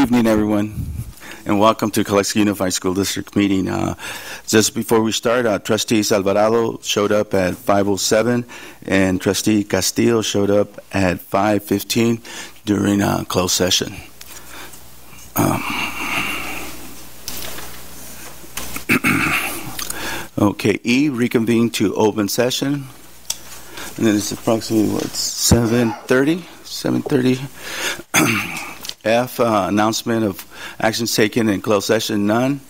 evening, everyone, and welcome to Calexico Unified School District meeting. Just before we start, Trustee Alvarado showed up at 5:07, and Trustee Castillo showed up at 5:15 during a closed session. Okay, E, reconvene to open session. And then it's approximately, 7:30? 7:30. F, announcement of actions taken in closed session, none.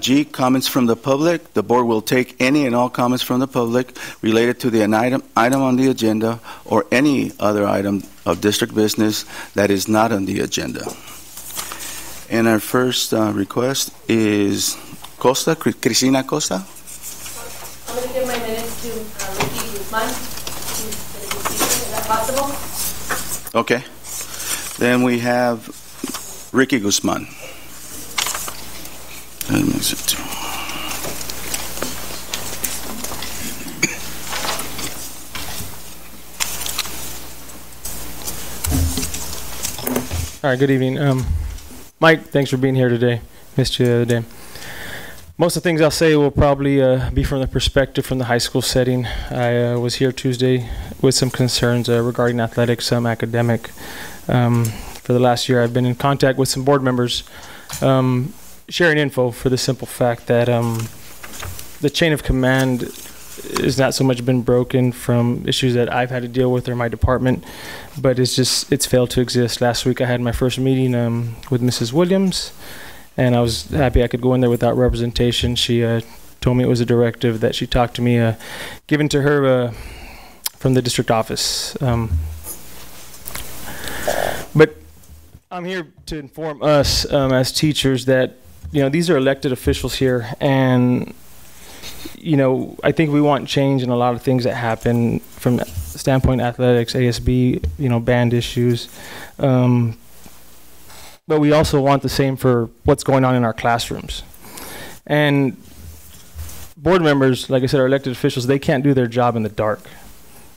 G, comments from the public. The board will take any and all comments from the public related to an item on the agenda or any other item of district business that is not on the agenda. And our first request is Costa, Cristina Costa. I'm going to give my minutes to Ricky Guzman. Is that possible? Okay. Then we have Ricky Guzman. All right, good evening. Mike, thanks for being here today. Missed you the other day. Most of the things I'll say will probably be from the perspective from the high school setting. I was here Tuesday with some concerns regarding athletics, some academic. For the last year, I've been in contact with some board members sharing info for the simple fact that the chain of command is not so much been broken from issues that I've had to deal with or my department, but it's failed to exist. Last week I had my first meeting with Mrs. Williams, and I was happy I could go in there without representation. She told me it was a directive that she talked to me, given to her from the district office. But I'm here to inform us as teachers that, these are elected officials here, and, I think we want change in a lot of things that happen from the standpoint athletics, ASB, band issues. But we also want the same for what's going on in our classrooms. And board members, like I said, are elected officials. They can't do their job in the dark.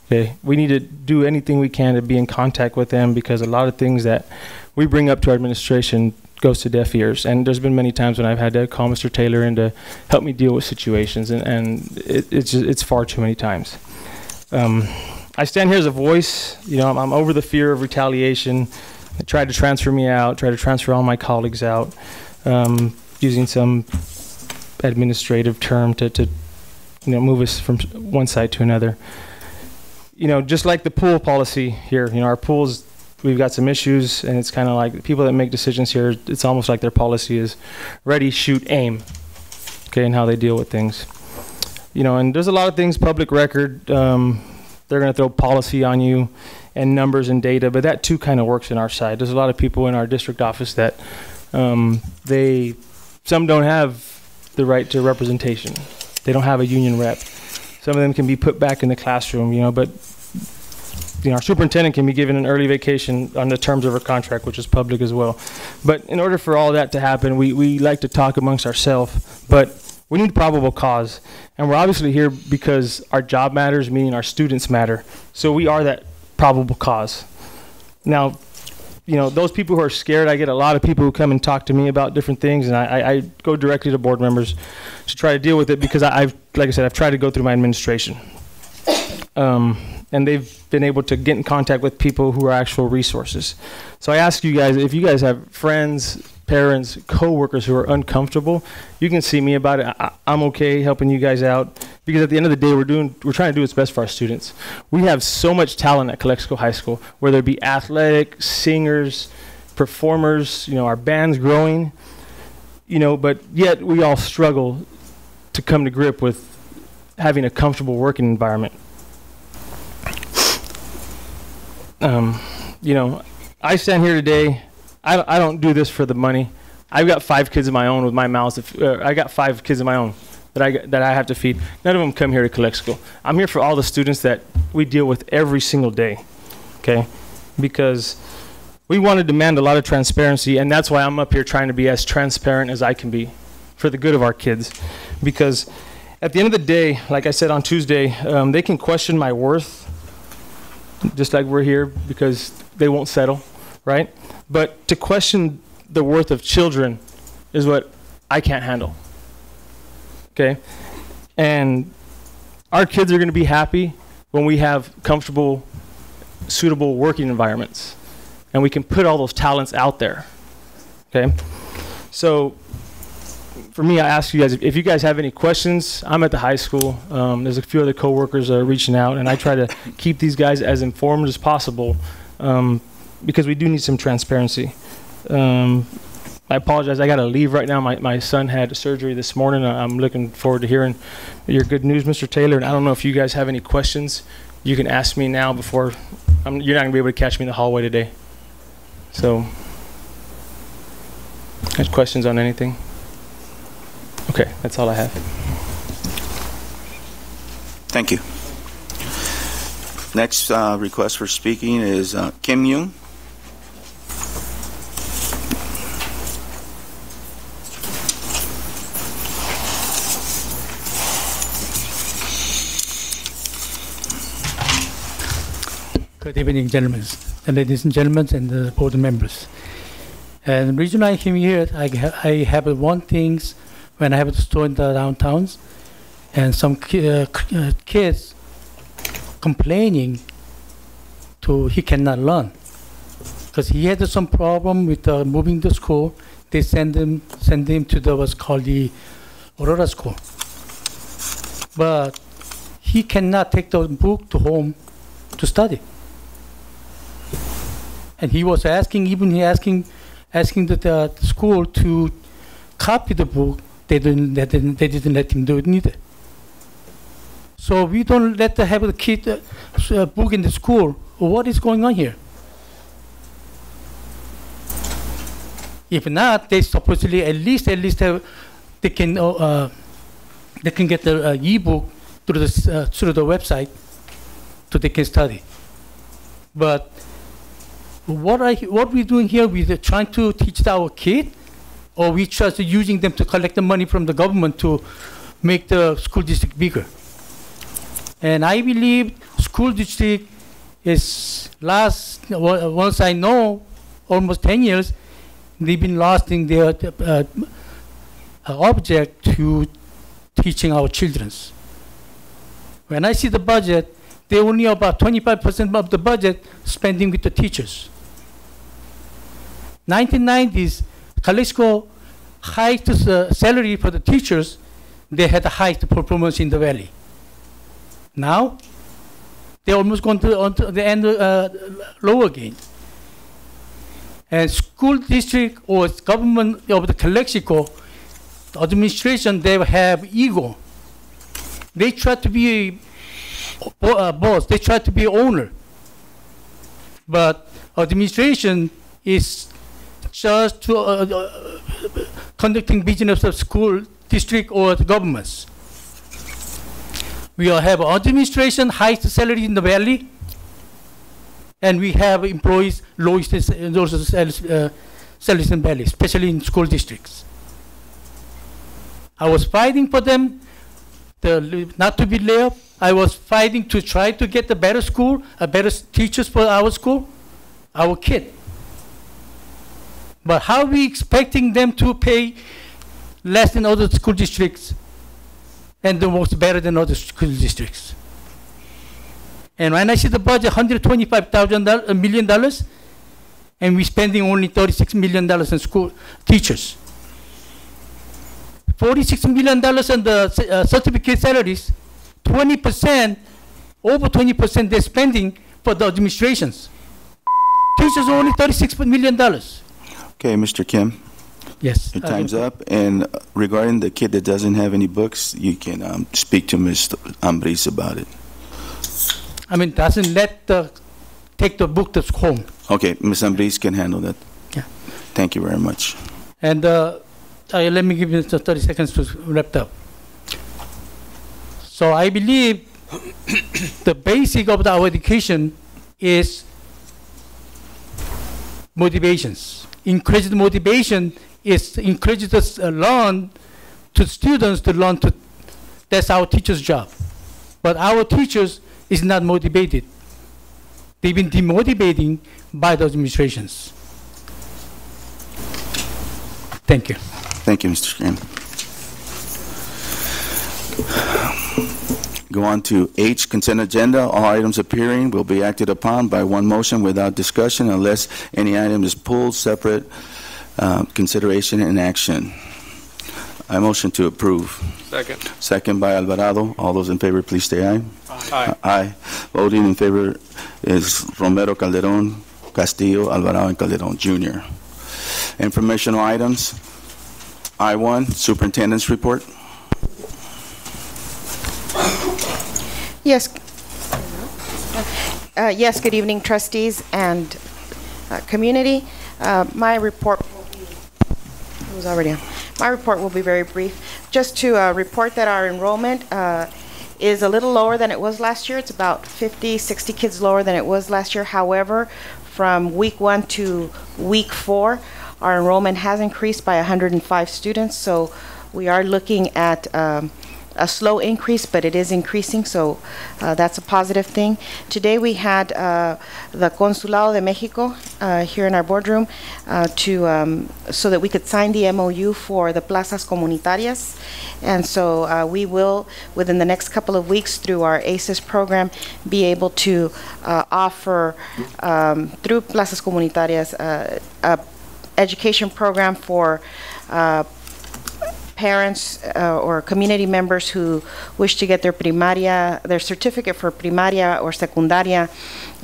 Okay, we need to do anything we can to be in contact with them, because a lot of things that we bring up to our administration goes to deaf ears. And there's been many times when I've had to call Mr. Taylor in to help me deal with situations, and it's far too many times. I stand here as a voice. I'm over the fear of retaliation. They tried to transfer me out, tried to transfer all my colleagues out, using some administrative term to move us from one side to another. Just like the pool policy here, our pools, we've got some issues, and it's kind of like the people that make decisions here, it's almost like their policy is ready, shoot, aim, okay, and how they deal with things. And there's a lot of things, public record, they're going to throw policy on you and numbers and data, but that too kind of works in our side. There's a lot of people in our district office that some don't have the right to representation. They don't have a union rep. Some of them can be put back in the classroom, but our superintendent can be given an early vacation on the terms of her contract, which is public as well. But in order for all that to happen, we like to talk amongst ourselves, but we need probable cause. And we're obviously here because our job matters, meaning our students matter. So we are that probable cause. Now, those people who are scared, I get a lot of people who come and talk to me about different things, and I go directly to board members to try to deal with it, because like I said, I've tried to go through my administration. And they've been able to get in contact with people who are actual resources. So I ask you guys, if you guys have friends, parents, co-workers who are uncomfortable, you can see me about it. I'm okay helping you guys out, because at the end of the day, we're trying to do what's best for our students. We have so much talent at Calexico High School, whether it be athletic, singers, performers, our band's growing, but yet we all struggle to come to grip with having a comfortable working environment. I stand here today. I don't do this for the money. I've got 5 kids of my own with my mouths. I got 5 kids of my own that I have to feed. None of them come here to Calexico. I'm here for all the students that we deal with every single day, okay? Because we want to demand a lot of transparency, and that's why I'm up here trying to be as transparent as I can be for the good of our kids. Because at the end of the day, like I said on Tuesday, they can question my worth, just like we're here, because they won't settle. right? But to question the worth of children is what I can't handle. Okay? And our kids are going to be happy when we have comfortable, suitable working environments. And we can put all those talents out there. Okay? So for me, I ask you guys, if you guys have any questions, I'm at the high school. There's a few other coworkers reaching out, and I try to keep these guys as informed as possible because we do need some transparency. I apologize. I got to leave right now. My son had surgery this morning. I'm looking forward to hearing your good news, Mr. Taylor. And I don't know if you guys have any questions. You can ask me now before. You're not going to be able to catch me in the hallway today. So, has questions on anything? Okay, that's all I have. Thank you. Next request for speaking is Kim Young. Good evening, gentlemen, and ladies and gentlemen, and the board members. And the reason I came here, I have one thing when I have a store in the downtowns, and some kids complaining he cannot learn because he had some problem with moving to school. They send him to what's called the Aurora school, but he cannot take the book to home to study. And he was asking the school to copy the book. They didn't let him do it neither. So we don't let have the kid book in the school. What is going on here? If not, they supposedly at least have they can get the e-book through the website so they can study. But what we're doing here, we're trying to teach our kid, or we just using them to collect the money from the government to make the school district bigger. And I believe school district is once I know, almost 10 years, they've been losing their object to teaching our children. When I see the budget, they only about 25% of the budget spending with the teachers. 1990s, Calexico hiked the salary for the teachers. They had the highest performance in the valley. Now, they're almost going to the end low again. And school district or government of the Calexico administration, they have ego. They try to be a boss. They try to be owner. But administration is just to conducting business of school district or the governments. We have administration highest salary in the valley, and we have employees lowest salaries in valley, especially in school districts. I was fighting for them not to be laid off. I was fighting to try to get a better school, better teachers for our school, our kid. But how are we expecting them to pay less than other school districts and the most better than other school districts? And when I see the budget, $125 million, and we're spending only $36 million in school teachers. $46 million in the certificate salaries, 20%, over 20% they're spending for the administrations. Teachers are only $36 million. Okay, Mr. Kim. Yes. Your time's up. And regarding the kid that doesn't have any books, you can speak to Ms. Ambris about it. I mean, doesn't take the book to home. Okay, Ms. Ambris can handle that. Yeah. Thank you very much. And let me give you 30 seconds to wrap up. So I believe the basic of our education is motivations. Increased motivation is encourage the learn to students to learn to. That's our teacher's job. But our teachers is not motivated. they've been demotivating by those administrations. Thank you. Thank you, Mr. Graham. Go on to H, consent agenda. All items appearing will be acted upon by one motion without discussion unless any item is pulled separate consideration and action. I motion to approve. Second. Second by Alvarado. All those in favor, please say aye. Aye. Aye. Voting in favor is Romero, Calderon, Castillo, Alvarado, and Calderon Jr. Informational items. I-1, Superintendent's Report. Yes. Yes, good evening, trustees and community. My report will be, it was already on. My report will be very brief. Just to report that our enrollment is a little lower than it was last year. It's about 50, 60 kids lower than it was last year. However, from week 1 to week 4, our enrollment has increased by 105 students. So we are looking at a slow increase, but it is increasing, so that's a positive thing. Today we had the Consulado de Mexico here in our boardroom so that we could sign the MOU for the plazas comunitarias. And so we will, within the next couple of weeks, through our ACES program, be able to offer, through plazas comunitarias, a education program for parents or community members who wish to get their primaria, their certificate for primaria or secundaria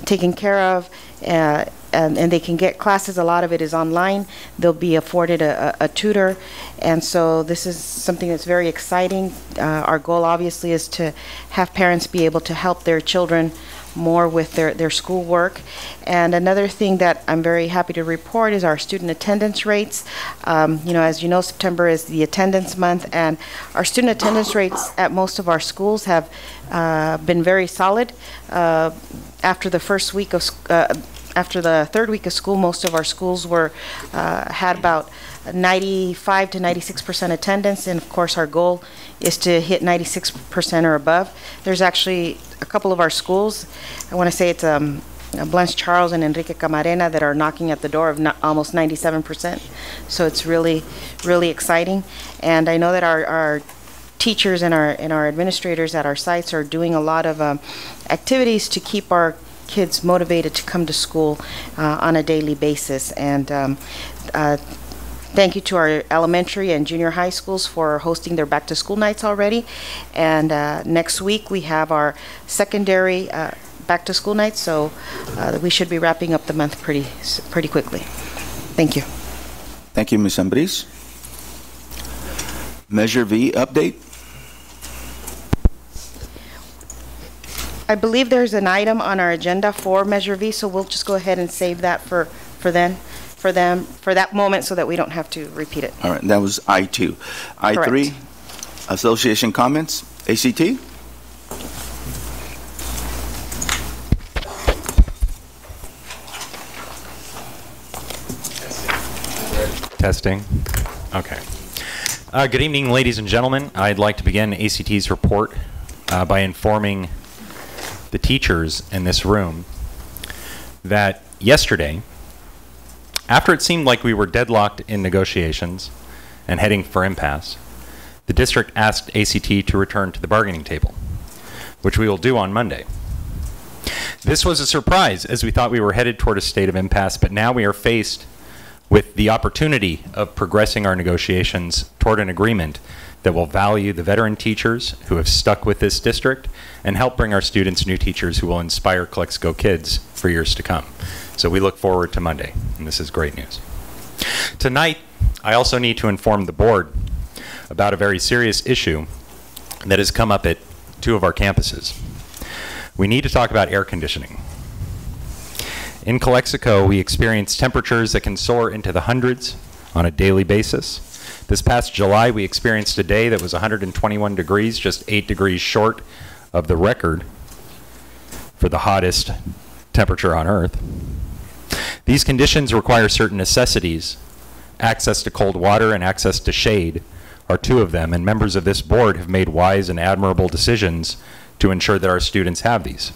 taken care of, and they can get classes. A lot of it is online. They'll be afforded a tutor, and so this is something that's very exciting. Our goal obviously is to have parents be able to help their children more with their schoolwork. And another thing that I'm very happy to report is our student attendance rates. As you know, September is the attendance month, and our student attendance rates at most of our schools have been very solid. After the first week of after the third week of school, most of our schools were had about 95 to 96% attendance, and of course our goal is to hit 96% or above. There's actually a couple of our schools, I want to say it's Blanche Charles and Enrique Camarena, that are knocking at the door of almost 97%. So it's really, really exciting. And I know that our teachers and our administrators at our sites are doing a lot of activities to keep our kids motivated to come to school on a daily basis. And thank you to our elementary and junior high schools for hosting their back to school nights already. And next week we have our secondary back to school nights, so we should be wrapping up the month pretty quickly. Thank you. Thank you, Ms. Ambriz. Measure V update. I believe there's an item on our agenda for Measure V, so we'll just go ahead and save that for that moment so that we don't have to repeat it. All right, that was I2. I3, Correct. association comments. ACT? Testing. Okay. Good evening, ladies and gentlemen. I'd like to begin ACT's report by informing the teachers in this room that yesterday, after it seemed like we were deadlocked in negotiations and heading for impasse, the district asked ACT to return to the bargaining table, which we will do on Monday. This was a surprise, as we thought we were headed toward a state of impasse, but now we are faced with the opportunity of progressing our negotiations toward an agreement that will value the veteran teachers who have stuck with this district and help bring our students new teachers who will inspire Calexico kids for years to come. So we look forward to Monday, and this is great news. Tonight, I also need to inform the board about a very serious issue that has come up at 2 of our campuses. We need to talk about air conditioning. In Calexico, we experience temperatures that can soar into the hundreds on a daily basis. This past July, we experienced a day that was 121 degrees, just 8 degrees short of the record for the hottest temperature on Earth. These conditions require certain necessities. Access to cold water and access to shade are 2 of them, and members of this board have made wise and admirable decisions to ensure that our students have these.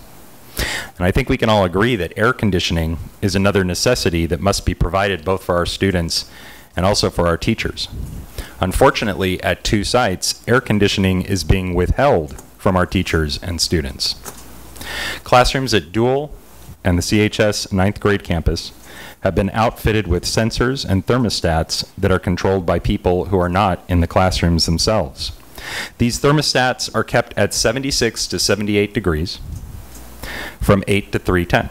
And I think we can all agree that air conditioning is another necessity that must be provided both for our students and also for our teachers. Unfortunately, at 2 sites, air conditioning is being withheld from our teachers and students. Classrooms at Dual and the CHS 9th grade campus have been outfitted with sensors and thermostats that are controlled by people who are not in the classrooms themselves. These thermostats are kept at 76 to 78 degrees from 8 to 3:10,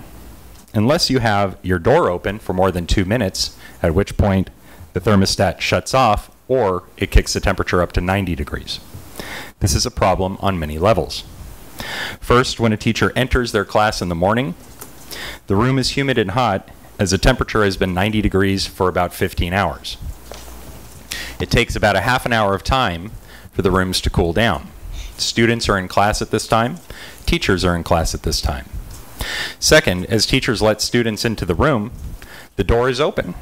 unless you have your door open for more than 2 minutes, at which point the thermostat shuts off or it kicks the temperature up to 90 degrees. This is a problem on many levels. First, when a teacher enters their class in the morning, the room is humid and hot as the temperature has been 90 degrees for about 15 hours. It takes about a half an hour of time for the rooms to cool down. Students are in class at this time. Teachers are in class at this time. Second, as teachers let students into the room, the door is open,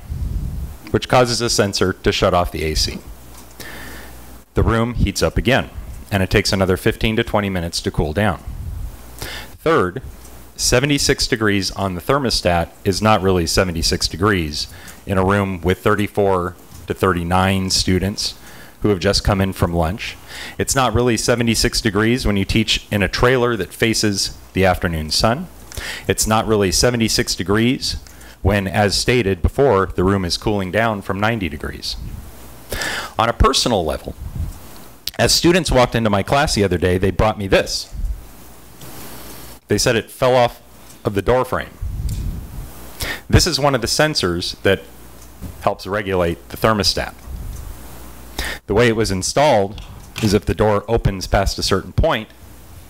which causes a sensor to shut off the AC. The room heats up again, and it takes another 15 to 20 minutes to cool down. Third, 76 degrees on the thermostat is not really 76 degrees in a room with 34 to 39 students who have just come in from lunch. It's not really 76 degrees when you teach in a trailer that faces the afternoon sun. It's not really 76 degrees when, as stated before, the room is cooling down from 90 degrees. On a personal level, as students walked into my class the other day, they brought me this. They said it fell off of the door frame. This is one of the sensors that helps regulate the thermostat. The way it was installed is if the door opens past a certain point,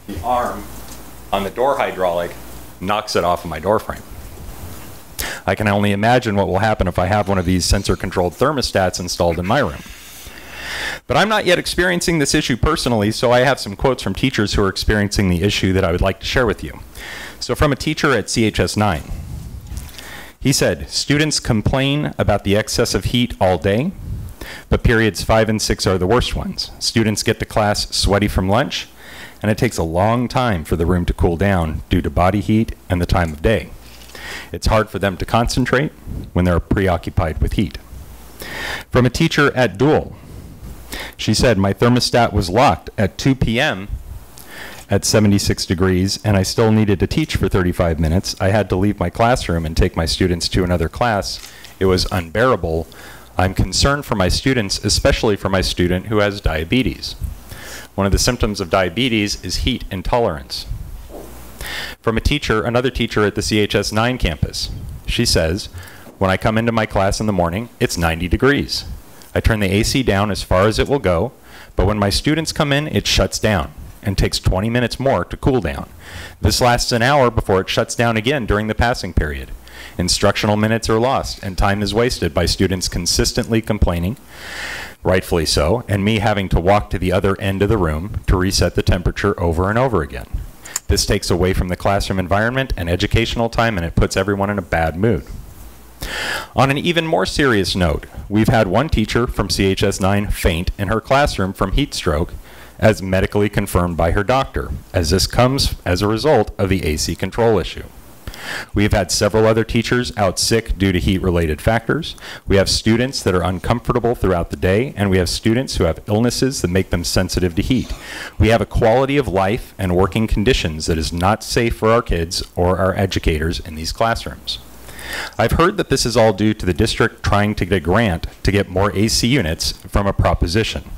the arm on the door hydraulic knocks it off of my door frame. I can only imagine what will happen if I have one of these sensor-controlled thermostats installed in my room. But I'm not yet experiencing this issue personally, so I have some quotes from teachers who are experiencing the issue that I would like to share with you. So from a teacher at CHS 9, he said, students complain about the excess of heat all day, but periods 5 and 6 are the worst ones. Students get to class sweaty from lunch, and it takes a long time for the room to cool down due to body heat and the time of day. It's hard for them to concentrate when they're preoccupied with heat. From a teacher at Dual, she said, my thermostat was locked at 2 p.m. at 76 degrees, and I still needed to teach for 35 minutes. I had to leave my classroom and take my students to another class. It was unbearable. I'm concerned for my students, especially for my student who has diabetes. One of the symptoms of diabetes is heat intolerance. From a teacher, another teacher at the CHS 9 campus, she says, when I come into my class in the morning, it's 90 degrees. I turn the AC down as far as it will go, but when my students come in, it shuts down and takes 20 minutes more to cool down. This lasts an hour before it shuts down again during the passing period. Instructional minutes are lost, and time is wasted by students consistently complaining, rightfully so, and me having to walk to the other end of the room to reset the temperature over and over again. This takes away from the classroom environment and educational time, and it puts everyone in a bad mood. On an even more serious note, we've had one teacher from CHS 9 faint in her classroom from heat stroke as medically confirmed by her doctor, as this comes as a result of the AC control issue. We have had several other teachers out sick due to heat-related factors. We have students that are uncomfortable throughout the day, and we have students who have illnesses that make them sensitive to heat. We have a quality of life and working conditions that is not safe for our kids or our educators in these classrooms. I've heard that this is all due to the district trying to get a grant to get more AC units from a proposition.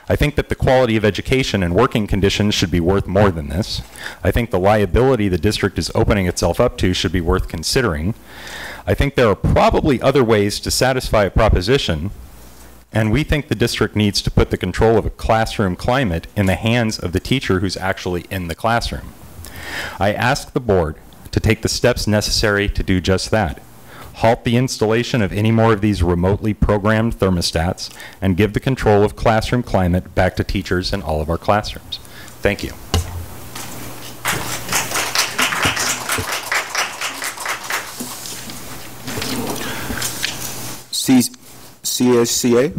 I think that the quality of education and working conditions should be worth more than this. I think the liability the district is opening itself up to should be worth considering. I think there are probably other ways to satisfy a proposition, and we think the district needs to put the control of a classroom climate in the hands of the teacher who's actually in the classroom. I ask the board to take the steps necessary to do just that. Halt the installation of any more of these remotely programmed thermostats, and give the control of classroom climate back to teachers in all of our classrooms. Thank you. CSCA?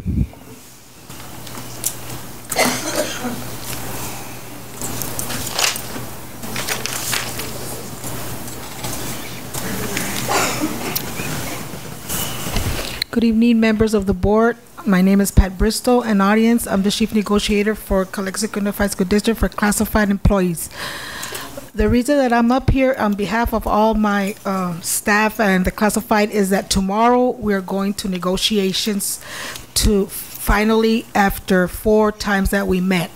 Good evening, members of the board. My name is Pat Bristol, and audience, I'm the chief negotiator for Calexico Unified School District for classified employees. The reason that I'm up here on behalf of all my staff and the classified is that tomorrow we're going to negotiations to finally, after 4 times that we met.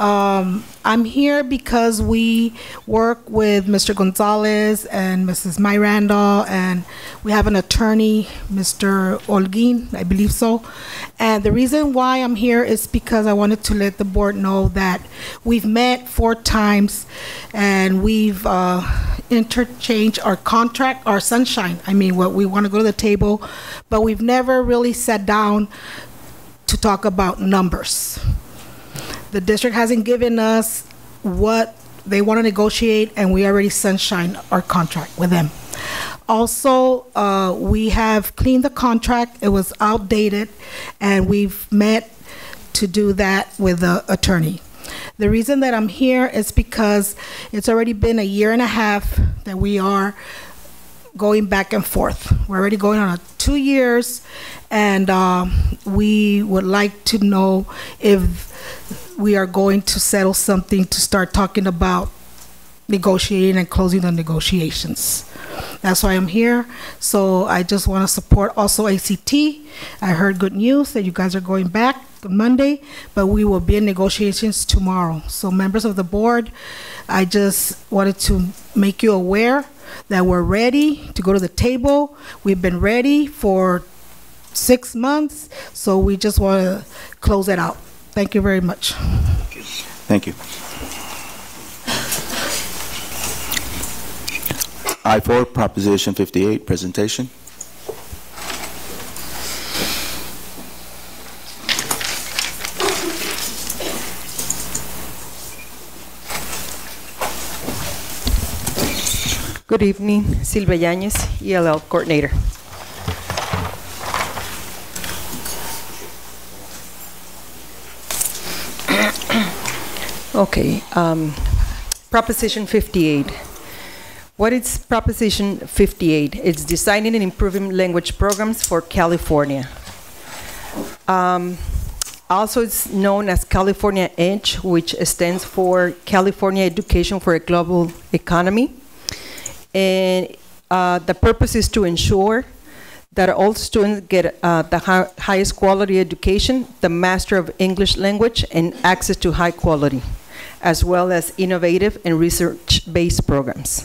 I'm here because we work with Mr. Gonzalez and Mrs. Miranda, and we have an attorney, Mr. Olguin, I believe so. And the reason why I'm here is because I wanted to let the board know that we've met 4 times and we've interchanged our contract, our sunshine. I mean, what we want to go to the table, but we've never really sat down to talk about numbers. The district hasn't given us what they want to negotiate, and we already sunshine our contract with them. Also, we have cleaned the contract. It was outdated, and we've met to do that with the attorney. The reason that I'm here is because it's already been 1.5 years that we are going back and forth. We're already going on 2 years, and we would like to know if we are going to settle something to start talking about negotiating and closing the negotiations. That's why I'm here. So I just want to support also ACT. I heard good news that you guys are going back on Monday, but we will be in negotiations tomorrow. So members of the board, I just wanted to make you aware that we're ready to go to the table. We've been ready for 6 months, so we just want to close it out. Thank you very much. Thank you. I-4, Proposition 58, presentation. Good evening, Silvia Yañez, ELL coordinator. Okay, Proposition 58. What is Proposition 58? It's designing and improving language programs for California. Also, it's known as California EDGE, which stands for California Education for a Global Economy. And the purpose is to ensure that all students get the highest quality education, the master of English language, and access to high quality, as well as innovative and research-based programs.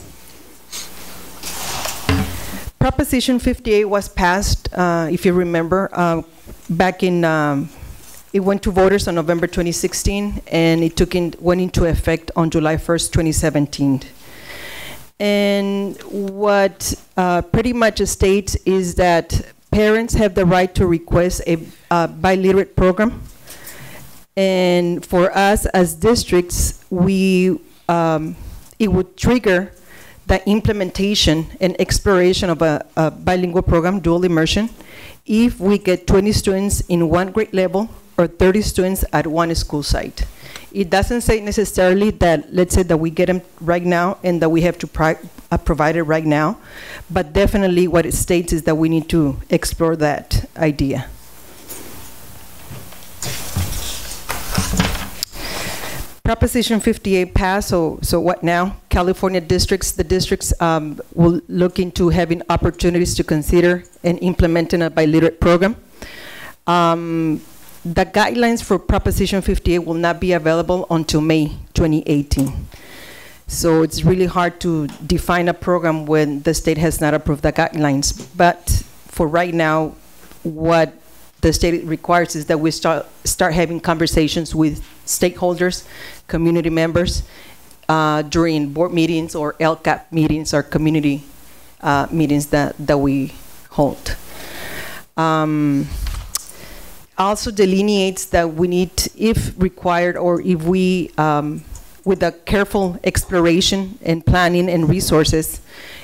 Proposition 58 was passed, if you remember, back in, it went to voters on November 2016, and it went into effect on July 1st, 2017. And what pretty much states is that parents have the right to request a biliterate program. And for us as districts, it would trigger the implementation and exploration of a bilingual program, dual immersion, if we get 20 students in one grade level or 30 students at one school site. It doesn't say necessarily that, let's say that we get them right now and that we have to provide it right now, but definitely what it states is that we need to explore that idea. Proposition 58 passed, so what now? California districts, the districts will look into having opportunities to consider and implementing a biliterate program. The guidelines for Proposition 58 will not be available until May 2018. So it's really hard to define a program when the state has not approved the guidelines. But for right now, what the state requires is that we start having conversations with stakeholders, community members, during board meetings or LCAP meetings or community meetings that we hold. Also delineates that we need, if required or if we, with a careful exploration and planning and resources,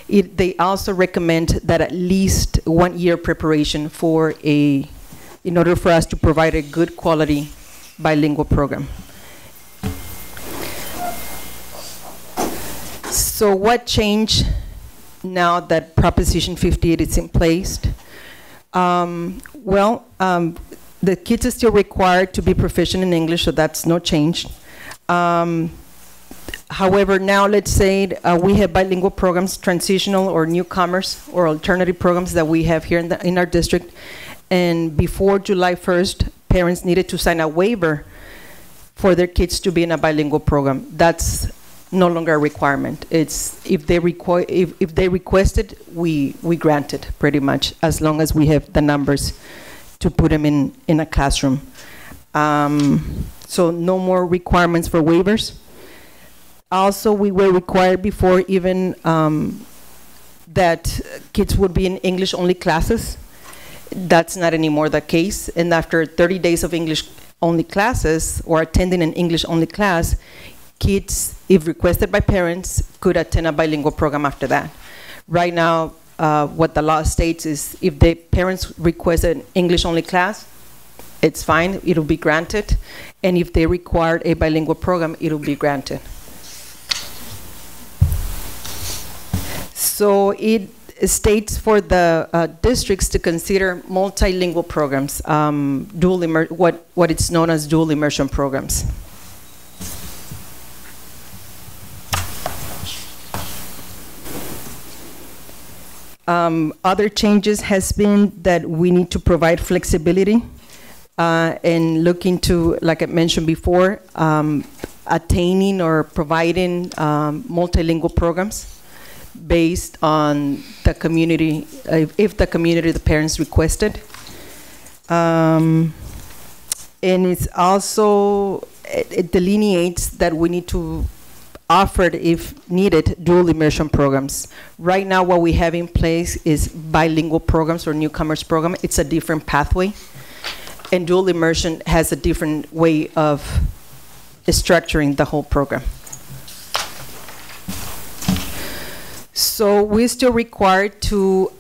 they also recommend that at least 1 year preparation in order for us to provide a good quality bilingual program. So what changed now that Proposition 58 is in place? Well, the kids are still required to be proficient in English, so that's no change. However, now let's say we have bilingual programs, transitional or newcomers or alternative programs that we have here in our district. And before July 1st, parents needed to sign a waiver for their kids to be in a bilingual program. That's no longer a requirement. It's if they request it, we grant it pretty much, as long as we have the numbers to put them in a classroom. So no more requirements for waivers. Also, we were required before even that kids would be in English-only classes. That's not anymore the case. And after 30 days of English-only classes or attending an English-only class, kids, if requested by parents, could attend a bilingual program after that. Right now, what the law states is if the parents request an English-only class, it's fine, it'll be granted. And if they require a bilingual program, it'll be granted. So it states for the districts to consider multilingual programs, what it's known as dual immersion programs. Other changes has been that we need to provide flexibility and look into, like I mentioned before, attaining or providing multilingual programs based on the community, if the community, the parents requested. And it's also, it delineates that we need to offer, if needed, dual immersion programs. Right now what we have in place is bilingual programs or newcomers program. It's a different pathway. And dual immersion has a different way of structuring the whole program. So we're still required to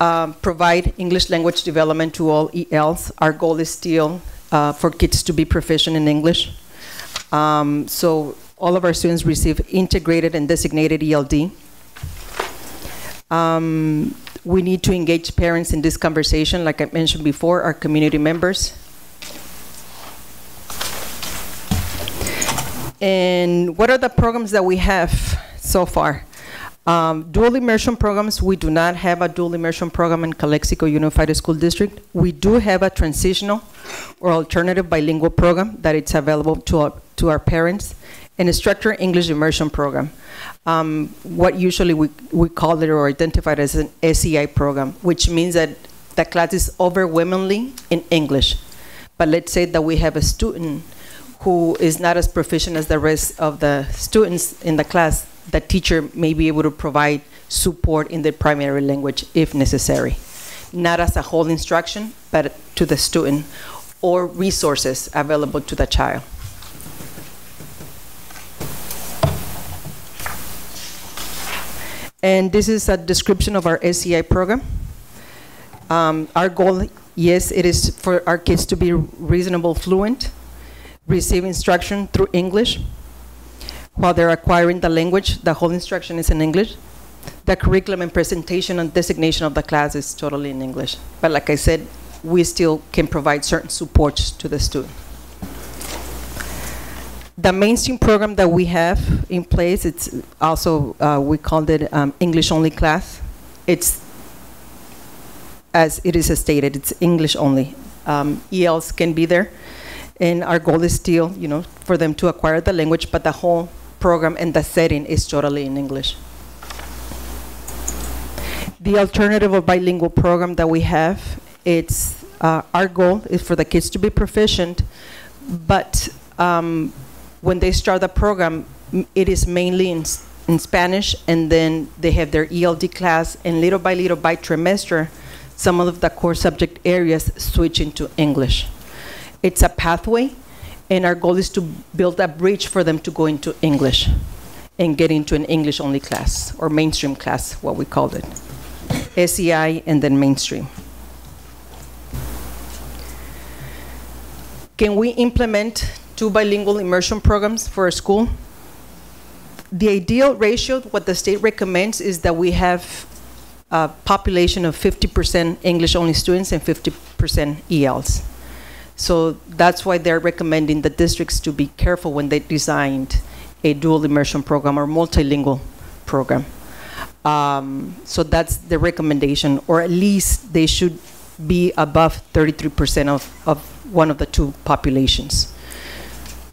provide English language development to all ELs. Our goal is still for kids to be proficient in English. So all of our students receive integrated and designated ELD. We need to engage parents in this conversation, like I mentioned before, our community members. And what are the programs that we have so far? Dual immersion programs, we do not have a dual immersion program in Calexico Unified School District. We do have a transitional or alternative bilingual program that it's available to our parents, and a structured English immersion program. What usually we call it or identify it as an SEI program, which means that the class is overwhelmingly in English. But let's say that we have a student who is not as proficient as the rest of the students in the class. The teacher may be able to provide support in the primary language if necessary. Not as a whole instruction, but to the student, or resources available to the child. And this is a description of our SEI program. Our goal, yes, it is for our kids to be reasonable fluent, receive instruction through English. While they're acquiring the language, the whole instruction is in English. The curriculum and presentation and designation of the class is totally in English. But like I said, we still can provide certain supports to the student. The mainstream program that we have in place, it's also, we called it English only class. It's, as it is stated, it's English only. ELs can be there. And our goal is still, for them to acquire the language, but the whole program and the setting is totally in English. The alternative of bilingual program that we have, it's our goal is for the kids to be proficient, but when they start the program, it is mainly in Spanish, and then they have their ELD class, and little by trimester, some of the core subject areas switch into English. It's a pathway, and our goal is to build a bridge for them to go into English and get into an English-only class, or mainstream class, what we called it. SEI and then mainstream. Can we implement 2 bilingual immersion programs for a school? The ideal ratio, what the state recommends, is that we have a population of 50% English-only students and 50% ELs. So that's why they're recommending the districts to be careful when they designed a dual immersion program or multilingual program. So that's the recommendation, or at least they should be above 33% of one of the two populations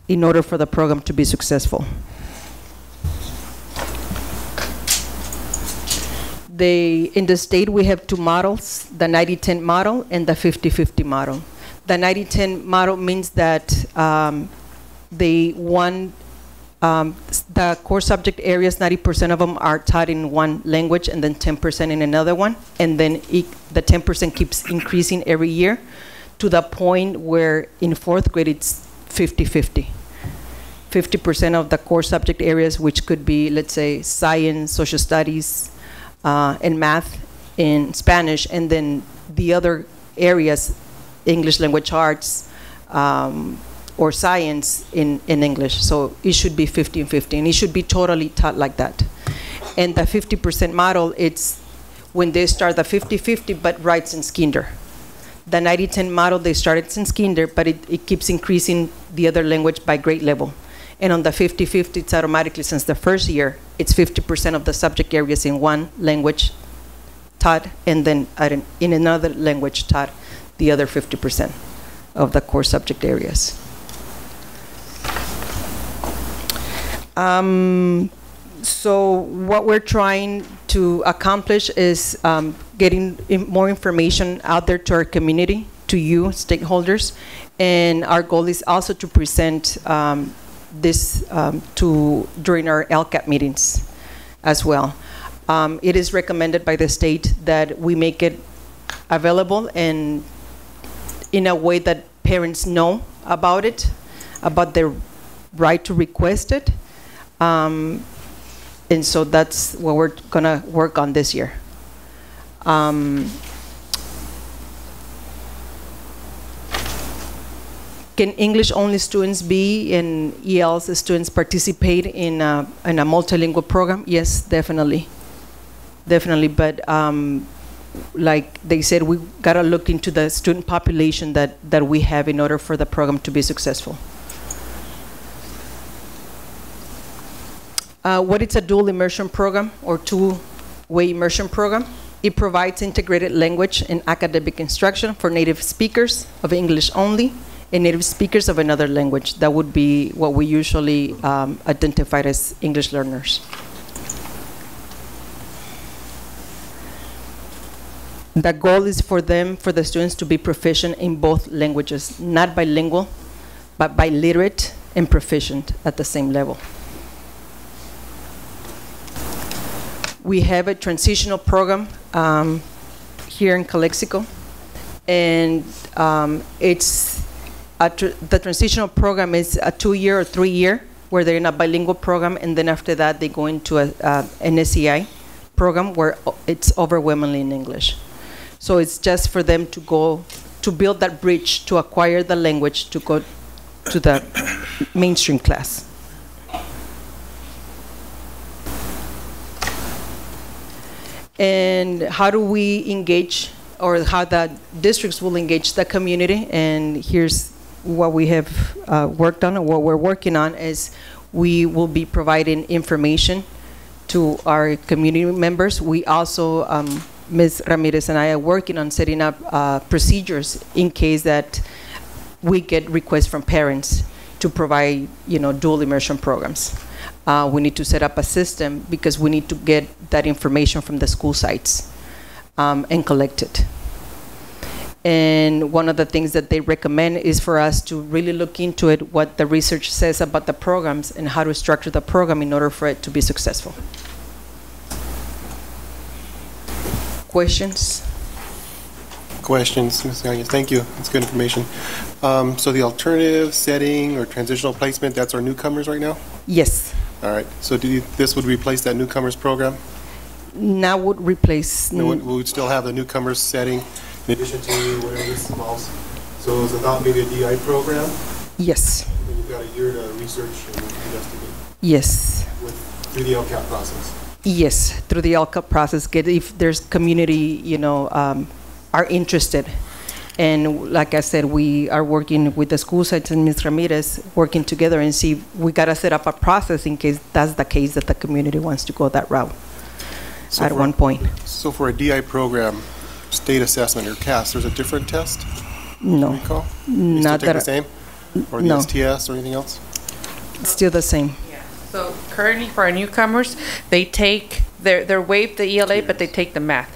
in order for the program to be successful. In the state, we have two models, the 90-10 model and the 50-50 model. The 90-10 model means that the core subject areas, 90% of them are taught in one language and then 10% in another one. And then the 10% keeps increasing every year to the point where in fourth grade it's 50-50. 50% of the core subject areas, which could be, let's say, science, social studies, and math in Spanish, and then the other areas, English language arts, or science in English. So it should be 50 and 50, and it should be totally taught like that. And the 50% model, it's when they start the 50-50, but right since kinder. The 90-10 model, they started since kinder, but it keeps increasing the other language by grade level. And on the 50-50, it's automatically, since the first year, it's 50% of the subject areas in one language taught, and then in another language taught the other 50% of the core subject areas. So what we're trying to accomplish is getting more information out there to our community, to you, stakeholders, and our goal is also to present this during our LCAP meetings as well. It is recommended by the state that we make it available and in a way that parents know about it, about their right to request it. And so that's what we're gonna work on this year. Can English-only students be and ELs students participate in a multilingual program? Yes, definitely. Definitely, but like they said, we gotta look into the student population that we have in order for the program to be successful. What is a dual immersion program or two-way immersion program? It provides integrated language and academic instruction for native speakers of English only and native speakers of another language. That would be what we usually identify as English learners. The goal is for the students to be proficient in both languages, not bilingual, but biliterate and proficient at the same level. We have a transitional program here in Calexico, and the transitional program is a 2-year or 3-year, where they're in a bilingual program, and then after that they go into an SEI program where it's overwhelmingly in English. So it's just for them to go to build that bridge to acquire the language to go to the mainstream class. And how do we engage, or how the districts will engage the community? And here's what we have worked on, or what we're working on, is we will be providing information to our community members. We also, Ms. Ramirez and I are working on setting up procedures in case that we get requests from parents to provide, dual immersion programs. We need to set up a system because we need to get that information from the school sites and collect it. And one of the things that they recommend is for us to really look into it, what the research says about the programs and how to structure the program in order for it to be successful. Questions? Questions, Ms. Gañez. Thank you. That's good information. So the alternative setting or transitional placement, that's our newcomers right now? Yes. All right. So this would replace that newcomers program? Now would replace. We would still have the newcomers setting in addition to whatever this involves. So is it not maybe a DI program? Yes. And you've got a year to research and investigate? Yes. Through the LCAP process? Yes, through the LCUP process, get if there's community, are interested. And like I said, we are working with the school sites and Ms. Ramirez, working together and see, we got to set up a process in case that's the case that the community wants to go that route at one point. So for a DI program, state assessment or CAS, there's a different test? No. Recall? You Not still take that. the same? Or the No. STS or anything else? It's still the same. So currently for our newcomers, they take, they're waived the ELA, but they take the math.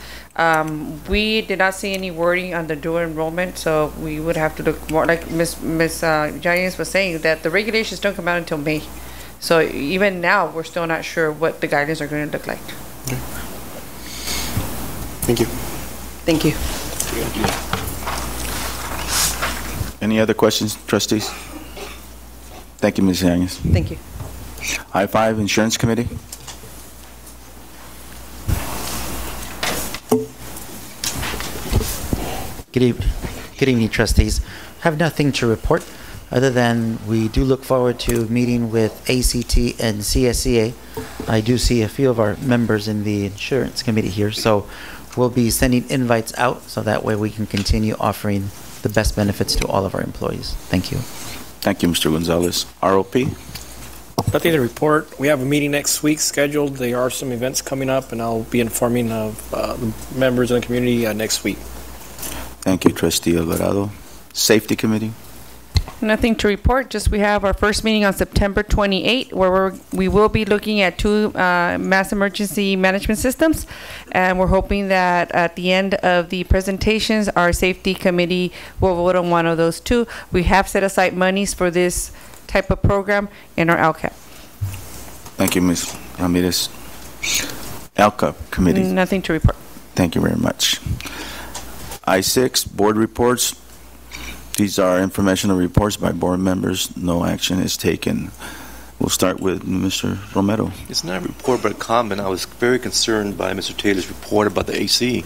We did not see any wording on the dual enrollment, so we would have to look more, like Ms. Giants was saying, that the regulations don't come out until May. So even now, we're still not sure what the guidelines are going to look like. Okay. Thank you. Thank you. Any other questions, trustees? Thank you, Ms. Yanez. Thank you. I-5 Insurance Committee. Good evening, trustees. I have nothing to report other than we do look forward to meeting with ACT and CSEA. I do see a few of our members in the insurance committee here, so we'll be sending invites out so that way we can continue offering the best benefits to all of our employees. Thank you. Thank you, Mr. Gonzalez. ROP. Nothing to report. We have a meeting next week scheduled. There are some events coming up, and I'll be informing of the members in the community next week. Thank you, Trustee Alvarado. Safety Committee. Nothing to report, just we have our first meeting on September 28, where we will be looking at two mass emergency management systems, and we're hoping that at the end of the presentations, our safety committee will vote on one of those two. We have set aside monies for this type of program in our LCAP. Thank you, Ms. Ramirez. ALCA Committee. Nothing to report. Thank you very much. I-6 Board Reports. These are informational reports by board members. No action is taken. We'll start with Mr. Romero. It's not a report, but a comment. I was very concerned by Mr. Taylor's report about the AC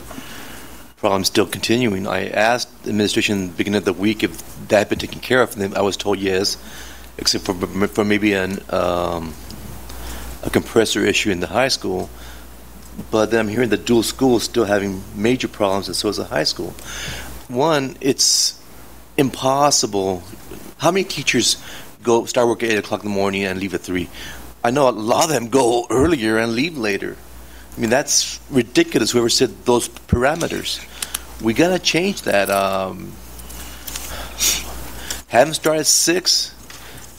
problem still continuing. I asked the administration at the beginning of the week if that had been taken care of, and I was told yes, except for maybe a compressor issue in the high school. But then I'm hearing the dual school is still having major problems, and so is the high school. One, it's impossible. How many teachers start work at 8 o'clock in the morning and leave at 3? I know a lot of them go earlier and leave later. I mean, that's ridiculous, whoever set those parameters. We got to change that. Have them start at 6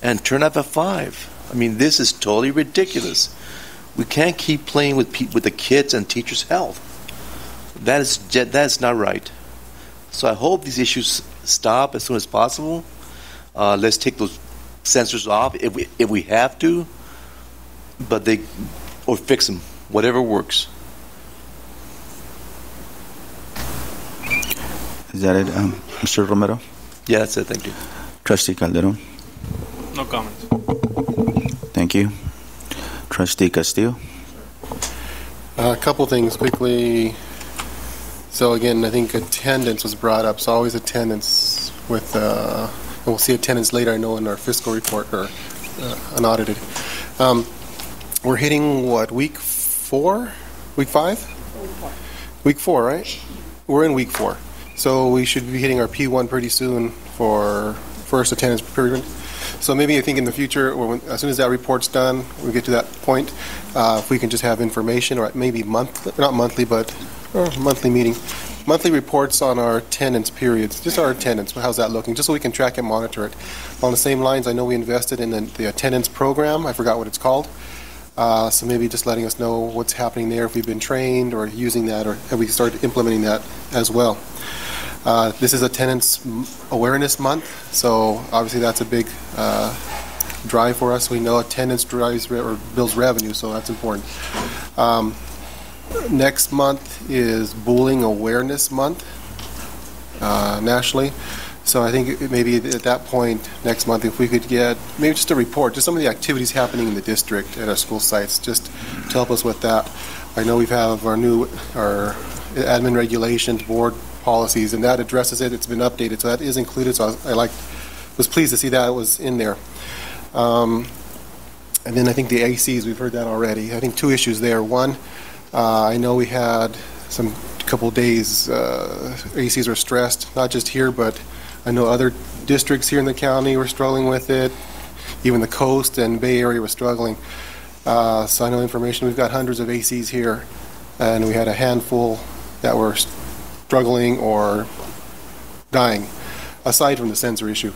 and turn up at 5. I mean, this is totally ridiculous. We can't keep playing with the kids and teachers' health. That is not right. So I hope these issues stop as soon as possible. Let's take those sensors off if we have to, or fix them, whatever works. Is that it, Mr. Romero? Yeah, that's it. Thank you. Trustee Calderon. No comments. Thank you. Trustee Castillo. A couple things quickly. So again, I think attendance was brought up. So always attendance with, and we'll see attendance later, I know, in our fiscal report or unaudited. We're hitting what, week 4? Week 5? Week 4, right? We're in week 4. So we should be hitting our P1 pretty soon for first attendance period. So maybe I think in the future, or as soon as that report's done, we get to that point, if we can just have information, or maybe not monthly, but monthly meeting, monthly reports on our attendance periods, just our attendance, how's that looking, just so we can track and monitor it. On the same lines, I know we invested in the attendance program, I forgot what it's called, so maybe just letting us know what's happening there, if we've been trained or using that, or have we started implementing that as well. This is Attendance Awareness Month, so obviously that's a big drive for us. We know attendance drives or builds revenue, so that's important. Next month is Bullying Awareness Month nationally, so I think maybe at that point next month, if we could get maybe just a report, just some of the activities happening in the district at our school sites, just to help us with that. I know we have our admin regulations board policies, and that addresses it. It's been updated, so that is included. So I was pleased to see that it was in there. And then I think the ACs, we've heard that already. I think two issues there. One, I know we had some couple days, ACs were stressed, not just here, but I know other districts here in the county were struggling with it. Even the coast and Bay Area was struggling. So I know information, we've got hundreds of ACs here, and we had a handful that were struggling or dying, aside from the sensor issue.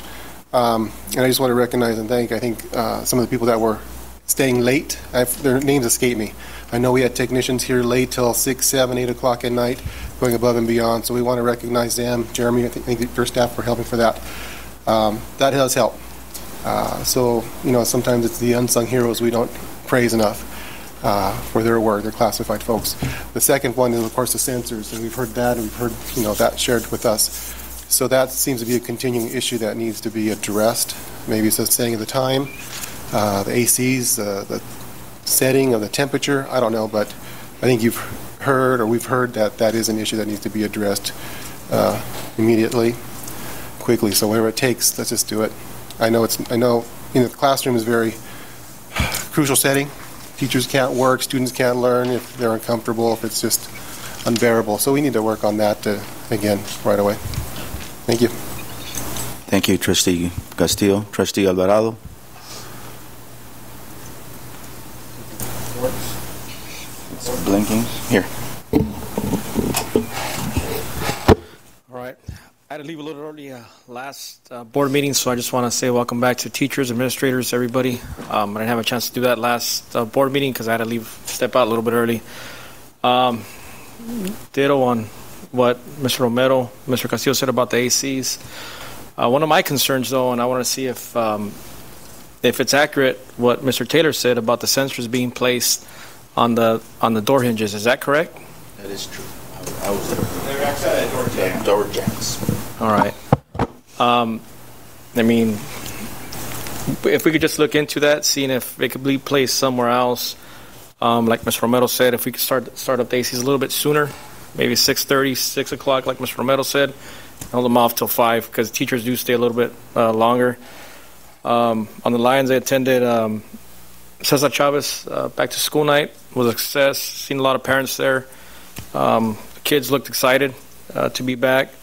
And I just want to recognize and thank, I think, some of the people that were staying late. Their names escape me. I know we had technicians here late till 6, 7, 8 o'clock at night, going above and beyond, so we want to recognize them. Jeremy, I think your staff were helping for that. That does help. So, you know, sometimes it's the unsung heroes we don't praise enough for their work. They're classified folks. The second one is, of course, the sensors, and we've heard that, and we've heard, you know, that shared with us. So that seems to be a continuing issue that needs to be addressed. Maybe it's a setting of the time, the ACs, the setting of the temperature. I don't know, but I think you've heard, or we've heard, that that is an issue that needs to be addressed immediately, quickly. So whatever it takes, let's just do it. I know you know, the classroom is a very crucial setting. Teachers can't work, students can't learn if they're uncomfortable, if it's just unbearable. So we need to work on that again right away. Thank you. Thank you, Trustee Castillo. Trustee Alvarado. It's blinking. Here. All right. I had to leave a little early last board meeting, so I just want to say welcome back to teachers, administrators, everybody. I didn't have a chance to do that last board meeting because I had to step out a little bit early. Ditto on what Mr. Romero, Mr. Castillo said about the ACs. One of my concerns, though, and I want to see if it's accurate, what Mr. Taylor said about the sensors being placed on the door hinges. Is that correct? That is true. I was there. They're outside door jacks. All right. I mean, if we could just look into that, seeing if it could be placed somewhere else. Like Mr. Romero said, if we could start up the ACs a little bit sooner, maybe 6:30, 6 o'clock, like Mr. Romero said, hold them off till 5, because teachers do stay a little bit longer. On the Lions, I attended Cesar Chavez back to school night. Was a success. Seen a lot of parents there. Kids looked excited to be back.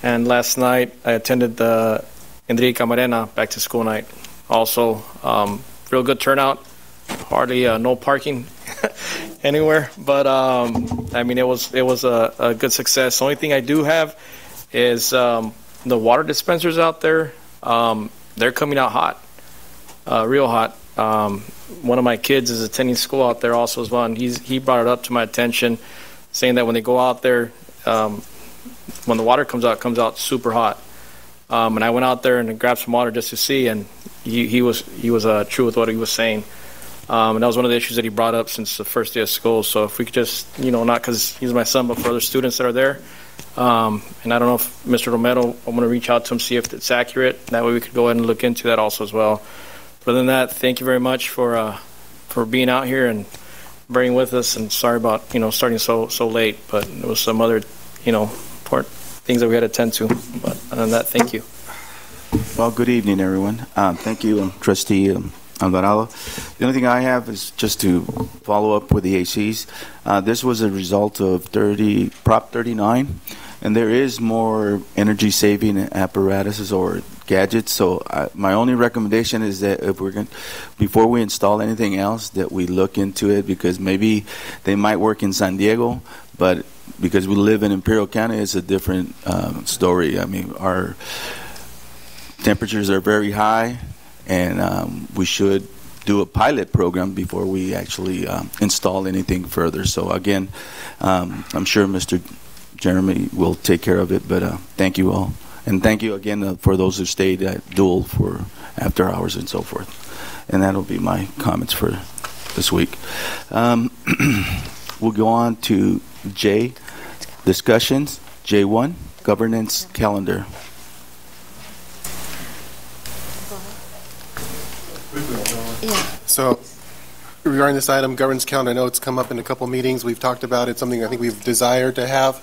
And last night, I attended the Enrique Camarena back to school night. Also, real good turnout. Hardly no parking anywhere, but I mean, it was a good success. The only thing I do have is the water dispensers out there. They're coming out hot, real hot. One of my kids is attending school out there also as well, and he brought it up to my attention, saying that when they go out there, when the water comes out super hot. And I went out there and grabbed some water just to see, and he was true with what he was saying. And that was one of the issues that he brought up since the first day of school. So if we could just, not because he's my son, but for other students that are there. And I don't know if Mr. Romero, I'm going to reach out to him, see if it's accurate. That way we could go ahead and look into that also as well. But other than that, thank you very much for being out here and bearing with us. And sorry about, starting so late, but it was some other, important things that we had to attend to. But other than that, thank you. Well, good evening, everyone. Thank you, Trustee Alvarado. The only thing I have is just to follow up with the ACs. This was a result of Prop 39, and there is more energy-saving apparatuses or gadgets. So my only recommendation is that if before we install anything else, that we look into it, because maybe they might work in San Diego, but because we live in Imperial County, it's a different story. I mean, our temperatures are very high, and we should do a pilot program before we actually install anything further. So again, I'm sure Mr. Jeremy will take care of it, but thank you all. And thank you again for those who stayed at Dual for after hours and so forth. And that'll be my comments for this week. We'll go on to J, discussions. J1, governance calendar. So regarding this item, governance calendar, I know it's come up in a couple meetings. We've talked about it, something I think we've desired to have.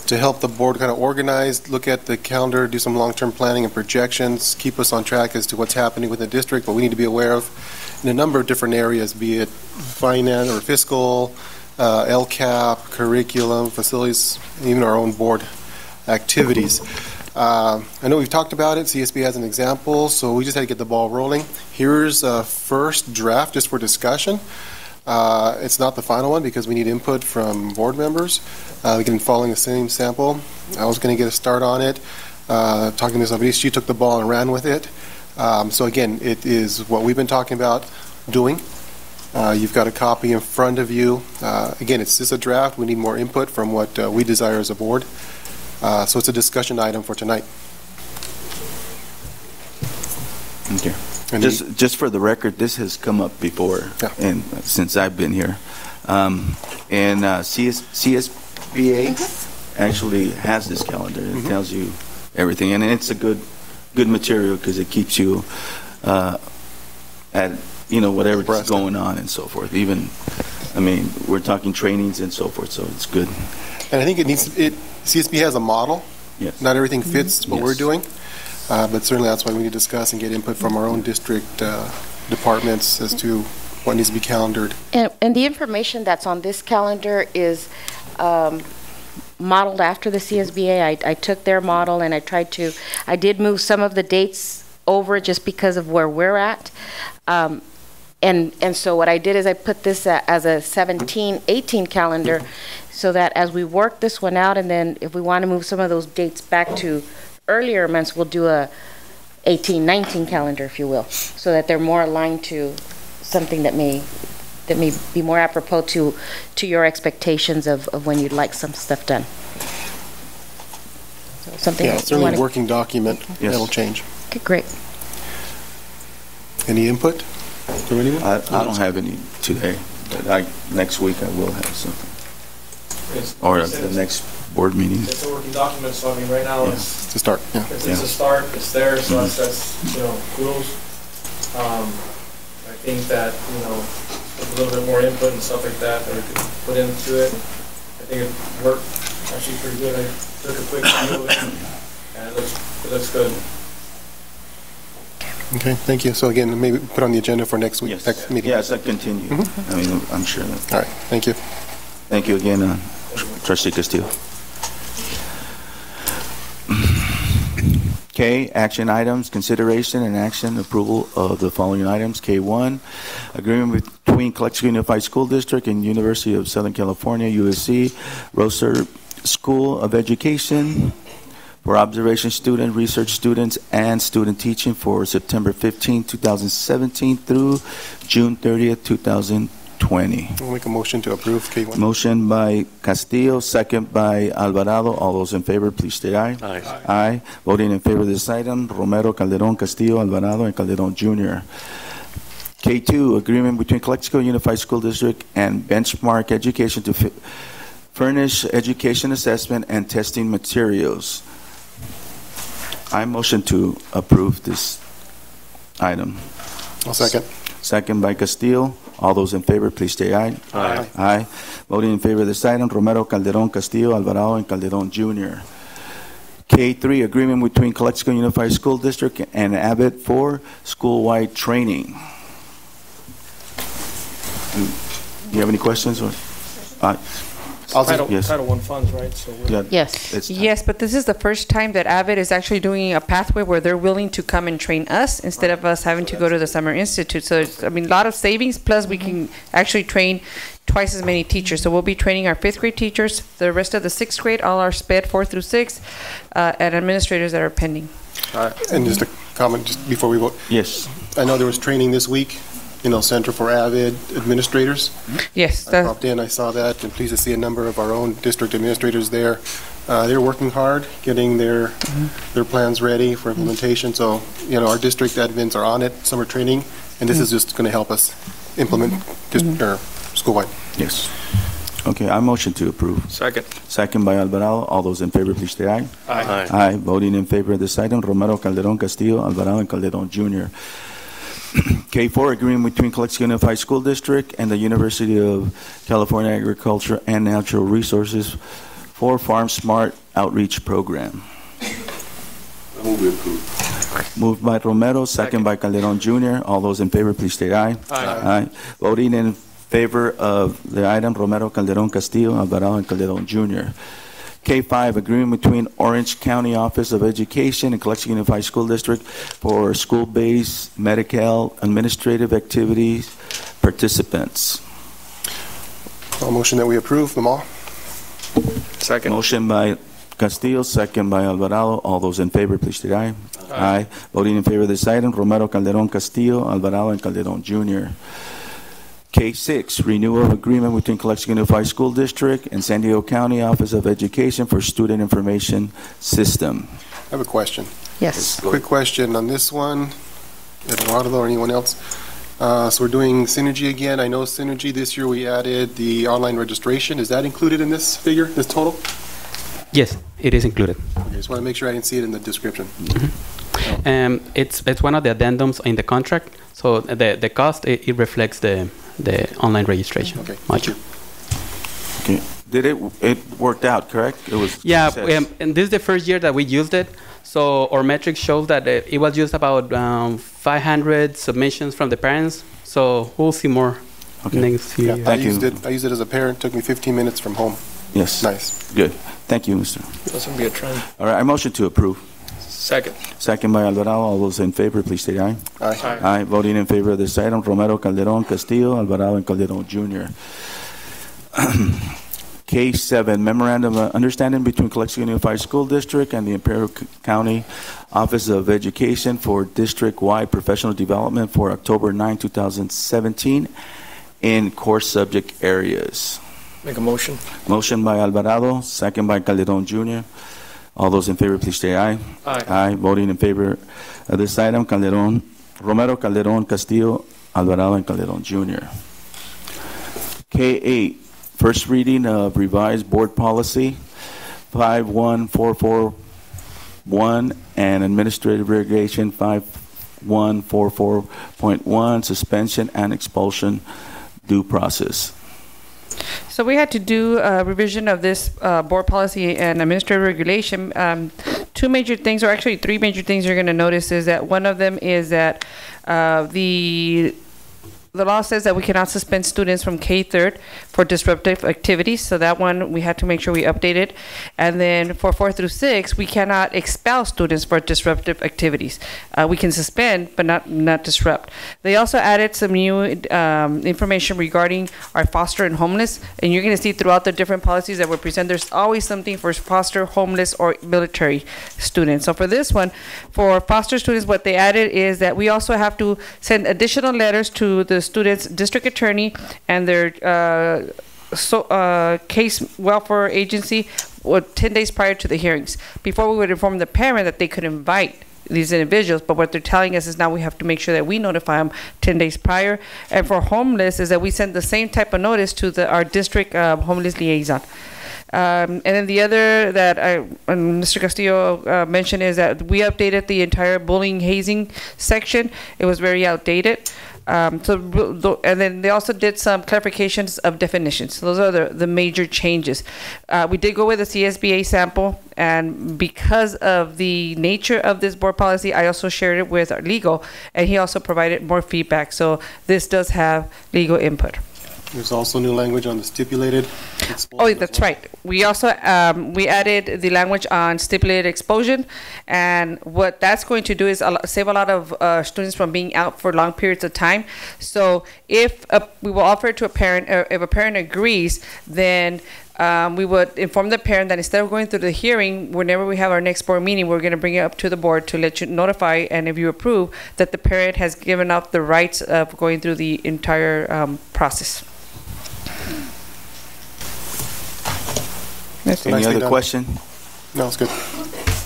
to help the board kind of organize, look at the calendar, do some long-term planning and projections, keep us on track as to what's happening with the district, what we need to be aware of in a number of different areas, be it finance or fiscal, LCAP, curriculum, facilities, even our own board activities. I know we've talked about it, CSB as an example, so we just had to get the ball rolling. Here's a first draft just for discussion. It's not the final one because we need input from board members. Again, following the same sample. I was going to get a start on it. Talking to Ms. Alvarez, she took the ball and ran with it. So again, it is what we've been talking about doing. You've got a copy in front of you. Again, it's just a draft. We need more input from what we desire as a board. So it's a discussion item for tonight. Okay. Just for the record, this has come up before, and since I've been here, and CSBA actually has this calendar. It tells you everything, and it's a good material because it keeps you at whatever's going on and so forth. Even, I mean, we're talking trainings and so forth, so it's good. And I think CSB has a model. Yes. Not everything fits what we're doing. But certainly that's why we need to discuss and get input from our own district departments as to what needs to be calendared. And the information that's on this calendar is modeled after the CSBA. I took their model and I did move some of the dates over just because of where we're at. And so what I did is I put this as a 17-18 calendar so that as we work this one out, and then if we want to move some of those dates back to earlier months, we'll do a 18-19 calendar, if you will, so that they're more aligned to something that may be more apropos to your expectations of when you'd like some stuff done. So something. Yeah, certainly a working document. Yes. That'll change. Okay, great. Any input from anyone? I don't have any today, but next week I will have something. Or the next board meeting. It's a working document, so I mean, right now it's a start. Yeah. It's a start. It's there, so that's kudos. I think that with a little bit more input and stuff like that we could put into it, I think it worked actually pretty good. I took a quick view of it, and it looks good. Okay, thank you. So again, maybe put on the agenda for next week, next meeting. Yes, I continue. I mean, I'm sure that. All right, thank you. Thank you again, Trustee Castillo. K, action items, consideration and action approval of the following items. K1, agreement between Calexico Unified School District and University of Southern California, USC, Roser School of Education for observation student, research students, and student teaching for September 15, 2017 through June 30th, 2020. We'll make a motion to approve K1. Motion by Castillo, second by Alvarado. All those in favor, please state aye. Aye. Aye. Voting in favor of this item, Romero, Calderon, Castillo, Alvarado, and Calderon Jr. K2, agreement between Calexico Unified School District and Benchmark Education to furnish education assessment and testing materials. I motion to approve this item. I'll second. Second by Castillo. All those in favor, please say aye. Aye. Aye. Voting in favor of this item, Romero, Calderon, Castillo, Alvarado, and Calderon Jr. K3, agreement between Calexico Unified School District and Abbott for school-wide training. Do you have any questions? Title yes. I funds, right? So Yes. Yes, but this is the first time that Avid is actually doing a pathway where they're willing to come and train us instead of us having to go to the summer institute. So it's, a lot of savings, plus we can actually train twice as many teachers. So we'll be training our 5th grade teachers, the rest of the 6th grade, all our SPED 4 through 6, and administrators that are pending. And just a comment just before we vote. Yes. I know there was training this week in El Centro for AVID administrators. Yes. I popped in, I saw that, and pleased to see a number of our own district administrators there. They're working hard, getting their plans ready for implementation. So, our district admins are on it, summer training, and this is just going to help us implement school-wide. Yes. Okay, I motion to approve. Second. Second by Alvarado. All those in favor, please say aye. Aye. Aye. Voting in favor of this item, Romero, Calderon, Castillo, Alvarado, and Calderon Jr. K4, agreement between Calexico Unified School District and the University of California Agriculture and Natural Resources for Farm Smart Outreach Program. Moved by Romero, second by Calderon Jr. All those in favor, please state aye. Aye. Voting in favor of the item, Romero, Calderon, Castillo, Alvarado, and Calderon Jr. K5, agreement between Orange County Office of Education and Calexico Unified School District for school-based medical administrative activities participants. A motion that we approve them all. Second. Motion by Castillo, second by Alvarado. All those in favor, please state aye. Aye. Voting in favor of this item, Romero, Calderon, Castillo, Alvarado, and Calderon Jr. K6, renewal of agreement between Calexico Unified School District and San Diego County Office of Education for Student Information System. I have a question. Yes. Quick question on this one, Eduardo or anyone else. So we're doing Synergy again. I know Synergy this year we added the online registration. Is that included in this figure, this total? Yes, it is included. Okay, just want to make sure I didn't see it in the description. It's one of the addendums in the contract. So the cost it reflects the online registration. Okay. Much. Okay. Did it worked out, correct? It was Yeah, success. and this is the first year that we used it. So our metrics shows that it was used about 500 submissions from the parents. So we'll see more next few years. Thank you. I used it as a parent. Took me 15 minutes from home. Yes. Nice. Good. Thank you, Mr. That's gonna be a trend. All right, I motion to approve. Second. Second by Alvarado. All those in favor, please state aye. Aye. Aye. Voting in favor of this item, Romero, Calderon, Castillo, Alvarado, and Calderon Jr. K7, memorandum of understanding between Calexico Unified School District and the Imperial County Office of Education for district-wide professional development for October 9, 2017 in core subject areas. Make a motion. Motion by Alvarado, second by Calderon Jr. All those in favor, please say aye. Aye. Aye. Voting in favor of this item, Calderon, Romero, Calderon, Castillo, Alvarado, and Calderon Jr. K8, first reading of revised board policy 51441 and administrative regulation 5144.1, suspension and expulsion due process. So we had to do a revision of this board policy and administrative regulation. Two major things, or actually three major things you're going to notice is that one of them is that the law says that we cannot suspend students from K-3 for disruptive activities. So that one, we had to make sure we update it. And then for 4 through 6, we cannot expel students for disruptive activities. We can suspend, but not disrupt. They also added some new information regarding our foster and homeless. And you're going to see throughout the different policies that were presented, there's always something for foster, homeless, or military students. So for this one, for foster students, what they added is that we also have to send additional letters to the student's district attorney and their case welfare agency 10 days prior to the hearings. Before, we would inform the parent that they could invite these individuals, but what they're telling us is now we have to make sure that we notify them 10 days prior. And for homeless is that we send the same type of notice to our district homeless liaison. And then the other that Mr. Castillo mentioned is that we updated the entire bullying hazing section. It was very outdated. And then they also did some clarifications of definitions. So those are the major changes. We did go with a CSBA sample, and because of the nature of this board policy, I also shared it with our legal, and he also provided more feedback. So this does have legal input. There's also new language on the stipulated expulsion. Oh, that's right. We also we added the language on stipulated expulsion, and what that's going to do is save a lot of students from being out for long periods of time. So if we will offer it to a parent, if a parent agrees, then we would inform the parent that instead of going through the hearing, whenever we have our next board meeting, we're going to bring it up to the board to let you notify, and if you approve, that the parent has given up the rights of going through the entire process. Any other question? No, it's good.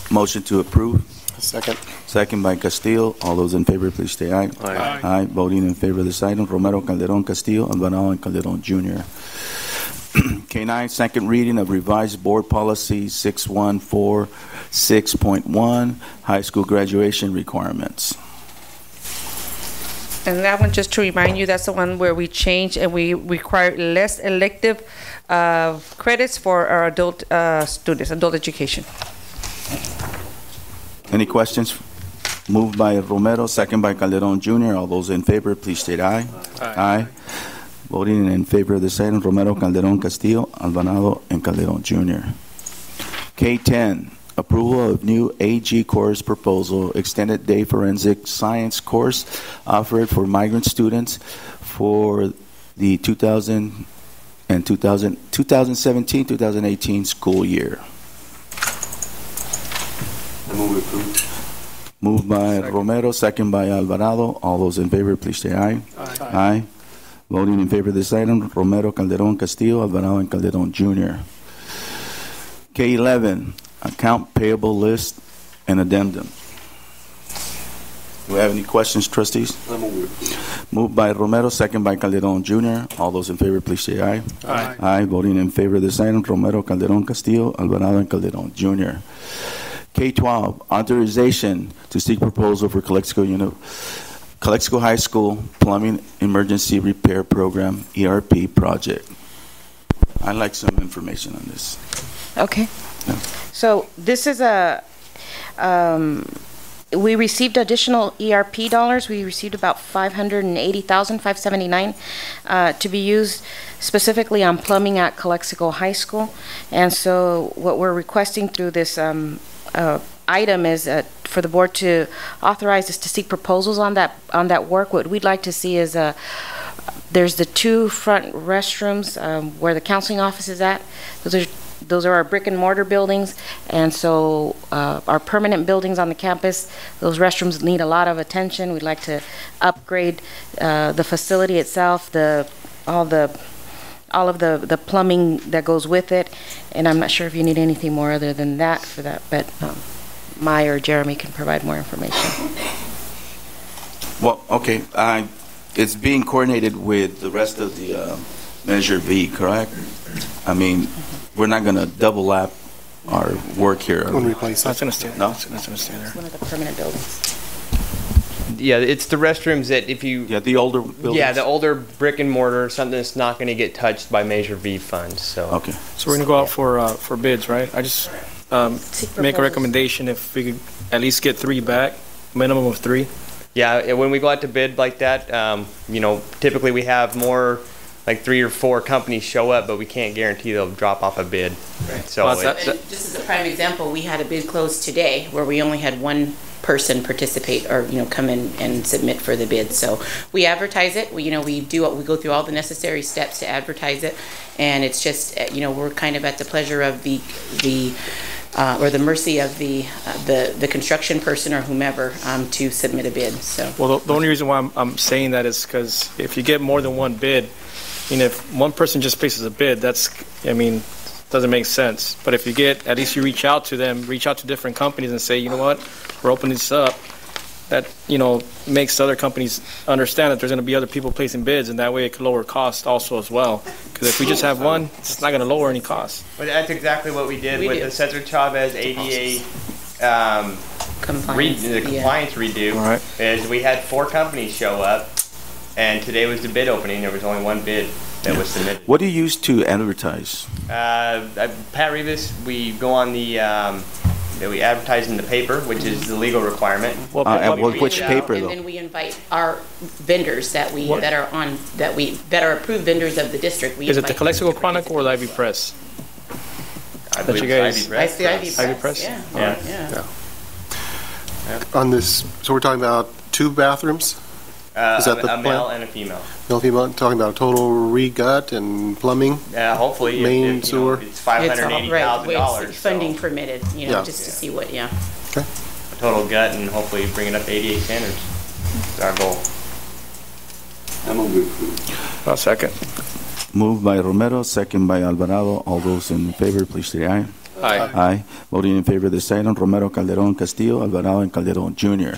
Motion to approve. Second. Second by Castillo. All those in favor, please say aye. Aye. Aye. Voting in favor of this item, Romero, Calderon, Castillo, Alvarado, and Calderon Jr. K9, second reading of revised board policy 6146.1, high school graduation requirements. And that one, just to remind you, that's the one where we changed and we require less elective credits for our adult students, adult education. Any questions? Moved by Romero, second by Calderon Jr. All those in favor, please state aye. Aye. Voting in favor of this item, Romero, Calderon, Castillo, Alvarado, and Calderon Jr. K10, approval of new AG course proposal, extended day forensic science course offered for migrant students for the 2017-2018 school year. Moved by Romero, second by Alvarado. All those in favor, please say aye. Aye. Voting in favor of this item, Romero, Calderon, Castillo, Alvarado, and Calderon Jr. K11, account payable list and addendum. Do we have any questions, trustees? Moved by Romero, second by Calderon Jr. All those in favor, please say aye. Aye. Aye. Voting in favor of this item, Romero, Calderon, Castillo, Alvarado, and Calderon Jr. K12, authorization to seek proposal for Calexico High School Plumbing Emergency Repair Program, ERP project. I'd like some information on this. Okay. Yeah. So this is we received additional ERP dollars. We received about $580,579 to be used specifically on plumbing at Calexico High School. And so what we're requesting through this item is for the board to authorize us to seek proposals on that work. What we'd like to see is there's the two front restrooms where the counseling office is at. Those are our brick and mortar buildings, and so our permanent buildings on the campus, those restrooms need a lot of attention. We'd like to upgrade the facility itself, all of the plumbing that goes with it, and I'm not sure if you need anything more other than that for that, but Maya or Jeremy can provide more information. Well, okay. It's being coordinated with the rest of the Measure V, correct? I mean, we're not going to double lap our work here. When we replace That's going to stay there. No? That's going to stay there. It's one of the permanent buildings. Yeah, it's the restrooms that if you... Yeah, the older buildings? Yeah, the older brick and mortar, something that's not going to get touched by Measure V funds, so... Okay. So we're going to go out for bids, right? I just make a recommendation if we could at least get 3 back, minimum of 3. Yeah, when we go out to bid like that, typically we have more, like 3 or 4 companies show up, but we can't guarantee they'll drop off a bid. Right. So Well, Just as a prime example, we had a bid close today where we only had one person participate or come in and submit for the bid. So we advertise it. We go through all the necessary steps to advertise it, and it's just we're kind of at the pleasure of the or the mercy of the construction person or whomever to submit a bid. So Well, the only reason why I'm saying that is because if you get more than one bid, if one person just places a bid, doesn't make sense. But if you at least you reach out to them, reach out to different companies and say, you know what, we're opening this up, that, makes other companies understand that there's going to be other people placing bids, and that way it could lower costs also as well. Because if we just have one, it's not going to lower any costs. But that's exactly what we did with the Cesar Chavez ADA compliance redo. All right. Is we had 4 companies show up, and today was the bid opening. There was only 1 bid that was submitted. What do you use to advertise? Pat Rivas, we go on we advertise in the paper, which is the legal requirement. Which paper, and though? then we invite our vendors that are approved vendors of the district. Is it the Calexico Chronicle or the Ivy Press? I believe it's Ivy Press. Ivy Press? Yeah. On this, so we're talking about 2 bathrooms? Is that the a plan? male and a female. Male, female, talking about a total re-gut and plumbing? Hopefully, main sewer? It's $580,000. Funding permitted, Yeah. just to see what, Okay. A total gut, and hopefully bring it up to 88 standards. That's our goal. I'll second. Moved by Romero, second by Alvarado. All those in favor, please say aye. Aye. Aye. Voting in favor of this item, Romero, Calderon, Castillo, Alvarado, and Calderon Jr.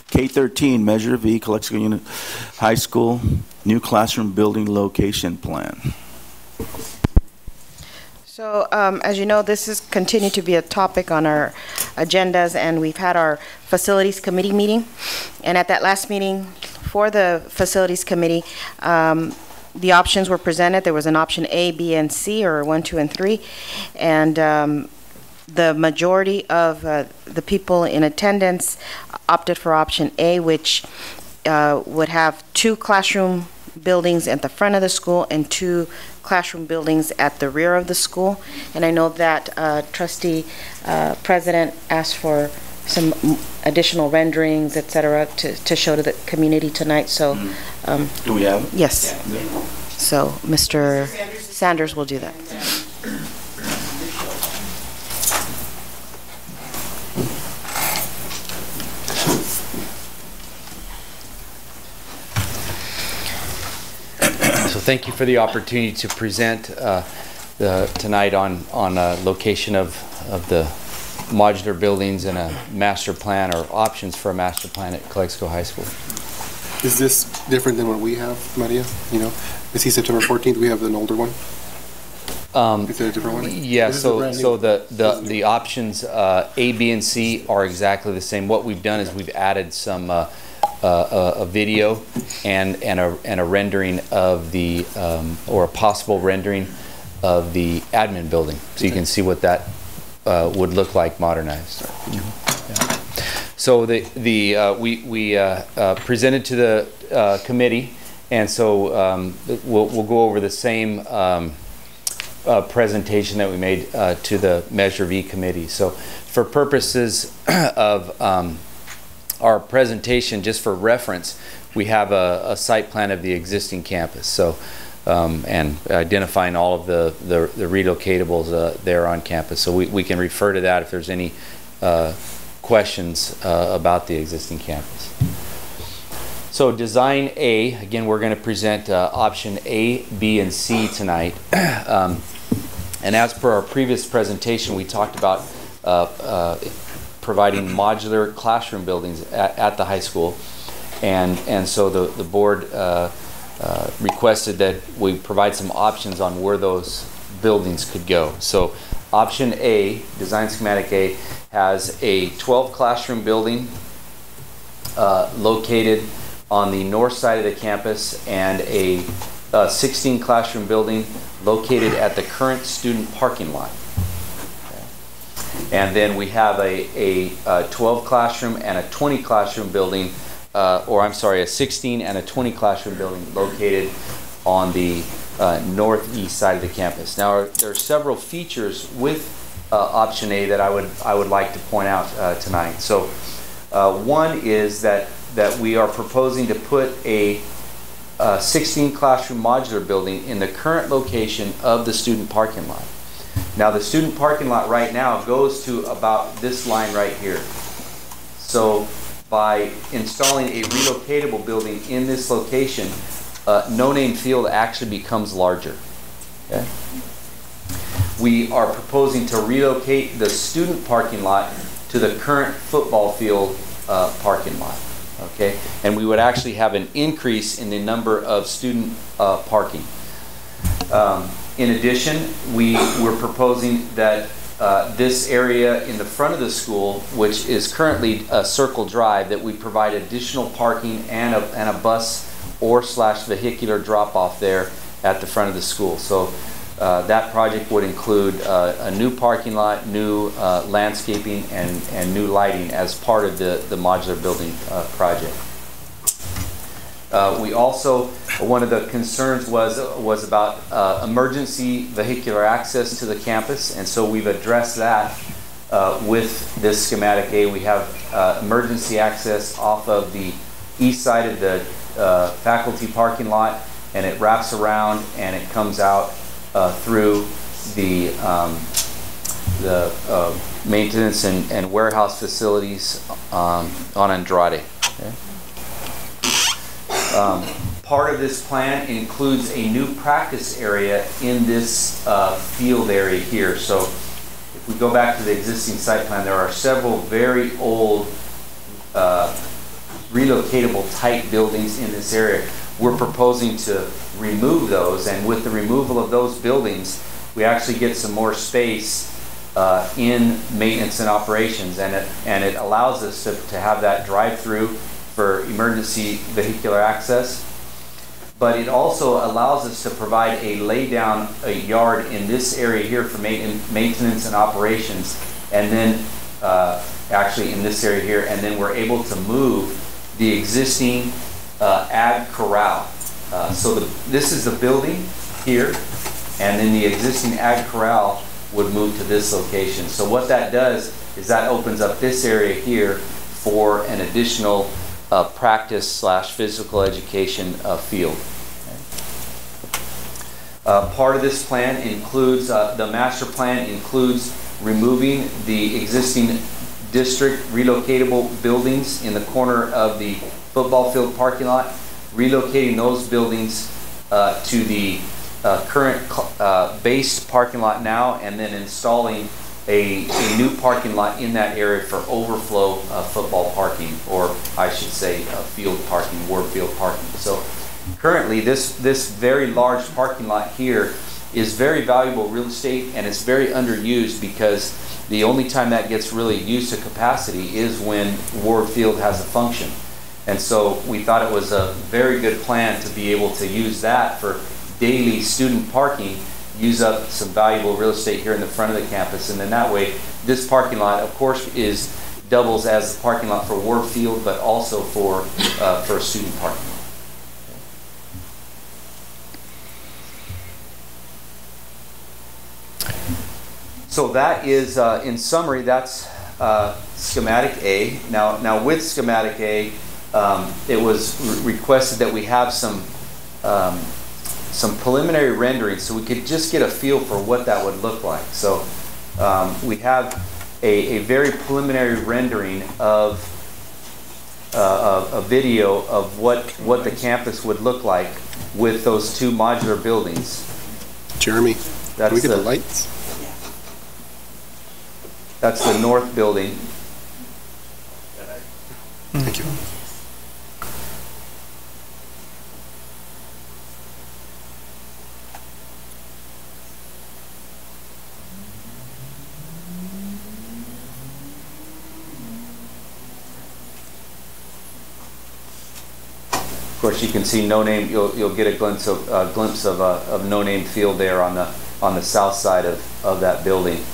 K13, Measure V, Calexico High School, new classroom building location plan. So, as you know, this has continued to be a topic on our agendas, and we've had our Facilities Committee meeting. And at that last meeting for the Facilities Committee, the options were presented. There was an option A, B, and C, or 1, 2, and 3. And the majority of the people in attendance opted for option A, which would have 2 classroom buildings at the front of the school and 2 classroom buildings at the rear of the school. And I know that trustee president asked for some additional renderings, et cetera, to show to the community tonight. So do we have it? Yes. Yeah. So Mr. Sanders will do that. So thank you for the opportunity to present tonight on location of the modular buildings and a master plan or options for a master plan at Calexico High School. Is this different than what we have, Maria? You know, is he September 14th? We have an older one. Is there a different one? Yeah. So the options A, B, and C are exactly the same. What we've done is we've added some. A video and a rendering of the or a possible rendering of the admin building, so you can see what that would look like modernized. Yeah. So we presented to the committee, and so we'll go over the same presentation that we made to the Measure V committee. So for purposes of our presentation, just for reference, we have a site plan of the existing campus. So, and identifying all of the relocatables there on campus. So we can refer to that if there's any questions about the existing campus. So design A, again, we're going to present option A, B, and C tonight. And as per our previous presentation, we talked about providing modular classroom buildings at the high school, and so the board requested that we provide some options on where those buildings could go. So option A, design schematic A, has a 12 classroom building located on the north side of the campus and a 16 classroom building located at the current student parking lot. And then we have a 12 classroom and a 20 classroom building, a 16 and a 20 classroom building located on the northeast side of the campus. Now, there are several features with option A that I would like to point out tonight. So, one is that we are proposing to put a 16 classroom modular building in the current location of the student parking lot. Now, the student parking lot right now goes to about this line right here. So by installing a relocatable building in this location, no-name field actually becomes larger. Okay? We are proposing to relocate the student parking lot to the current football field parking lot. Okay? And we would actually have an increase in the number of student parking. In addition, we're proposing that this area in the front of the school, which is currently a circle drive, that we provide additional parking and a bus or / vehicular drop-off there at the front of the school. So that project would include a new parking lot, new landscaping, and new lighting as part of the modular building project. We also, one of the concerns was about emergency vehicular access to the campus, and so we've addressed that with this schematic A. We have emergency access off of the east side of the faculty parking lot, and it wraps around and it comes out through the maintenance and warehouse facilities on Andrade. Okay? Part of this plan includes a new practice area in this field area here. So if we go back to the existing site plan, there are several very old relocatable type buildings in this area. We're proposing to remove those, and with the removal of those buildings, we actually get some more space in maintenance and operations, and it allows us to have that drive-through for emergency vehicular access. But it also allows us to provide a lay-down yard in this area here for maintenance and operations, and then actually in this area here, and then we're able to move the existing ag corral. This is the building here, and then the existing ag corral would move to this location. So what that does is that opens up this area here for an additional practice / physical education field. Part of this plan includes, the master plan includes removing the existing district relocatable buildings in the corner of the football field parking lot, relocating those buildings to the current based parking lot now, and then installing a new parking lot in that area for overflow football parking, or I should say field parking, ward field parking. So currently this very large parking lot here is very valuable real estate, and it's very underused because the only time that gets really used to capacity is when Ward Field has a function. And so we thought it was a very good plan to be able to use that for daily student parking, use up some valuable real estate here in the front of the campus, and then that way this parking lot of course doubles as the parking lot for Ward Field, but also for student parking. So that is, in summary, that's schematic A. Now with schematic A, it was requested that we have some preliminary renderings so we could just get a feel for what that would look like. So we have a very preliminary rendering of a video of what the campus would look like with those two modular buildings. Jeremy, can we get the lights? That's the north building. Thank you. Of course, you can see No Name. You'll get a glimpse of No Name Field there on the south side of that building.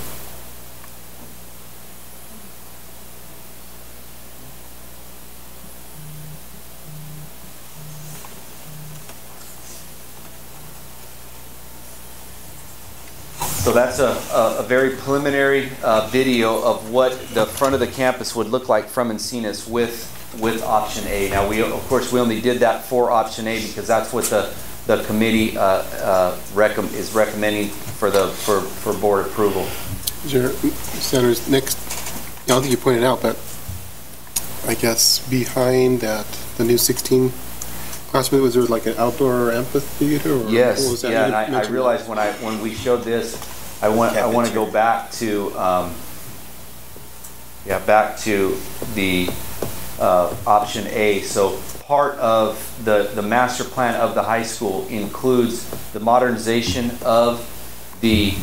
So that's a very preliminary video of what the front of the campus would look like from Encinas with option A. Now of course we only did that for option A because that's what the committee is recommending for board approval. Senators, next, I don't think you pointed out, but I guess behind that, the new 16 classroom, was there like an outdoor amphitheater? Or yes, what was that? Yeah, and I realized when we showed this, I want to go back to the option A. So part of the master plan of the high school includes the modernization of the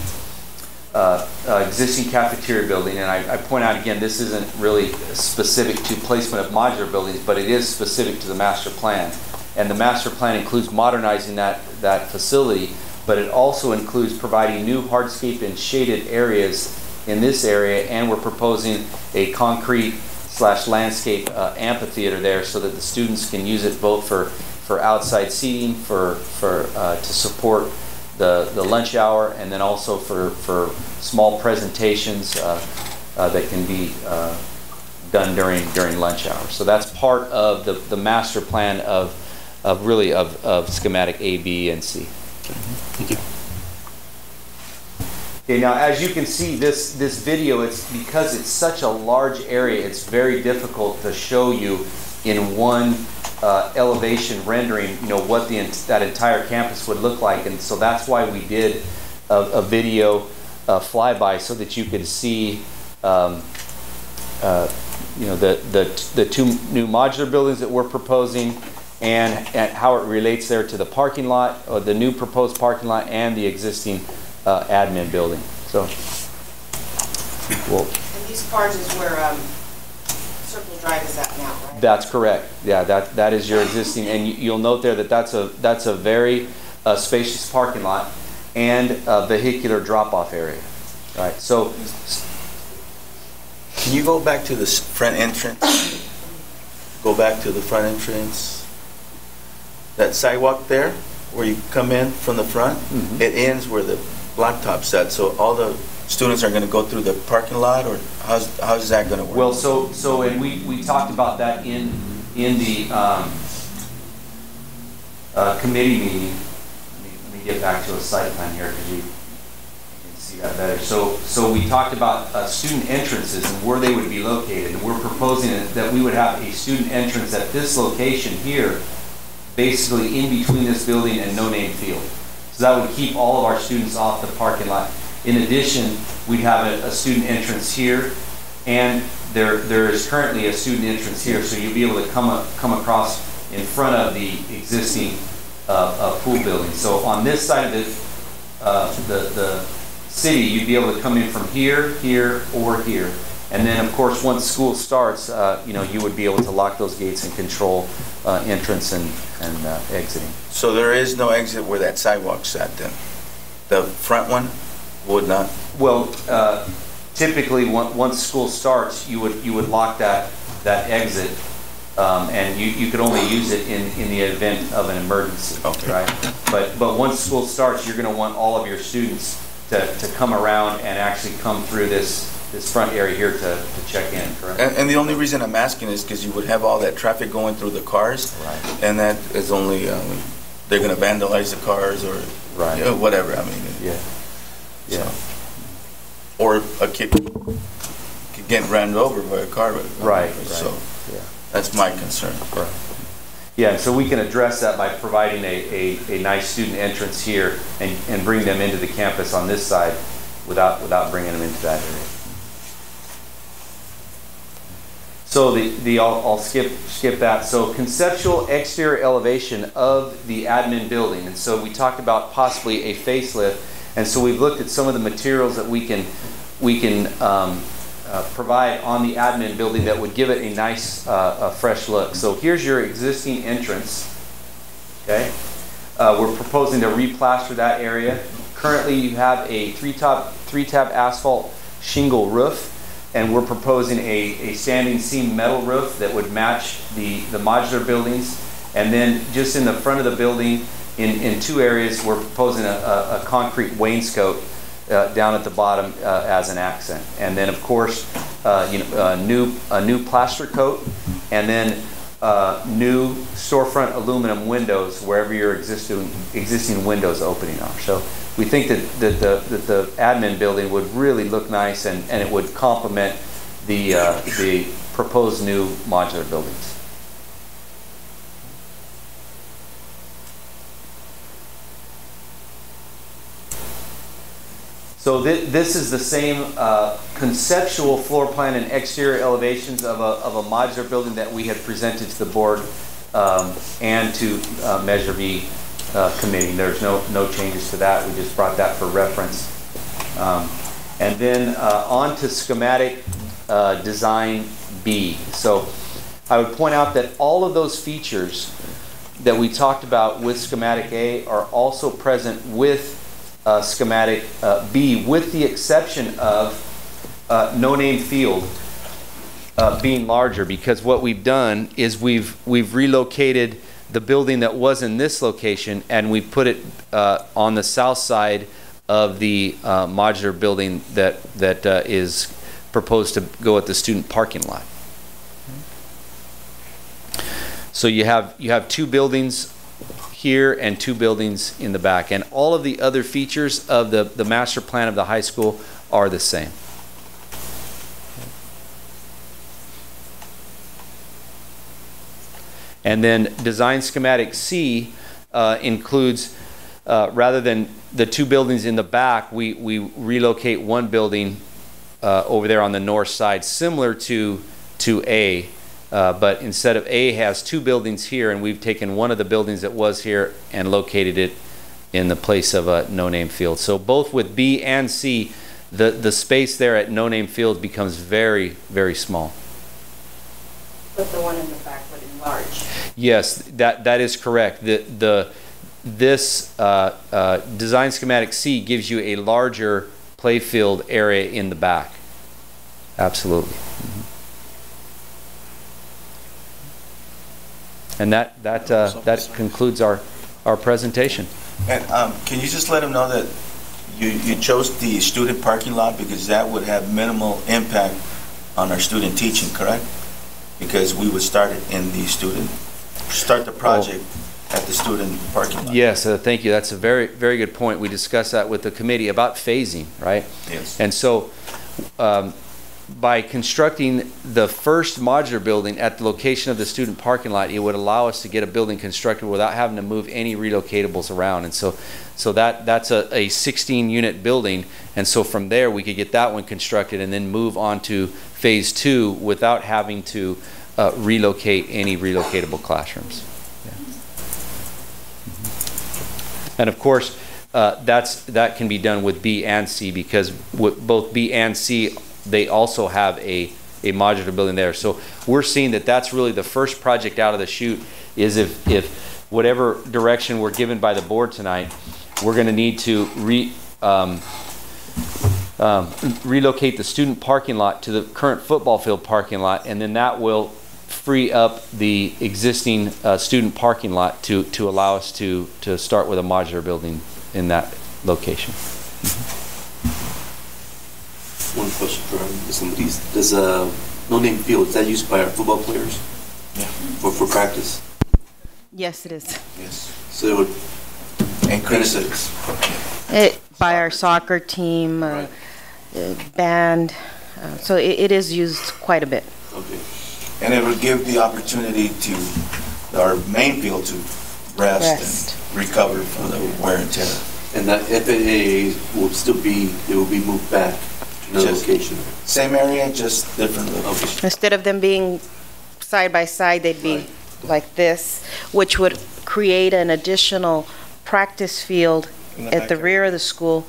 existing cafeteria building, and I point out again, this isn't really specific to placement of modular buildings, but it is specific to the master plan. And the master plan includes modernizing that facility, but it also includes providing new hardscape and shaded areas in this area, and we're proposing a concrete / landscape amphitheater there so that the students can use it both for outside seating, to support the lunch hour, and then also for small presentations that can be done during lunch hour. So that's part of the master plan of schematic A, B, and C. Thank you. Okay, now as you can see, this video, because it's such a large area, it's very difficult to show you in one elevation rendering, what that entire campus would look like, and so that's why we did a video flyby so that you could see, the two new modular buildings that we're proposing, and how it relates there to the parking lot, or the new proposed parking lot, and the existing admin building. So, well, And these cars is where Circle Drive is at now, right? that's correct. Yeah, that is your existing, and you'll note there that that's a very spacious parking lot and a vehicular drop-off area. Right. So, Can you go back to the front entrance? Go back to the front entrance. That sidewalk there, where you come in from the front, it ends where the blacktop's at. So all the students are going to go through the parking lot, or how's that going to work? well, so and we talked about that in the committee meeting. Let me get back to a site plan here because you can see that better. So we talked about student entrances and where they would be located, and we're proposing that we would have a student entrance at this location here, basically in between this building and No Name Field. So that would keep all of our students off the parking lot. In addition, we'd have a student entrance here, and there is currently a student entrance here, so you'll be able to come across in front of the existing pool building. So on this side of the city, you'd be able to come in from here, here, or here. And then, of course, once school starts, you would be able to lock those gates and control entrance and exiting. So there is no exit where that sidewalk's at then? The front one would not? Well, typically, once school starts, you would lock that exit, and you could only use it in the event of an emergency. Okay. Right? But once school starts, you're going to want all of your students to come around and actually come through this front area here to check in, correct? And the only reason I'm asking is because you would have all that traffic going through the cars, right? And that is only they're going to vandalize the cars or right, whatever. I mean, yeah. So. Or a kid getting ran over by a car. Right. So yeah, that's my concern. Right. Yeah, so we can address that by providing a nice student entrance here and bring them into the campus on this side without bringing them into that area. So I'll skip that. So conceptual exterior elevation of the admin building, and so we talked about possibly a facelift, and so we've looked at some of the materials that we can provide on the admin building that would give it a nice fresh look. So here's your existing entrance. Okay, we're proposing to replaster that area. Currently, you have a three-tab asphalt shingle roof. And we're proposing a standing seam metal roof that would match the modular buildings. And then just in the front of the building, in two areas, we're proposing a concrete wainscot down at the bottom as an accent. And then, of course, a new plaster coat, and then new storefront aluminum windows wherever your existing windows opening are. So we think that the admin building would really look nice, and it would complement the proposed new modular buildings. So this is the same conceptual floor plan and exterior elevations of a modular building that we had presented to the board and to Measure B committee. There's no changes to that. We just brought that for reference. And then on to schematic design B. So I would point out that all of those features that we talked about with schematic A are also present with schematic B, with the exception of No Name Field being larger, because what we've done is we've relocated the building that was in this location, and we put it on the south side of the modular building that is proposed to go at the student parking lot. So you have two buildings here and two buildings in the back, and all of the other features of the master plan of the high school are the same. And then design schematic C includes, rather than the two buildings in the back, we relocate one building over there on the north side, similar to A. But instead of A has two buildings here, and we've taken one of the buildings that was here and located it in the place of a no-name field. So both with B and C, the space there at no-name field becomes very, very small. But the one in the back would enlarge. Yes, that is correct. This design schematic C gives you a larger playfield area in the back. Absolutely. And that concludes our presentation. And can you just let them know that you chose the student parking lot because that would have minimal impact on our student teaching, correct? Because we would start it in the start the project at the student parking lot. Yes, thank you. That's a very, very good point. We discussed that with the committee about phasing, right? Yes. And so by constructing the first modular building at the location of the student parking lot, it would allow us to get a building constructed without having to move any relocatables around. And so that's a 16-unit building. And so from there, we could get that one constructed and then move on to phase 2 without having to relocate any relocatable classrooms. Yeah. And of course, that can be done with B and C because with both B and C, they also have a modular building there. So we're seeing that that's really the first project out of the chute is if whatever direction we're given by the board tonight, we're going to need to relocate the student parking lot to the current football field parking lot, and then that will free up the existing student parking lot to allow us to start with a modular building in that location. One question for somebody. Does no-name field, is that used by our football players? Yeah. For practice? Yes, it is. Yes. So it would increase it? By our soccer team, band. So it is used quite a bit. Okay. And it would give the opportunity to our main field to rest. And recover from the wear and tear. And that FAA will still be, it will be moved back to another location? Same area, just different location. Instead of them being side by side, they'd be like this, which would create an additional practice field at the rear of the school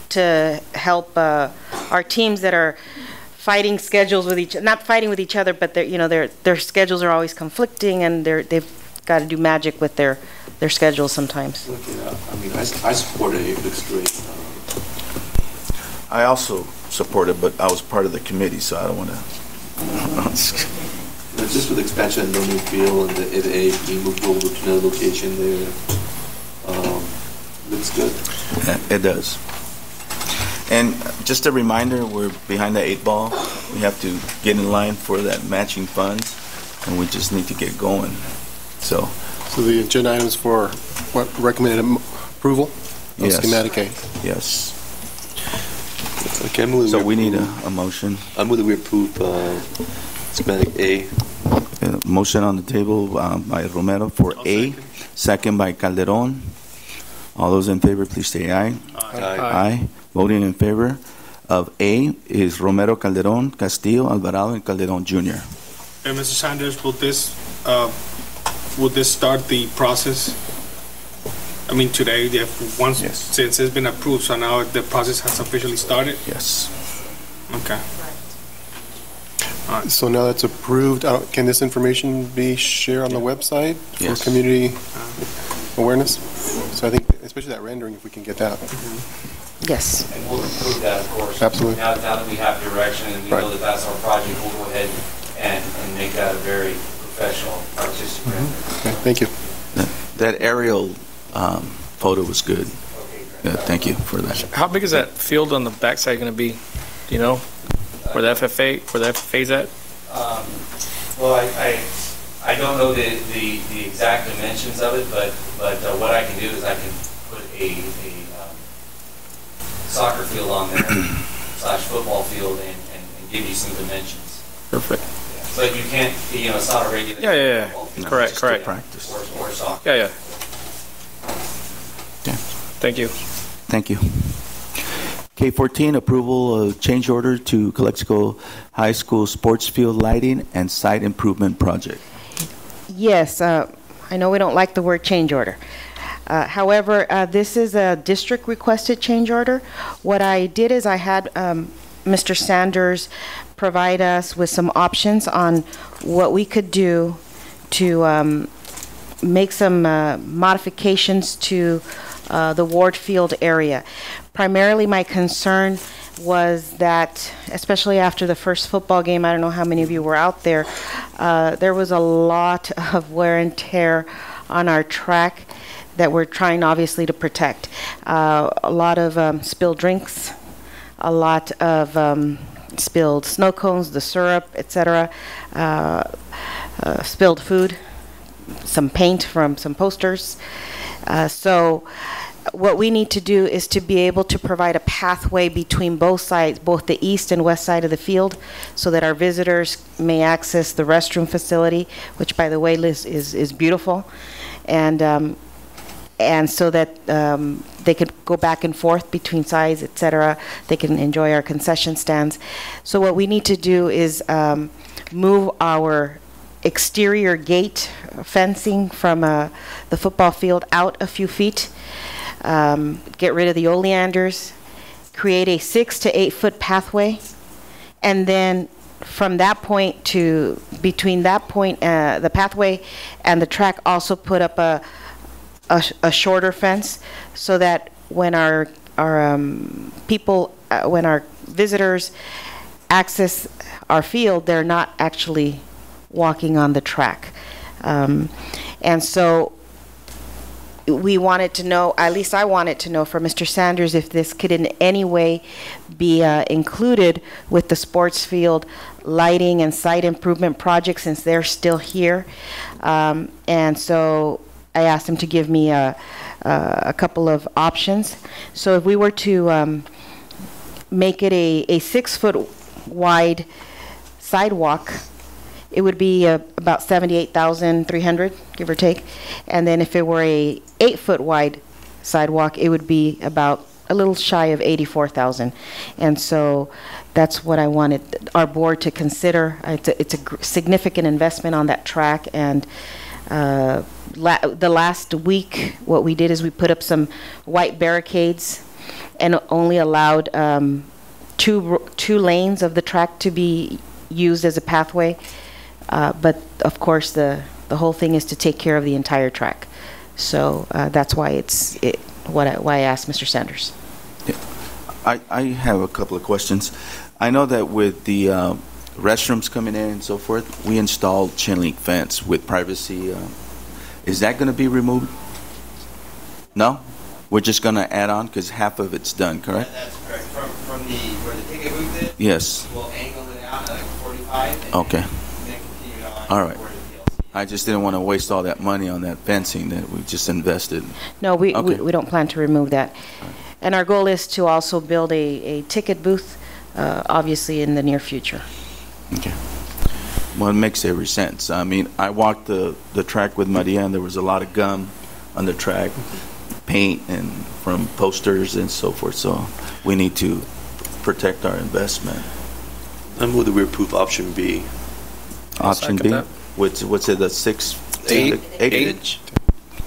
to help our teams that are fighting schedules with not fighting with each other, but their schedules are always conflicting, and they've got to do magic with their schedules sometimes. Okay, I mean, I support it. It looks great. I also support it, but I was part of the committee, so I don't want to. Just with expansion of no-name field and the FAA being moved over to another location there, looks good. It does. And just a reminder, we're behind the 8 ball. We have to get in line for that matching funds, and we just need to get going. So the agenda items for what recommended approval? Yes. Schematic A. Yes. Okay, so we need a motion. I move that we approve schematic A. Motion on the table by Romero for A. Second by Calderon. All those in favor, please say aye. Aye. Voting in favor of A is Romero, Calderon, Castillo, Alvarado, and Calderon Jr. And Mr. Sanders, will this start the process? I mean, today, since it's been approved, so now the process has officially started? Yes. Okay. So now that's approved, can this information be shared on the website for community awareness? So I think, especially that rendering, if we can get that. Yes. And we'll improve that, of course. Absolutely. Now that we have direction and we know that that's our project, we'll go ahead and make that a very professional, artistic rendering. Okay, thank you. That aerial photo was good. Yeah, thank you for that. How big is that field on the backside going to be? Do you know where the FFA's at? Well, I don't know the exact dimensions of it, but what I can do is I can put a soccer field on there / football field and give you some dimensions. Perfect. Yeah. But you can't, it's not a regular. Yeah. Football field. Correct. Practice. Or soccer. Yeah. Thank you. Thank you. K14, approval of change order to Calexico High School sports field lighting and site improvement project. Yes, I know we don't like the word change order. However, this is a district requested change order. What I did is I had Mr. Sanders provide us with some options on what we could do to make some modifications to the Ward Field area. Primarily, my concern was that, especially after the first football game, I don't know how many of you were out there, there was a lot of wear and tear on our track that we're trying obviously to protect. A lot of spilled drinks, a lot of spilled snow cones, the syrup, etc., spilled food, some paint from some posters. So what we need to do is to be able to provide a pathway between both sides, both the east and west side of the field, so that our visitors may access the restroom facility, which, by the way, is beautiful, and so that they could go back and forth between sides, etc. They can enjoy our concession stands. So what we need to do is move our exterior gate fencing from the football field out a few feet, get rid of the oleanders, create a 6 to 8 foot pathway, and then from that point to between that point, the pathway and the track, also put up a shorter fence, so that when our people, when our visitors access our field, they're not actually walking on the track. And so we wanted to know, at least I wanted to know from Mr. Sanders, if this could in any way be included with the sports field lighting and site improvement projects, since they're still here. And so I asked him to give me a couple of options. So if we were to make it a 6 foot wide sidewalk, it would be about $78,300, give or take. And then if it were a 8 foot wide sidewalk, it would be about a little shy of $84,000. And so that's what I wanted our board to consider. It's a significant investment on that track. And the last week, what we did is we put up some white barricades and only allowed two lanes of the track to be used as a pathway. But of course, the whole thing is to take care of the entire track. So that's why why I asked Mr. Sanders. Yeah. I have a couple of questions. I know that with the restrooms coming in and so forth, we installed chain link fence with privacy. Is that going to be removed? No? We're just going to add on because half of it's done, correct? That's correct. From where the ticket booth is? Yes. We'll angle it out at like 45. And okay. Then continue on. All right. I just didn't want to waste all that money on that fencing that we just invested. No, we don't plan to remove that. Right. And our goal is to also build a ticket booth, obviously, in the near future. Okay. Well, it makes every sense. I mean, I walked the track with Maria, and there was a lot of gum on the track, paint, and from posters and so forth. So we need to protect our investment. I move that we approve option B. Option B? What's it, the 8 inch?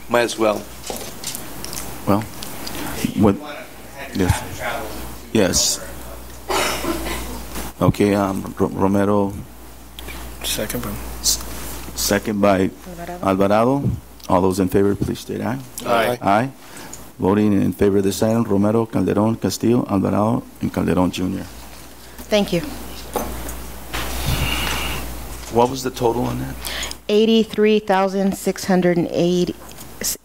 Might as well. Well, what? Yes. Okay, Romero. Second by Alvarado. All those in favor, please state aye. Aye. Aye. Voting in favor of this item, Romero, Calderon, Castillo, Alvarado, and Calderon Jr. Thank you. What was the total on that? 83,680.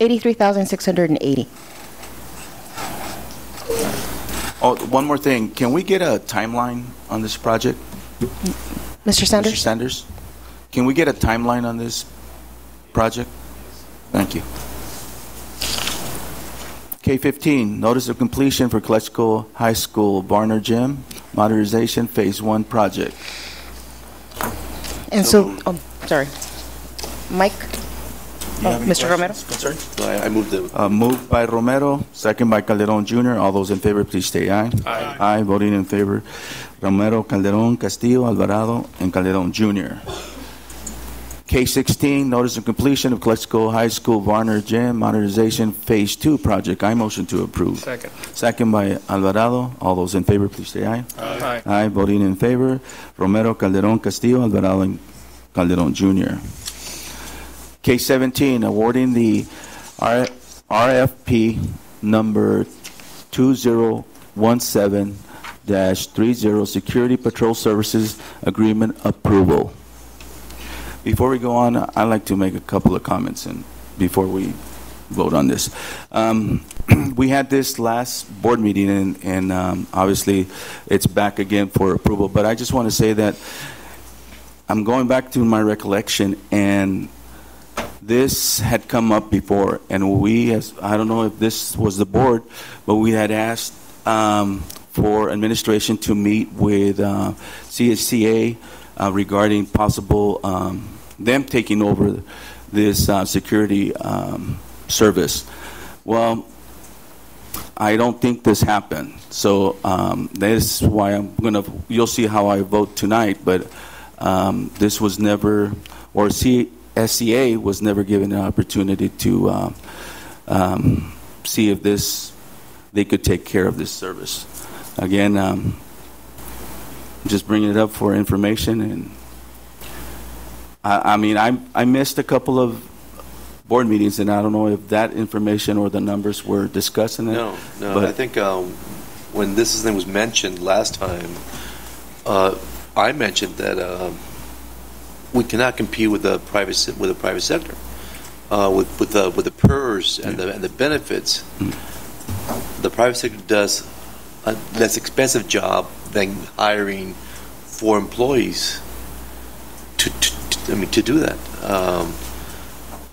83,680. Oh, one more thing. Can we get a timeline on this project? Mr. Sanders? Mr. Sanders? Can we get a timeline on this project? Thank you. K15, notice of completion for Calexico High School Barner Gym Modernization Phase 1 project. And so, sorry. Mike? Mr. Romero? Sorry? I moved it. Moved by Romero, second by Calderon Jr. All those in favor, please say aye. Aye. Aye. Voting in favor, Romero, Calderon, Castillo, Alvarado, and Calderon Jr. K16, notice of completion of Calexico High School Varner Gym Modernization Phase 2 project. I motion to approve. Second. Second by Alvarado. All those in favor, please say aye. Aye. Aye, voting in favor. Romero, Calderon, Castillo, Alvarado, and Calderon Jr. K17, awarding the RFP number 2017-30 Security Patrol Services Agreement approval. Before we go on, I'd like to make a couple of comments and before we vote on this. We had this last board meeting and obviously it's back again for approval, but I just want to say that I'm going back to my recollection, and this had come up before, and we, I don't know if this was the board, but we had asked for administration to meet with CSCA regarding possible them taking over this security service. Well, I don't think this happened, so that is why you'll see how I vote tonight, but this was never, or SCA was never given an opportunity to see if they could take care of this service. Again, just bringing it up for information, and I mean, I missed a couple of board meetings, and I don't know if that information or the numbers were discussed in it. No, but I think when this thing was mentioned last time, I mentioned that we cannot compete with the private sector, with the PERS and the benefits. The private sector does a less expensive job than hiring 4 employees to do that.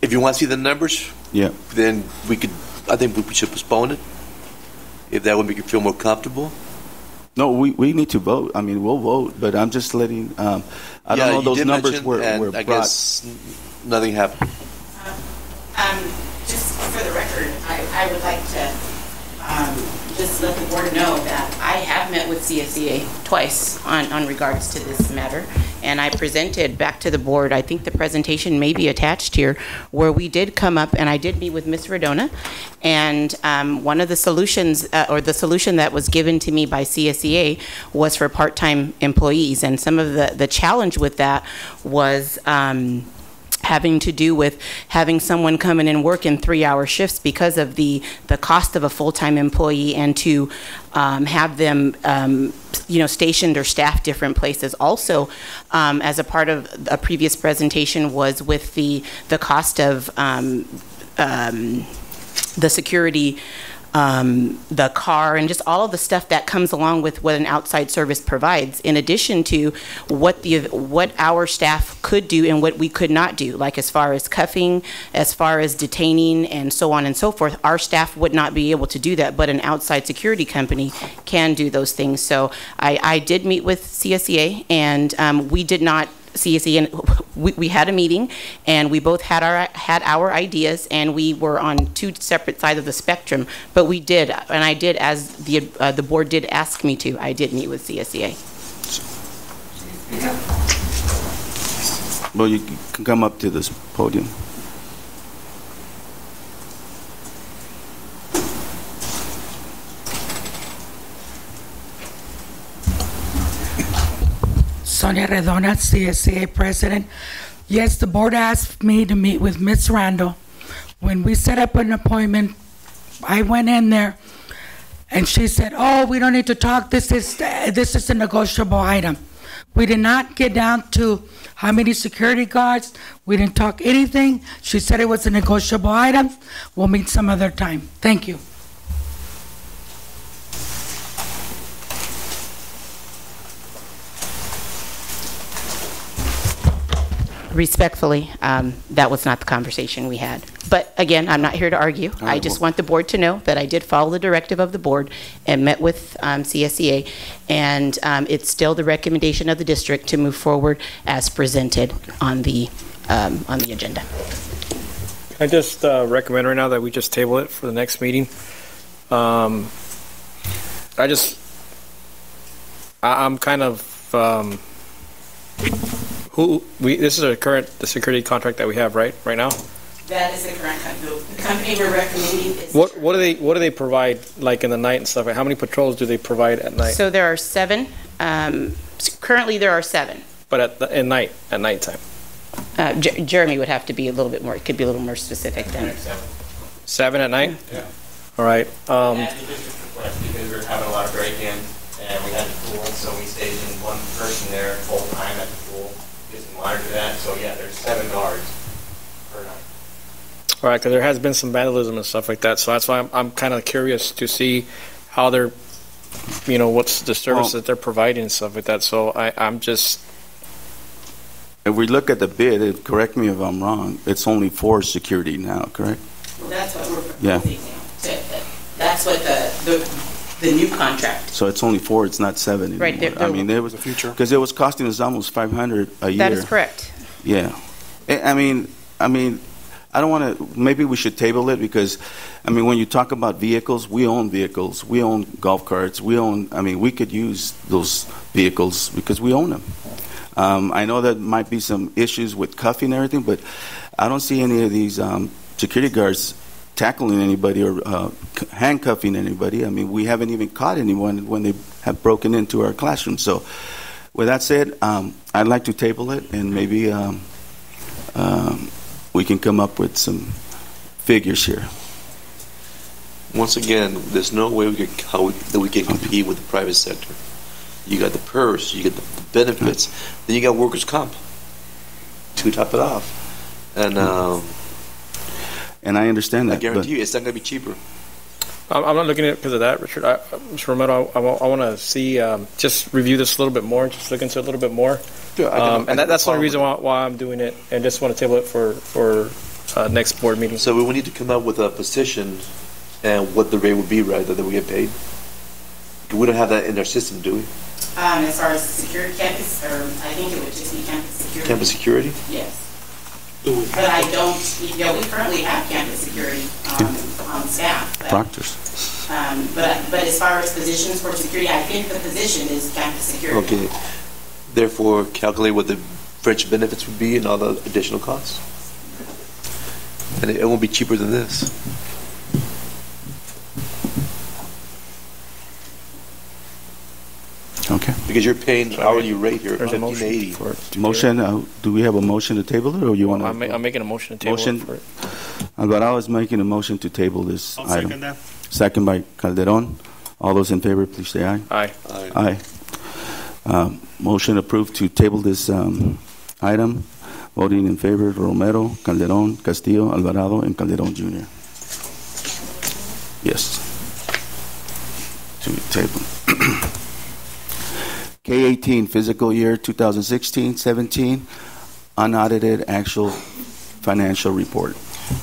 If you want to see the numbers, then I think we should postpone it. If that would make you feel more comfortable. No, we need to vote. I mean, we'll vote, but I'm just letting. I don't know those numbers were brought. I guess nothing happened. Just for the record, I would like to just let the board know that I have met with CSEA twice on regards to this matter, and I presented back to the board, I think the presentation may be attached here, where we did come up and I did meet with Ms. Redona, and one of the solutions, or the solution that was given to me by CSEA was for part-time employees, and some of the challenge with that was having to do with having someone come in and work in 3-hour shifts because of the cost of a full-time employee, and to have them stationed or staffed different places. Also, as a part of a previous presentation, was with the cost of the security, the car, and just all of the stuff that comes along with what an outside service provides, in addition to what our staff could do and what we could not do, like as far as cuffing, as far as detaining, and so on and so forth. Our staff would not be able to do that, but an outside security company can do those things. So I did meet with CSEA, and we did not. CSE, and we had a meeting, and we both had our ideas, and we were on 2 separate sides of the spectrum. But we did, and I did, as the board did ask me to. I did meet with CSEA. Well, you can come up to this podium. Sonia Redona, CSCA President. Yes, the board asked me to meet with Ms. Randall. When we set up an appointment, I went in there and she said, "Oh, we don't need to talk. This is a negotiable item." We did not get down to how many security guards. We didn't talk anything. She said it was a negotiable item. We'll meet some other time. Thank you. Respectfully, that was not the conversation we had. But again, I'm not here to argue. I just want the board to know that I did follow the directive of the board and met with CSEA, and it's still the recommendation of the district to move forward as presented on the agenda. I just recommend right now that we just table it for the next meeting. I'm kind of This is the security contract that we have, right now? That is the current company. The company we're recommending is. What do they provide, like in the night and stuff? How many patrols do they provide at night? So there are 7. Currently there are 7. But at nighttime. Jeremy would have to be a little bit more. It could be a little more specific then. 7 at night? Yeah. All right. And the district request, because we were having a lot of break-ins and we had the pool, so we stationed one person there full time at the pool, just to monitor that. So yeah, there's 7 guards per night. All right, because there has been some vandalism and stuff like that, so that's why I'm kind of curious to see how they're, what's the service that they're providing and stuff like that. So I'm just. If we look at the bid, correct me if I'm wrong, it's only for security now, correct? Well, that's what we're proposing Yeah. now. That's what the new contract. So it's only 4, it's not 7 anymore. Right, I mean, there was the future because it was costing us almost $500 a year. That is correct. Yeah, I mean, I don't want to. Maybe we should table it because, when you talk about vehicles, we own vehicles, we own golf carts, we own. We could use those vehicles because we own them. I know there might be some issues with cuffing and everything, but I don't see any of these security guards tackling anybody or handcuffing anybody. We haven't even caught anyone when they have broken into our classroom. So with that said, I'd like to table it and maybe we can come up with some figures here. Once again, there's no way we can compete with the private sector. You got the PERS, you get the benefits, then you got workers' comp to top it off. And I understand that. I guarantee you, it's not going to be cheaper. I'm not looking at it because of that, Richard. Mr. Romero, I want to see, just review this a little bit more, just look into it a little bit more. Yeah, that's the only reason why I'm doing it, and just want to table it for next board meeting. So we will need to come up with a position and what the rate would be, right, that we get paid. We don't have that in our system, do we? As far as security campus, or I think it would just be campus security. Campus security? Yes. But I don't, we currently have campus security on staff. But, Proctors. But as far as positions for security, I think the position is campus security. Okay. Therefore, calculate what the fringe benefits would be and all the additional costs. And it won't be cheaper than this. Okay. Because you're paying an hourly rate here, There's a $15.80. Motion. Do we have a motion to table it, or you want to? I'm making a motion to table Motion. it for it. Alvarado is making a motion to table this I'll item. second that. Second by Calderon. All those in favor, please say aye. Aye. Aye. Motion approved to table this item. Voting in favor: Romero, Calderon, Castillo, Alvarado, and Calderon Jr. Yes. To table. K18, fiscal year 2016-17, unaudited actual financial report.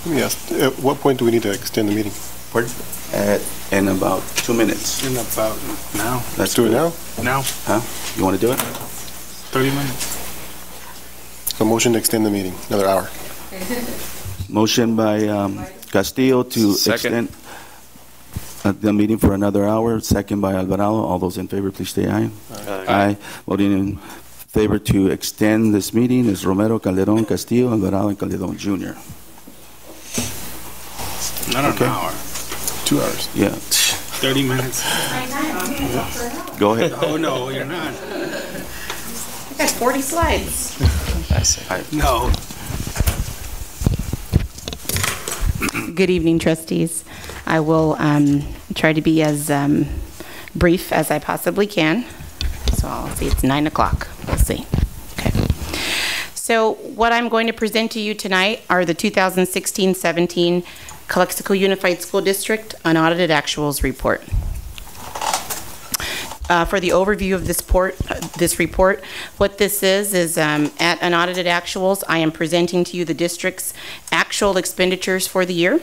Let me ask, at what point do we need to extend the meeting? Pardon? In about 2 minutes. In about now. Let's do it now? Now. Huh? You want to do it? 30 minutes. So motion to extend the meeting, another hour. Motion by Castillo to Second. extend the meeting for another hour. Second by Alvarado. All those in favor, please say aye. Aye. Voting in favor to extend this meeting is Romero, Calderon, Castillo, Alvarado, and Calderon Jr. Not an hour. 2 hours. Yeah. 30 minutes. Go ahead. Oh, no, you're not. I got 40 slides. No. Good evening, trustees. I will try to be as brief as I possibly can. So I'll see, it's 9 o'clock. We'll see. Okay. So what I'm going to present to you tonight are the 2016-17 Calexico Unified School District Unaudited Actuals Report. For the overview of this report, what this is at Unaudited Actuals, I am presenting to you the district's actual expenditures for the year.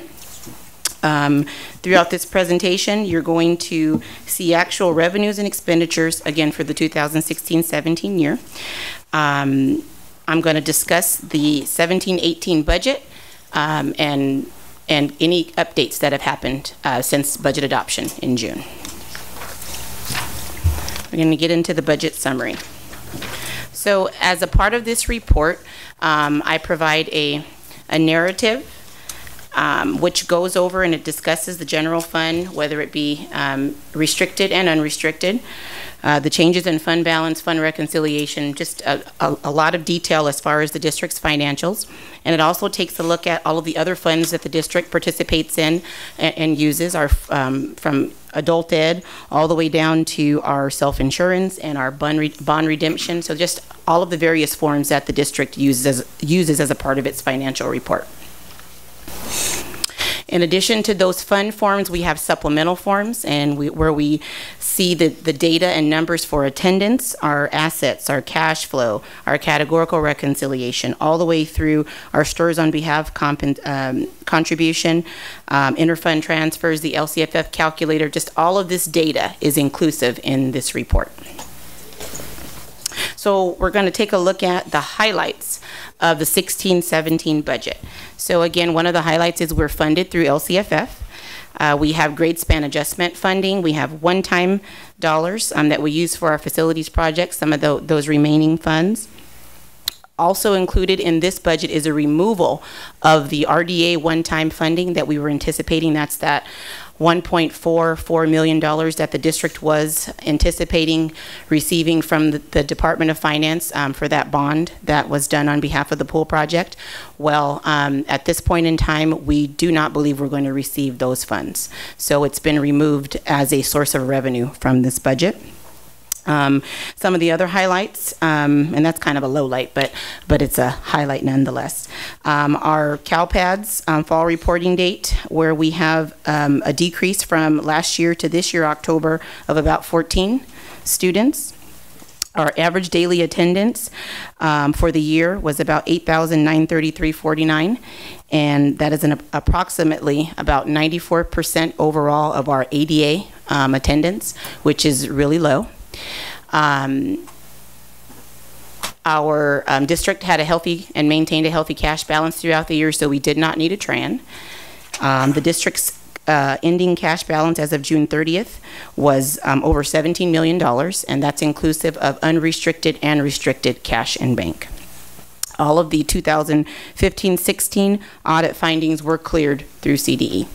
Throughout this presentation, you're going to see actual revenues and expenditures, again, for the 2016-17 year. I'm going to discuss the 17-18 budget and any updates that have happened since budget adoption in June. We're going to get into the budget summary. So as a part of this report, I provide a narrative which goes over and it discusses the general fund, whether it be restricted and unrestricted, the changes in fund balance, fund reconciliation, just a lot of detail as far as the district's financials. And it also takes a look at all of the other funds that the district participates in and uses, from adult ed all the way down to our self-insurance and our bond redemption. So just all of the various forms that the district uses as a part of its financial report. In addition to those fund forms, we have supplemental forms, and where we see the data and numbers for attendance, our assets, our cash flow, our categorical reconciliation, all the way through our stores on behalf contribution, interfund transfers, the LCFF calculator. Just all of this data is inclusive in this report. So we're going to take a look at the highlights of the 16-17 budget. So again, one of the highlights is we're funded through LCFF. We have grade span adjustment funding. We have one-time dollars that we use for our facilities projects, some of those remaining funds. Also included in this budget is a removal of the RDA one-time funding that we were anticipating. That's that $1.44 million that the district was anticipating receiving from the Department of Finance for that bond that was done on behalf of the pool project. Well, at this point in time, we do not believe we're going to receive those funds. So it's been removed as a source of revenue from this budget. Some of the other highlights, and that's kind of a low light, but it's a highlight nonetheless. Our CalPads fall reporting date, where we have a decrease from last year to this year, October, of about 14 students. Our average daily attendance for the year was about 8,933.49, and that is approximately about 94% overall of our ADA attendance, which is really low. Our district had a healthy and maintained a healthy cash balance throughout the year, so we did not need a TRAN. The district's ending cash balance as of June 30th was over $17 million, and that's inclusive of unrestricted and restricted cash in bank. All of the 2015-16 audit findings were cleared through CDE.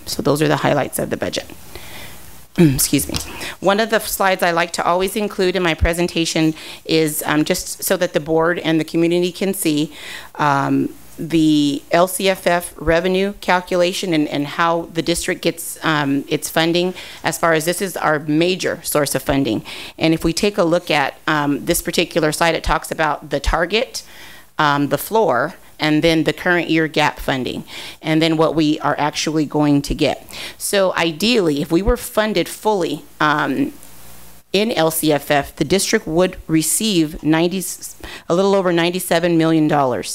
So those are the highlights of the budget. Excuse me. One of the slides I like to always include in my presentation is just so that the board and the community can see the LCFF revenue calculation and how the district gets its funding, as far as this is our major source of funding. And if we take a look at this particular slide, it talks about the target, the floor, and then the current year gap funding, and then what we are actually going to get. So ideally, if we were funded fully in LCFF, the district would receive a little over $97 million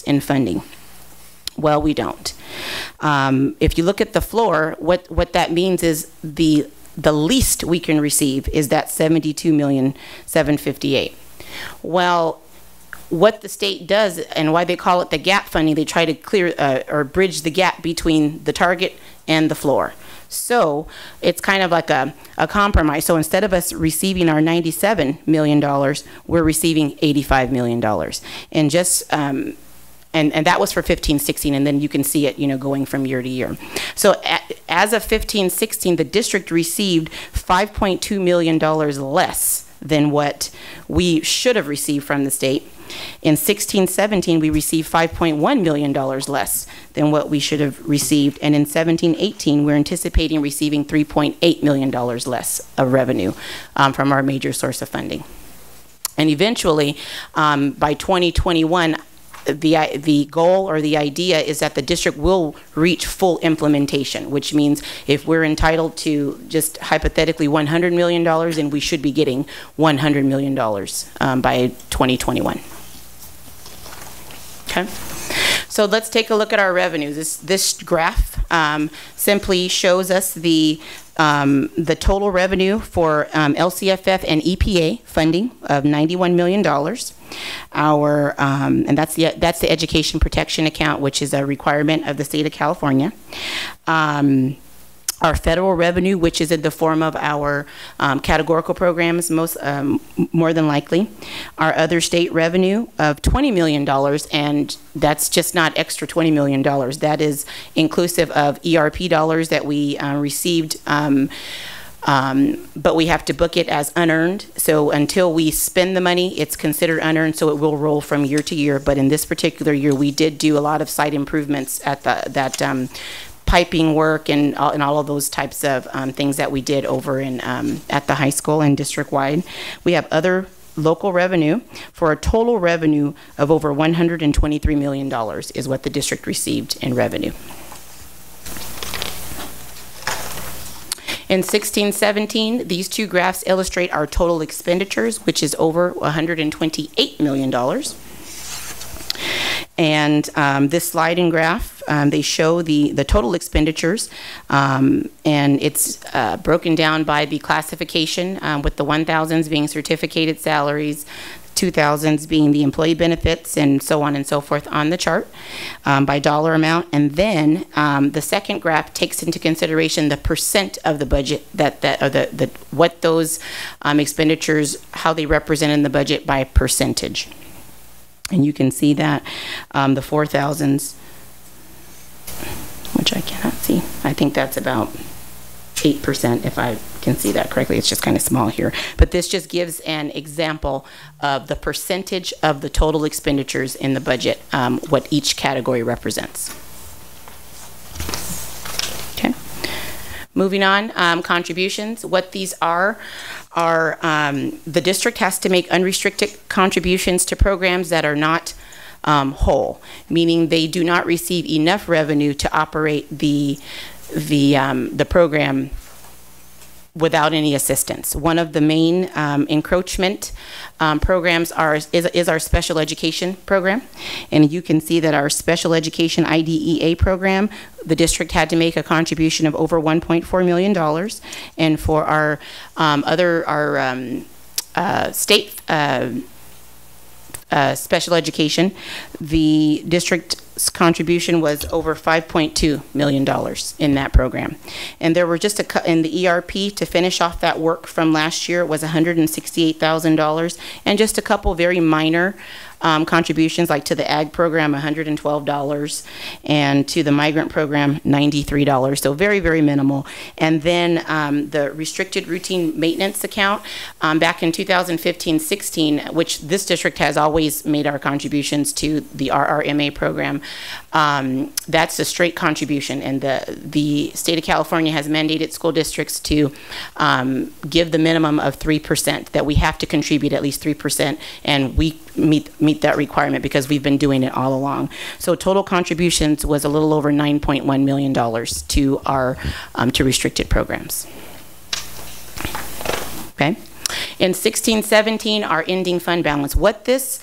in funding. Well, we don't. If you look at the floor, what that means is the least we can receive is that $72,758,000. Well, what the state does and why they call it the gap funding, they try to clear or bridge the gap between the target and the floor. So it's kind of like a compromise. So instead of us receiving our $97 million, we're receiving $85 million. And just and that was for 15-16, and then you can see it, going from year to year. So as of 15-16, the district received $5.2 million less than what we should have received from the state. In 16-17, we received $5.1 million less than what we should have received. And in 17-18, we're anticipating receiving $3.8 million less of revenue from our major source of funding. And eventually, by 2021, the goal or the idea is that the district will reach full implementation, which means if we're entitled to just hypothetically $100 million, and we should be getting $100 million by 2021. Okay. So let's take a look at our revenues. This graph simply shows us the total revenue for LCFF and EPA funding of $91 million. And that's the Education Protection Account, which is a requirement of the state of California. our federal revenue, which is in the form of our categorical programs, more than likely, our other state revenue of $20 million, and that's just not extra $20 million. That is inclusive of ERP dollars that we received, but we have to book it as unearned. So until we spend the money, it's considered unearned, so it will roll from year to year. But in this particular year, we did do a lot of site improvements at that piping work and all of those types of things that we did over in at the high school and district-wide. We have other local revenue for a total revenue of over $123 million is what the district received in revenue. In 16-17, these two graphs illustrate our total expenditures, which is over $128 million. And this slide and graph, they show the total expenditures, and it's broken down by the classification, with the 1,000s being certificated salaries, 2,000s being the employee benefits, and so on and so forth on the chart by dollar amount. And then the second graph takes into consideration the percent of the budget what those expenditures, how they represent in the budget by percentage. And you can see that the 4,000s, which I cannot see, I think that's about 8%, if I can see that correctly. It's just kind of small here. But this just gives an example of the percentage of the total expenditures in the budget, what each category represents. Okay. Moving on, contributions. What these are the district has to make unrestricted contributions to programs that are not whole, meaning they do not receive enough revenue to operate the program without any assistance. One of the main encroachment programs is our special education program. And you can see that our special education IDEA program, the district had to make a contribution of over $1.4 million. And for our state special education, the district's contribution was over $5.2 million in that program. And there were just in the ERP to finish off that work from last year, it was $168,000, and just a couple very minor contributions, like to the ag program, $112, and to the migrant program, $93. So very, very minimal. And then the restricted routine maintenance account, back in 2015-16, which this district has always made our contributions to the RRMA program, that's a straight contribution. And the state of California has mandated school districts to give the minimum of 3%, that we have to contribute at least 3%, and we meet that requirement because we've been doing it all along. So total contributions was a little over $9.1 million to our to restricted programs. Okay. In 16-17, our ending fund balance. What this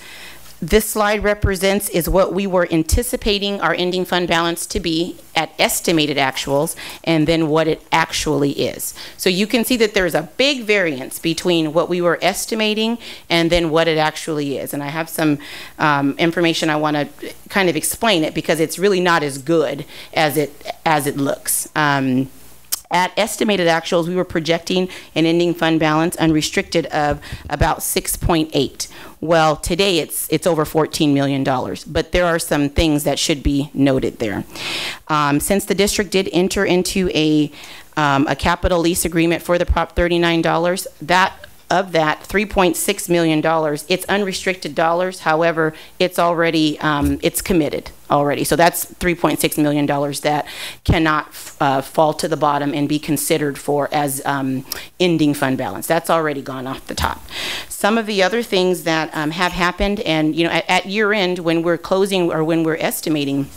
slide represents is what we were anticipating our ending fund balance to be at estimated actuals, and then what it actually is. So you can see that there's a big variance between what we were estimating and then what it actually is. And I have some information I want to kind of explain it, because it's really not as good as it looks. At estimated actuals, we were projecting an ending fund balance unrestricted of about 6.8. Well, today it's over $14 million, but there are some things that should be noted there. Since the district did enter into a capital lease agreement for the Prop 39 dollars, of that $3.6 million, it's unrestricted dollars. However, it's already, it's committed already. So that's $3.6 million that cannot fall to the bottom and be considered for as ending fund balance. That's already gone off the top. Some of the other things that have happened, and at year end, when we're closing or when we're estimating,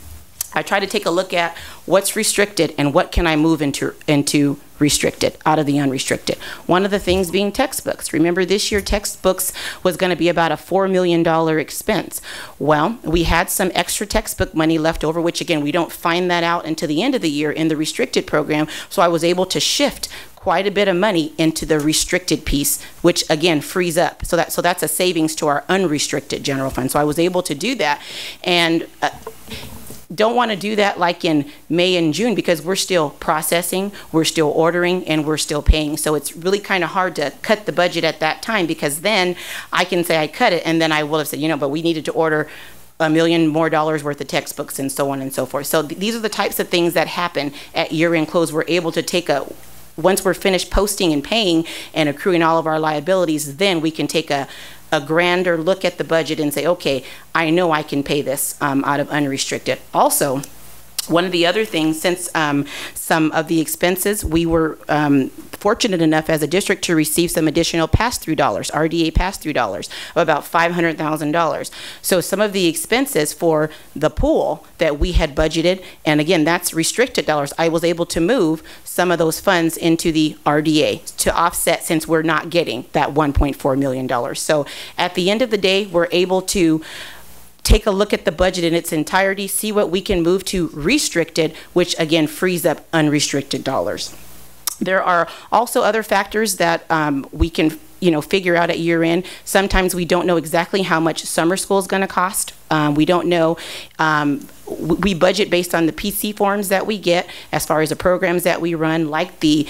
I try to take a look at what's restricted and what can I move into restricted, out of the unrestricted. One of the things being textbooks. Remember, this year textbooks was going to be about a $4 million expense. Well, we had some extra textbook money left over, which again, we don't find that out until the end of the year in the restricted program. So I was able to shift quite a bit of money into the restricted piece, which again frees up. So that's a savings to our unrestricted general fund. So I was able to do that. And don't want to do that like in May and June because we're still processing, we're still ordering, and we're still paying. So it's really kind of hard to cut the budget at that time because then I can say I cut it and then I will have said, but we needed to order $1 million more worth of textbooks and so on and so forth. So these are the types of things that happen at year-end close. We're able to once we're finished posting and paying and accruing all of our liabilities, then we can take a grander look at the budget and say, okay, I know I can pay this out of unrestricted. Also, one of the other things, since some of the expenses, we were fortunate enough as a district to receive some additional pass-through dollars, RDA pass-through dollars, of about $500,000. So some of the expenses for the pool that we had budgeted, and again, that's restricted dollars, I was able to move some of those funds into the RDA to offset since we're not getting that $1.4 million. So at the end of the day, we're able to take a look at the budget in its entirety, see what we can move to restricted, which again frees up unrestricted dollars. There are also other factors that we can figure out at year end. Sometimes we don't know exactly how much summer school is going to cost. We don't know. We budget based on the PC forms that we get as far as the programs that we run, like the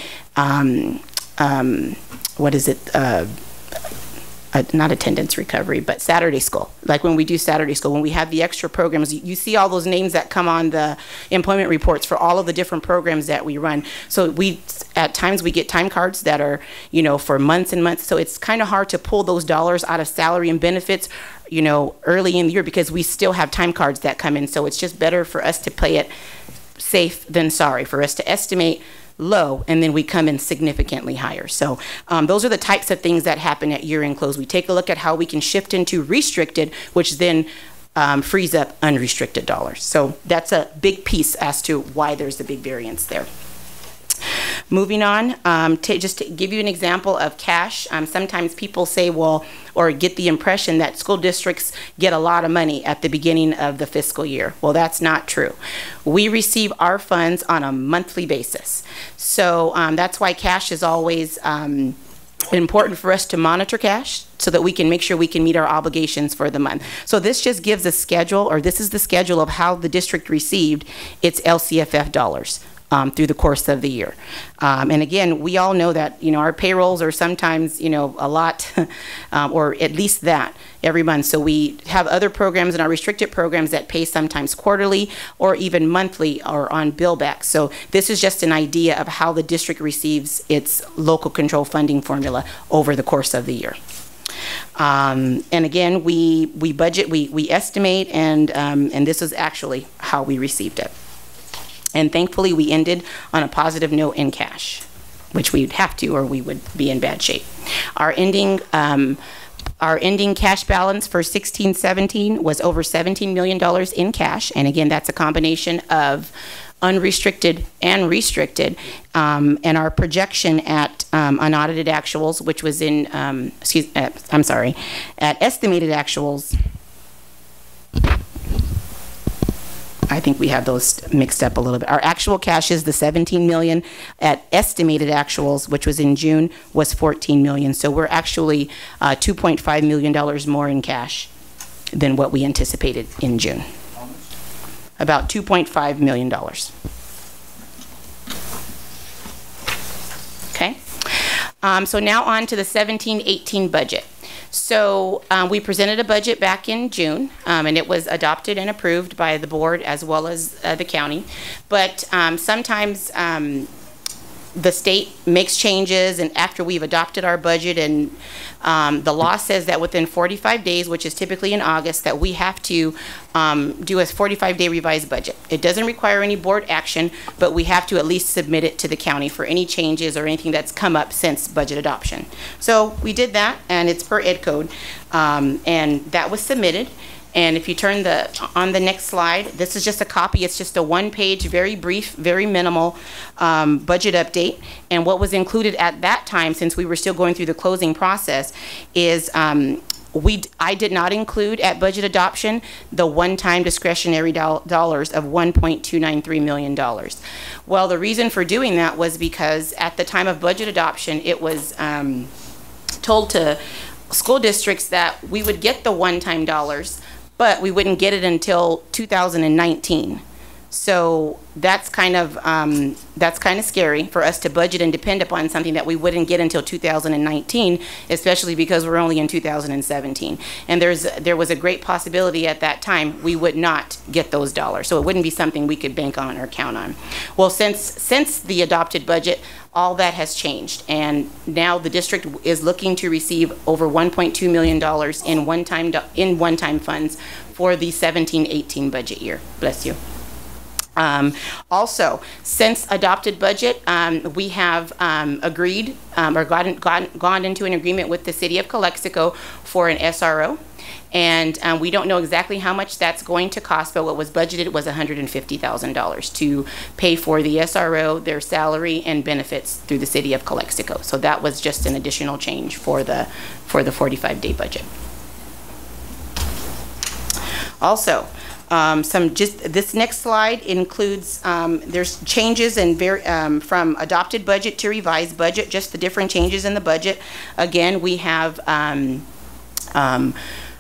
not attendance recovery, but Saturday school. Like when we do Saturday school, when we have the extra programs, you see all those names that come on the employment reports for all of the different programs that we run. So at times we get time cards that are, for months and months. So it's kind of hard to pull those dollars out of salary and benefits, early in the year because we still have time cards that come in. So it's just better for us to play it safe than sorry, for us to estimate low, and then we come in significantly higher. So those are the types of things that happen at year-end close. We take a look at how we can shift into restricted, which then frees up unrestricted dollars. So that's a big piece as to why there's a big variance there. Moving on, just to give you an example of cash, sometimes people say, or get the impression that school districts get a lot of money at the beginning of the fiscal year. Well, that's not true. We receive our funds on a monthly basis. So that's why cash is always important for us to monitor cash so that we can make sure we can meet our obligations for the month. So this just gives a schedule, or this is the schedule of how the district received its LCFF dollars through the course of the year. And again, we all know that, our payrolls are sometimes, a lot, or at least that every month. So we have other programs in our restricted programs that pay sometimes quarterly or even monthly or on bill back. So this is just an idea of how the district receives its local control funding formula over the course of the year. And again, we budget, we estimate, and this is actually how we received it. And thankfully, we ended on a positive note in cash, which we'd have to, or we would be in bad shape. Our ending cash balance for 16-17 was over $17 million in cash. And again, that's a combination of unrestricted and restricted. And our projection at unaudited actuals, which was in, at estimated actuals, I think we have those mixed up a little bit. Our actual cash is the $17 million. At estimated actuals, which was in June, was $14 million. So we're actually $2.5 million more in cash than what we anticipated in June. About $2.5 million. Okay. So now on to the 17-18 budget. So we presented a budget back in June, and it was adopted and approved by the board as well as the county. But sometimes the state makes changes, and after we've adopted our budget, and the law says that within 45 days, which is typically in August, that we have to do a 45-day revised budget. It doesn't require any board action, but we have to at least submit it to the county for any changes or anything that's come up since budget adoption. So we did that, and it's per ed code, and that was submitted. And if you turn on the next slide, this is just a copy. It's just a one-page, very brief, very minimal budget update. And what was included at that time, since we were still going through the closing process, is I did not include at budget adoption the one-time discretionary dollars of $1.293 million. Well, the reason for doing that was because at the time of budget adoption, it was told to school districts that we would get the one-time dollars, but we wouldn't get it until 2019. So that's kind of scary for us to budget and depend upon something that we wouldn't get until 2019, especially because we're only in 2017. And there was a great possibility at that time we would not get those dollars. So it wouldn't be something we could bank on or count on. Well, since the adopted budget, all that has changed, and now the district is looking to receive over $1.2 million in one-time funds for the 17-18 budget year. Bless you. Also, since adopted budget, we have agreed or gone into an agreement with the city of Calexico for an SRO. And we don't know exactly how much that's going to cost, but what was budgeted was $150,000 to pay for the SRO, their salary, and benefits through the city of Calexico. So that was just an additional change for the 45-day budget. Also, this next slide includes there's changes in from adopted budget to revised budget, just the different changes in the budget. Again, we have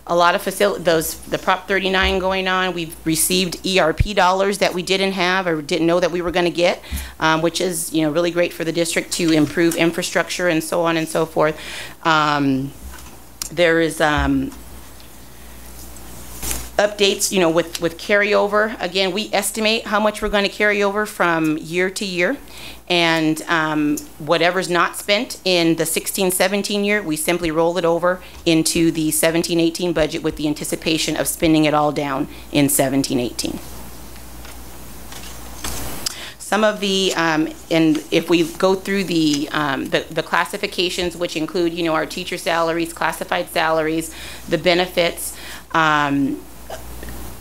a lot of the Prop 39 going on. We've received ERP dollars that we didn't have or didn't know that we were going to get, which is really great for the district to improve infrastructure and so on and so forth. There is updates, with carryover. Again, we estimate how much we're going to carry over from year to year, and whatever's not spent in the 16-17 year, we simply roll it over into the 17-18 budget with the anticipation of spending it all down in 17-18. Some of the, and if we go through the classifications, which include, our teacher salaries, classified salaries, the benefits.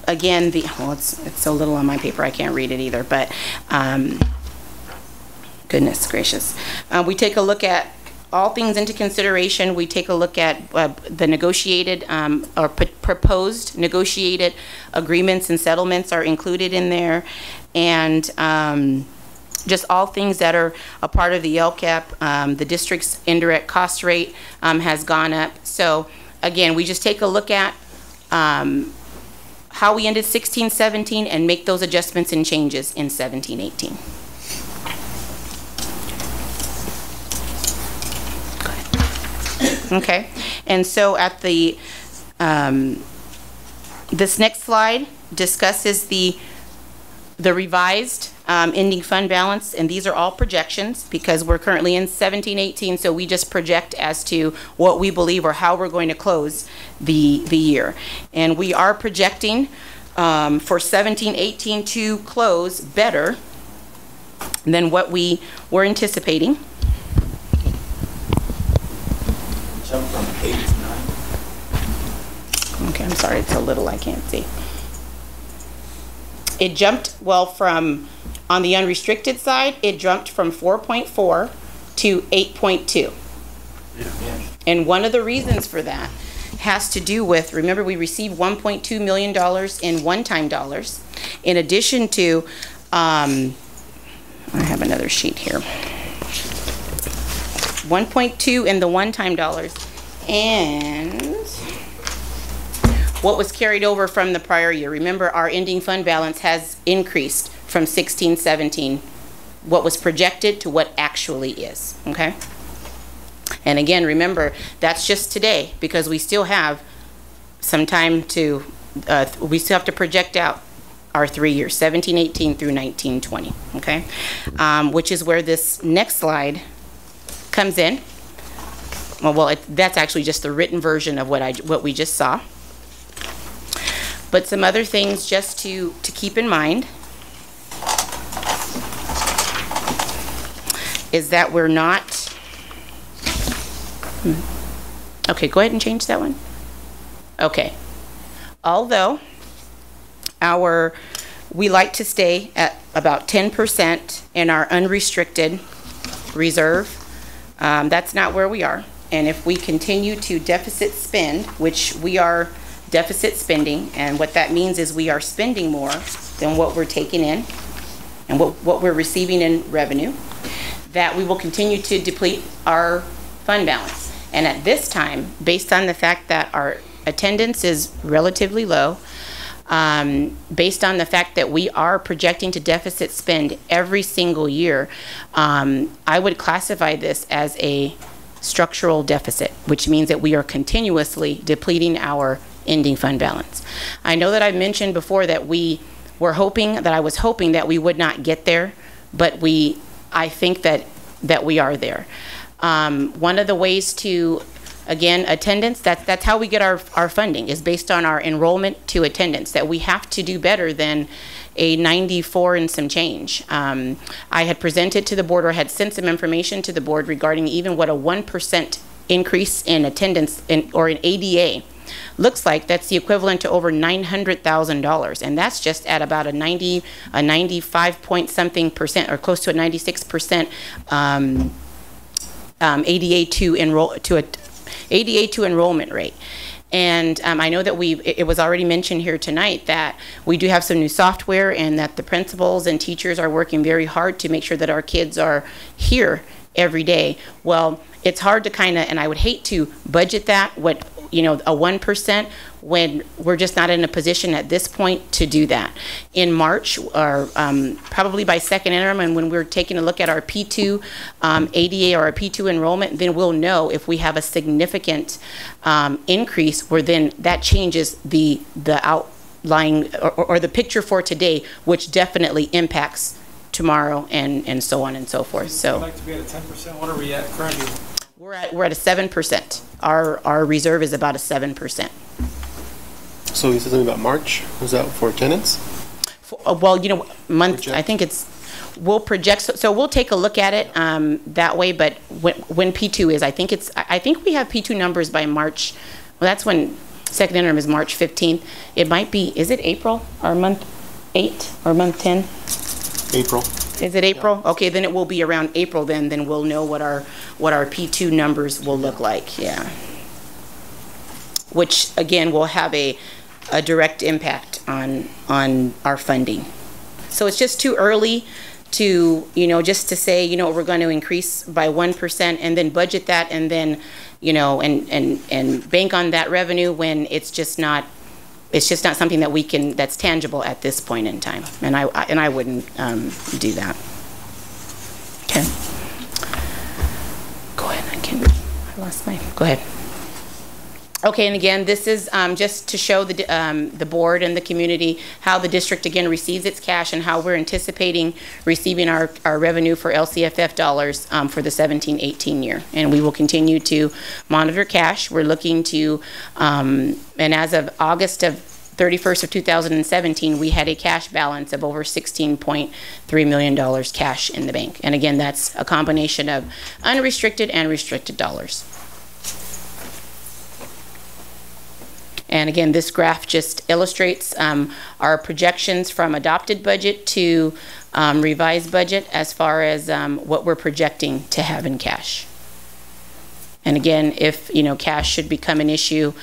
Again, it's so little on my paper I can't read it either, but goodness gracious. We take a look at all things into consideration. We take a look at the negotiated or proposed negotiated agreements and settlements are included in there, and just all things that are a part of the LCAP. The district's indirect cost rate has gone up. So again, we just take a look at how we ended 16-17 and make those adjustments and changes in 17-18. Okay, and so at the this next slide discusses the revised ending fund balance, and these are all projections because we're currently in 17-18, so we just project as to what we believe or how we're going to close the year. And we are projecting for 17-18 to close better than what we were anticipating. Jump from 8 to 9. Okay, I'm sorry, it's so little I can't see. It jumped, from, on the unrestricted side, it jumped from 4.4 to 8.2. Yeah. And one of the reasons for that has to do with, remember, we received $1.2 million in one-time dollars, in addition to, I have another sheet here, 1.2 in the one-time dollars, and what was carried over from the prior year. Remember, our ending fund balance has increased from 16-17, what was projected to what actually is, okay? And again, remember, that's just today because we still have some time to, we still have to project out our 3 years, 17-18 through 19-20, okay? Which is where this next slide comes in. That's actually just the written version of what we just saw. But some other things just to keep in mind is that we're not, okay, go ahead and change that one. Okay. Although we like to stay at about 10% in our unrestricted reserve, that's not where we are. And if we continue to deficit spend, which we are deficit spending, and what that means is we are spending more than what we're taking in and what we're receiving in revenue, that we will continue to deplete our fund balance. And at this time, based on the fact that our attendance is relatively low, based on the fact that we are projecting to deficit spend every single year, I would classify this as a structural deficit, which means that we are continuously depleting our ending fund balance. I know that I mentioned before that I was hoping that we would not get there, but I think that we are there. One of the ways to, again, attendance, that's how we get our funding, is based on our enrollment to attendance, that we have to do better than a 94 and some change. I had presented to the board, or had sent some information to the board regarding even what a 1% increase in attendance or in ADA looks like. That's the equivalent to over $900,000, and that's just at about a 95 point something percent, or close to a 96% ADA to enrollment rate. And I know that it was already mentioned here tonight that we do have some new software, and that the principals and teachers are working very hard to make sure that our kids are here every day. Well, it's hard to kind of, and I would hate to budget that, a 1%, when we're just not in a position at this point to do that. In March, or probably by second interim, and when we're taking a look at our P2 ADA or our P2 enrollment, then we'll know if we have a significant increase, where then that changes the outlying or the picture for today, which definitely impacts tomorrow and so on and so forth. So I'd like to be at a 10%. What are we at currently? We're at a 7%. Our reserve is about a 7%. So you said something about March. Was that for attendance? Well, I think we'll project. So we'll take a look at it that way. But when P2 is, I think we have P2 numbers by March. Well, that's when second interim is March 15th. It might be. Is it April or month 8 or month 10? April. Is it April? Yeah. Okay, then it will be around April. Then we'll know what our P2 numbers will look like. Yeah. Which again will have a direct impact on our funding. So it's just too early to just to say we're going to increase by 1% and then budget that and then and bank on that revenue when it's just not something that that's tangible at this point in time, and I wouldn't do that. Okay. Go ahead. Go ahead. Okay, and again, this is just to show the board and the community how the district again receives its cash and how we're anticipating receiving our revenue for LCFF dollars for the 17-18 year. And we will continue to monitor cash. We're looking to, and as of August of 31st of 2017, we had a cash balance of over $16.3 million cash in the bank. And again, that's a combination of unrestricted and restricted dollars. And again, this graph just illustrates our projections from adopted budget to revised budget as far as what we're projecting to have in cash. And again, if cash should become an issue,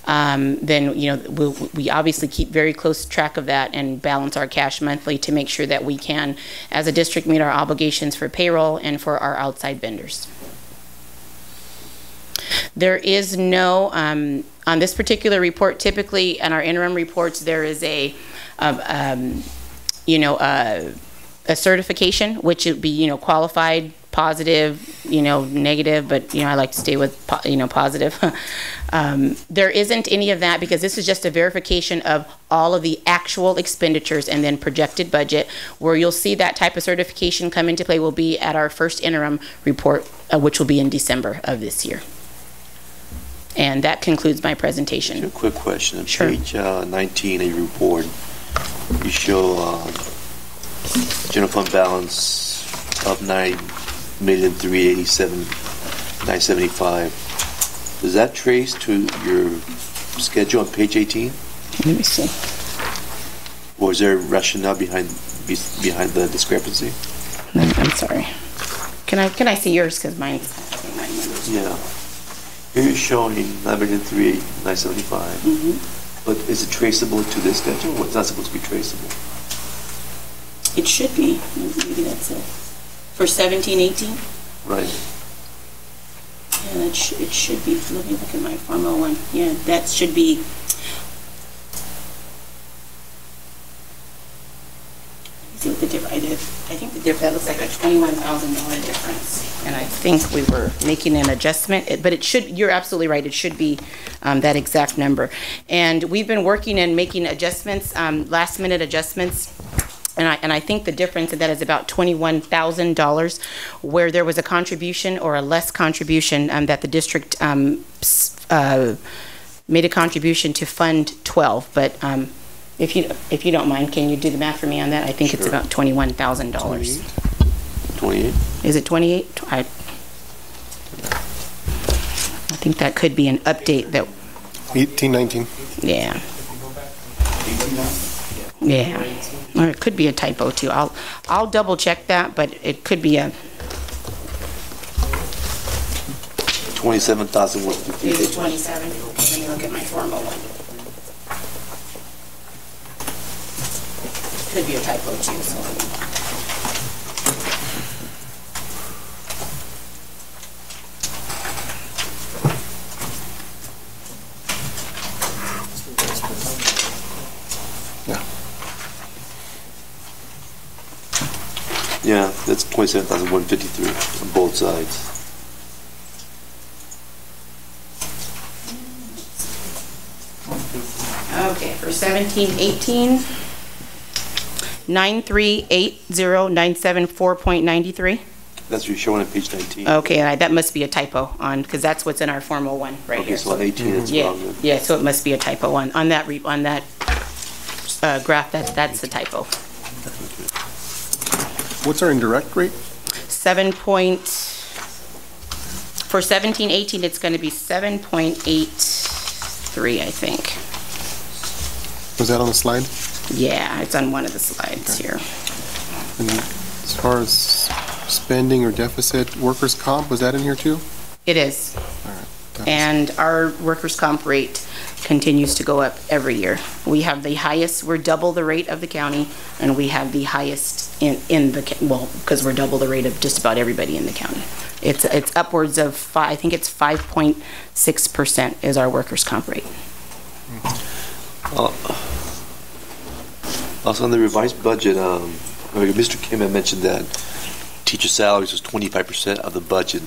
then we obviously keep very close track of that and balance our cash monthly to make sure that we can, as a district, meet our obligations for payroll and for our outside vendors. There is no, on this particular report, typically in our interim reports, there is a certification, which would be, qualified, positive, negative, but, I like to stay with, positive. There isn't any of that because this is just a verification of all of the actual expenditures and then projected budget. Where you'll see that type of certification come into play will be at our first interim report, which will be in December of this year. And that concludes my presentation. A quick question. On sure. Page 19 of your report, you show general fund balance of $9,387,975. Does that trace to your schedule on page 18? Let me see. Or is there a rationale behind the discrepancy? I'm sorry. Can I see yours? Because mine's. Yeah. Here you're showing $9,387,975, but is it traceable to this schedule? Or it's not supposed to be traceable? It should be. Maybe that's it. For 17-18? Right. Yeah, it should be. Let me look at my Form 01. Yeah, that should be. I think that looks like a $21,000 difference. And I think we were making an adjustment, but it should, you're absolutely right, it should be that exact number. And we've been working and making adjustments, last minute adjustments. And I think the difference in that is about $21,000, where there was a contribution or a less contribution that the district made a contribution to fund 12. But if you don't mind, can you do the math for me on that? I think it's about $21,000. 28. Is it 28? I think that could be an update that. 1819. Yeah. Yeah. Or it could be a typo too. I'll double check that, but it could be a. 27,150. Is it 27? Let me look at my formal one. Could be a typo too. So. Yeah, that's 27,153 on both sides. Okay, for 17-18, 9380,974.93. That's what you're showing on page 19. Okay, that must be a typo on, because that's what's in our formal one right okay, here. so on 18 it's Yeah, wrong then. yeah, so it must be a typo on that graph. That's the typo. What's our indirect rate? For 17-18, it's going to be 7.83, I think. Was that on the slide? Yeah, it's on one of the slides here. And as far as spending or deficit, workers' comp, was that in here too? It is. All right. And our workers' comp rate continues to go up every year. We have the highest, we're double the rate of the county, and we have the highest in the, well, because we're double the rate of just about everybody in the county. It's upwards of, I think it's 5.6% is our workers' comp rate. Also on the revised budget, Mr. Kim had mentioned that teacher salaries was 25% of the budget.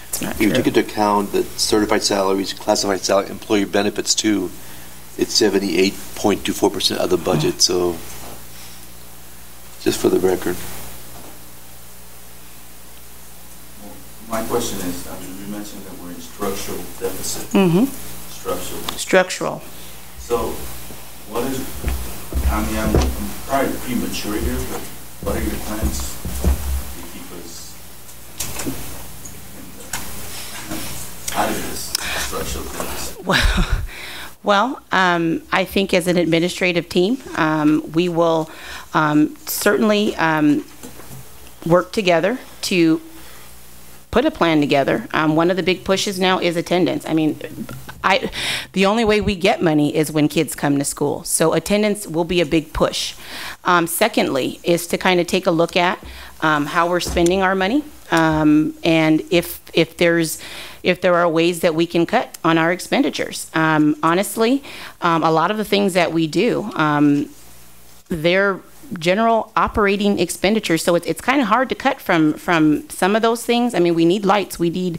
It's not If you true. took into account the certified salaries, classified salary, employee benefits too, it's 78.24% of the budget. So, just for the record. My question is, you mentioned that we're in structural deficit. Mm-hmm. Structural. Structural. So, what is? I mean, I'm probably premature here, but what are your plans to keep us out of this structural deficit? Well, I think as an administrative team, we will certainly work together to put a plan together. One of the big pushes now is attendance. I mean, the only way we get money is when kids come to school. So attendance will be a big push. Secondly, is to kind of take a look at how we're spending our money, and if there are ways that we can cut on our expenditures. Honestly, a lot of the things that we do, they're general operating expenditures, so it's kind of hard to cut from some of those things. I mean, we need lights, we need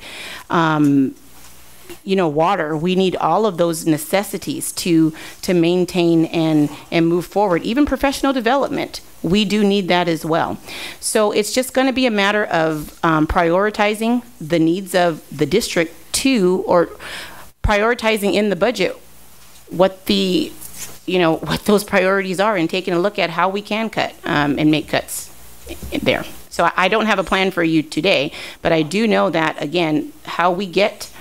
water, we need all of those necessities to maintain and move forward. Even professional development, we do need that as well. So it's just going to be a matter of prioritizing the needs of the district or prioritizing in the budget what those priorities are, and taking a look at how we can cut and make cuts there. So I don't have a plan for you today, but I do know that, again, how we get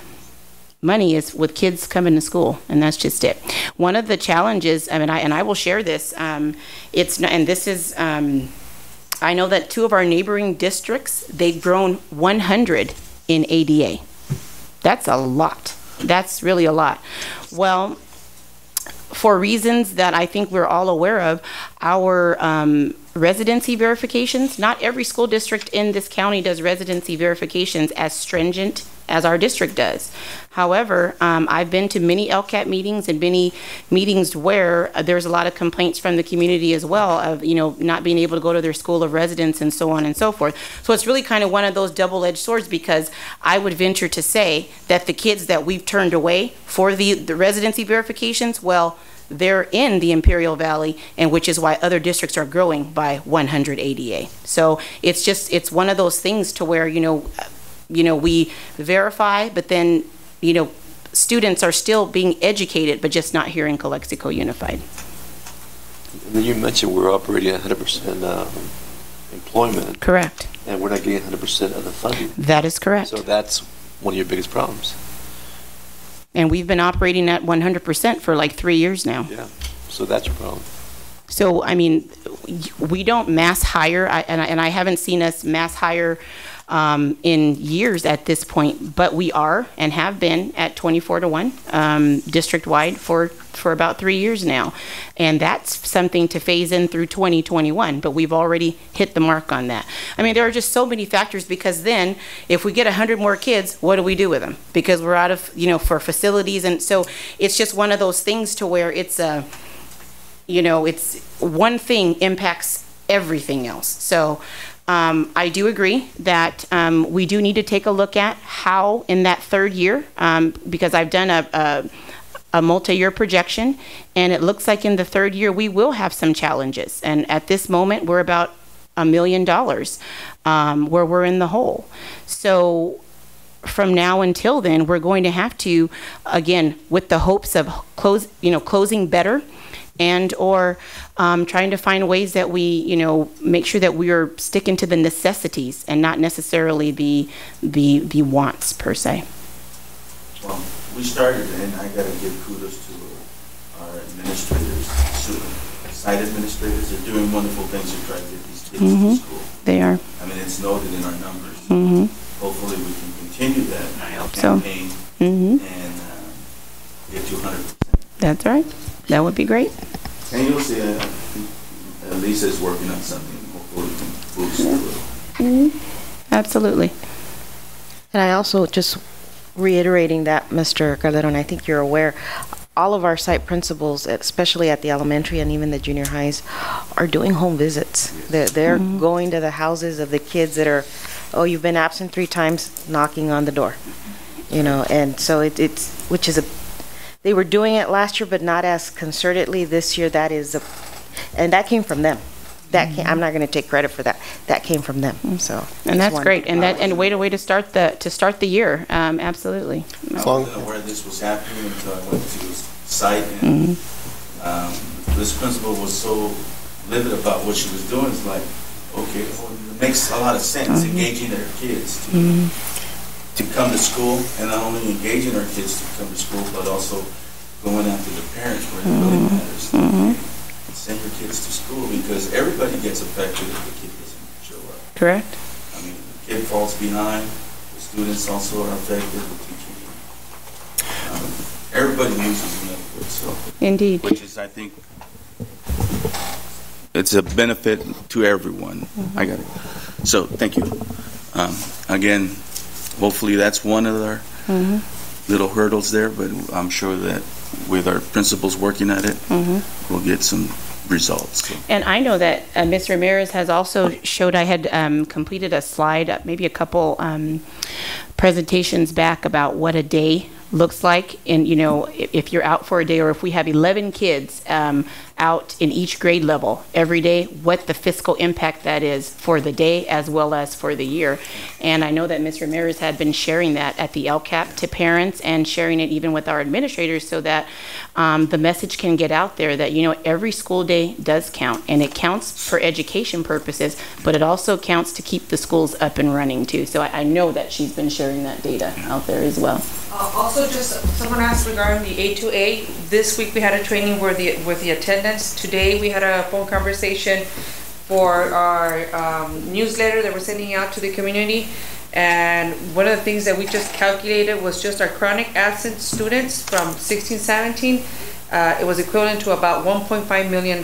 money is with kids coming to school, and that's just it. One of the challenges, I mean, I will share this. I know that two of our neighboring districts, they've grown 100 in ADA. That's a lot. That's really a lot. Well, for reasons that I think we're all aware of, our residency verifications, not every school district in this county does residency verifications as stringent as our district does. However, I've been to many LCAP meetings and many meetings where there's a lot of complaints from the community as well of, not being able to go to their school of residence and so on and so forth. So it's really kind of one of those double-edged swords, because I would venture to say that the kids that we've turned away for the residency verifications, well, they're in the Imperial Valley, and which is why other districts are growing by 100 ADA. So it's one of those things to where, we verify, but then, students are still being educated, but just not here in Calexico Unified. And then you mentioned we're operating at 100% employment. Correct. And we're not getting 100% of the funding. That is correct. So that's one of your biggest problems. And we've been operating at 100% for like 3 years now. Yeah. So that's your problem. So, we don't mass hire, and I haven't seen us mass hire in years at this point, but we are and have been at 24-1 district-wide for about 3 years now. And that's something to phase in through 2021, but we've already hit the mark on that. There are just so many factors, because then if we get 100 more kids, what do we do with them? Because we're out of, for facilities. And so it's just one of those things to where it's it's one thing impacts everything else. So I do agree that we do need to take a look at how in that third year, because I've done a multi-year projection, and it looks like in the third year we will have some challenges. And at this moment, we're about $1 million where we're in the hole. So from now until then, we're going to have to, again, with the hopes of closing better, and or trying to find ways that we, make sure that we are sticking to the necessities and not necessarily the wants per se. Well, we started, and I got to give kudos to our administrators, site administrators. They're doing wonderful things to try to get these kids to school. They are. It's noted in our numbers. Hopefully we can continue that campaign and get to 100%. That's right. That would be great. And you'll see, Lisa's working on something. Hopefully we can boost a little. Absolutely. And I also, just reiterating that, Mr. Calderon, I think you're aware, all of our site principals, especially at the elementary and even the junior highs, are doing home visits. They're going to the houses of the kids that are, you've been absent 3 times, knocking on the door. And so they were doing it last year, but not as concertedly. This year, and that came from them. I'm not going to take credit for that. That came from them. So, and that's great. And way to start the year. Absolutely. I wasn't aware this was happening until I went to the site, and this principal was so livid about what she was doing. It's like, okay, it makes a lot of sense, engaging their kids to come to school, and not only engaging our kids to come to school, but also going after the parents where it really matters. Send your kids to school, because everybody gets affected if the kid doesn't show up. Correct. The kid falls behind, the students also are affected, the teachers. Everybody loses in that way. So, indeed. Which is, I think, it's a benefit to everyone. I got it. So, thank you. Again, hopefully that's one of our little hurdles there, but I'm sure that with our principals working at it, we'll get some results. So. And I know that Ms. Ramirez has also showed, I had completed a slide, maybe a couple presentations back, about what a day looks like. And, if you're out for a day, or if we have 11 kids out in each grade level every day, what the fiscal impact that is for the day as well as for the year. And I know that Ms. Ramirez had been sharing that at the LCAP to parents, and sharing it even with our administrators, so that the message can get out there that, every school day does count, and it counts for education purposes, but it also counts to keep the schools up and running too. So I know that she's been sharing that data out there as well. Also, just someone asked regarding the A2A. This week we had a training where the attendance. Today we had a phone conversation for our newsletter that we're sending out to the community. And one of the things that we just calculated was just our chronic absent students from 16-17. It was equivalent to about $1.5 million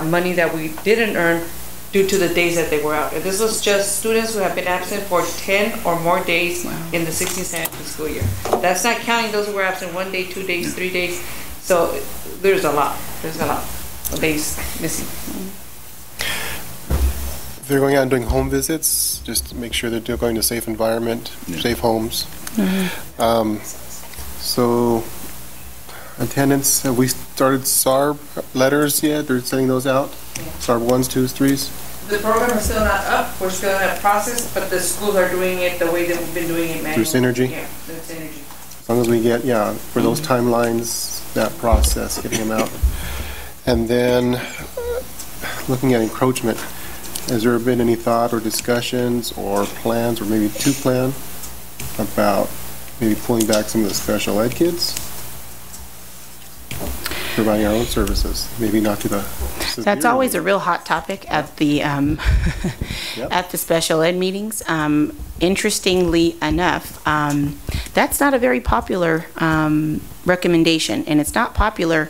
money that we didn't earn due to the days that they were out. And this was just students who have been absent for 10 or more days in the 16-17 school year. That's not counting those who were absent 1 day, 2 days, 3 days. So there's a lot. There's a lot of days missing. If they're going out and doing home visits, just to make sure that they're going to safe environment, safe homes. So attendance, have we started SARB letters yet? They're sending those out? SARB 1s, 2s, 3s? The program is still not up. We're still in that process, but the schools are doing it the way that we've been doing it manually. Through Synergy? Yeah, through Synergy. As long as we get, for those timelines, that process, getting them out. And then, looking at encroachment, has there been any thought or discussions or plans, or maybe two plan, about maybe pulling back some of the special ed kids? Providing our own services, maybe not to the That's always a real hot topic at the at the special ed meetings. Interestingly enough, that's not a very popular recommendation, and it's not popular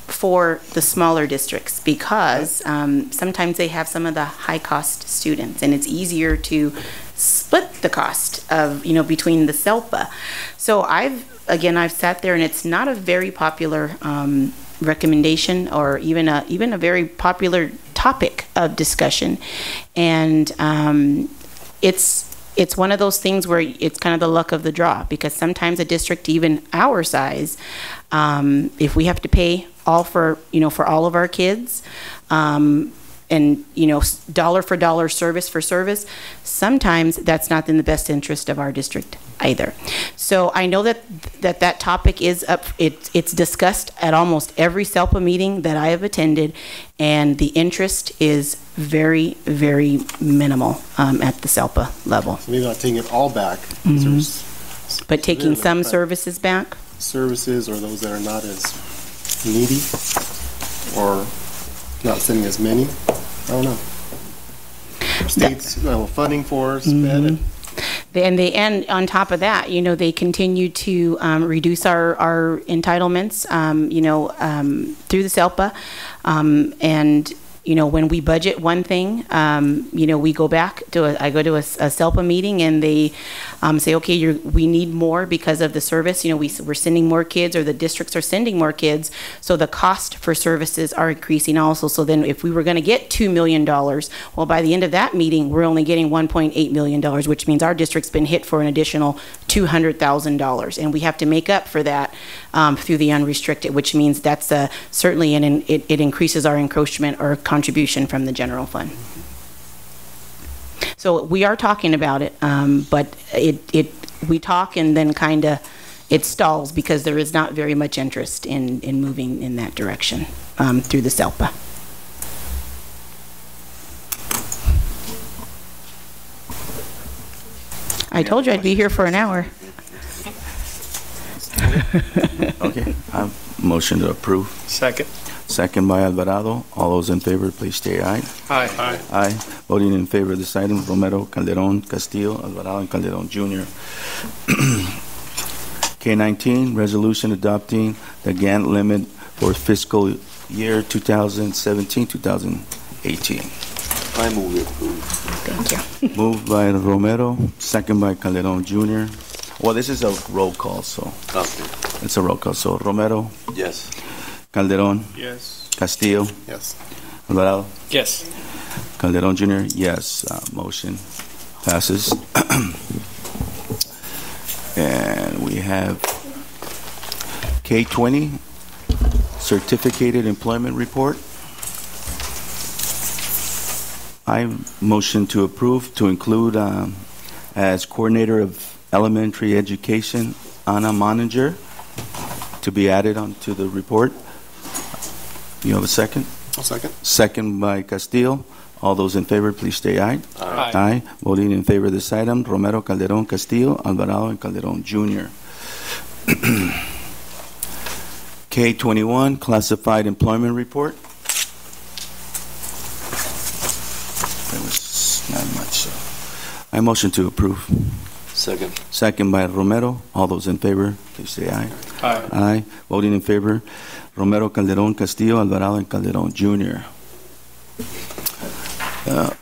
for the smaller districts because sometimes they have some of the high-cost students, and it's easier to split the cost of between the SELPA. So I've sat there, and it's not a very popular recommendation or even a very popular topic of discussion, and it's one of those things where it's kind of the luck of the draw, because sometimes a district even our size, if we have to pay all for all of our kids, and dollar for dollar, service for service, sometimes that's not in the best interest of our district either. So I know that topic is up. It's discussed at almost every SELPA meeting that I have attended, and the interest is very, very minimal at the SELPA level. So maybe not taking it all back, but taking some services back. Services, or those that are not as needy, or not sending as many. I don't know. States funding for sped. And on top of that, they continue to reduce our entitlements, through the SELPA, and when we budget one thing, we go back to I go to a SELPA meeting, and they say, okay, we need more because of the service. We're sending more kids, or the districts are sending more kids, so the cost for services are increasing also. So then if we were going to get $2 million, well, by the end of that meeting, we're only getting $1.8 million, which means our district's been hit for an additional $200,000, and we have to make up for that through the unrestricted, which means that's certainly it increases our encroachment or contribution from the general fund. So we are talking about it, but we talk and then kind of it stalls because there is not very much interest in moving in that direction through the SELPA. I told you I'd be here for an hour. Okay, motion to approve. Second. Second by Alvarado. All those in favor, please say aye. Aye. Aye. Aye. Voting in favor of this item, Romero, Calderon, Castillo, Alvarado, and Calderon Jr. K19, resolution adopting the Gantt limit for fiscal year 2017-2018. I move it, approve. Thank you. Moved by Romero, second by Calderon Jr. Well, this is a roll call, so. Okay. It's a roll call. So Romero. Yes. Calderon. Yes. Castillo. Yes. Alvarado. Yes. Calderon Jr. Yes. Motion passes. And we have K20, certificated employment report. I motion to approve to include as coordinator of elementary education, Anna Moninger, to be added onto the report. You have a second? I'll second. Second by Castillo. All those in favor, please say aye. Aye. Aye. Voting in favor of this item, Romero, Calderon, Castillo, Alvarado, and Calderon Jr. K21, classified employment report. There was not much. I motion to approve. Second. Second by Romero. All those in favor, please say aye. Aye. Aye. Voting in favor, Romero, Calderon, Castillo, Alvarado, and Calderon Jr.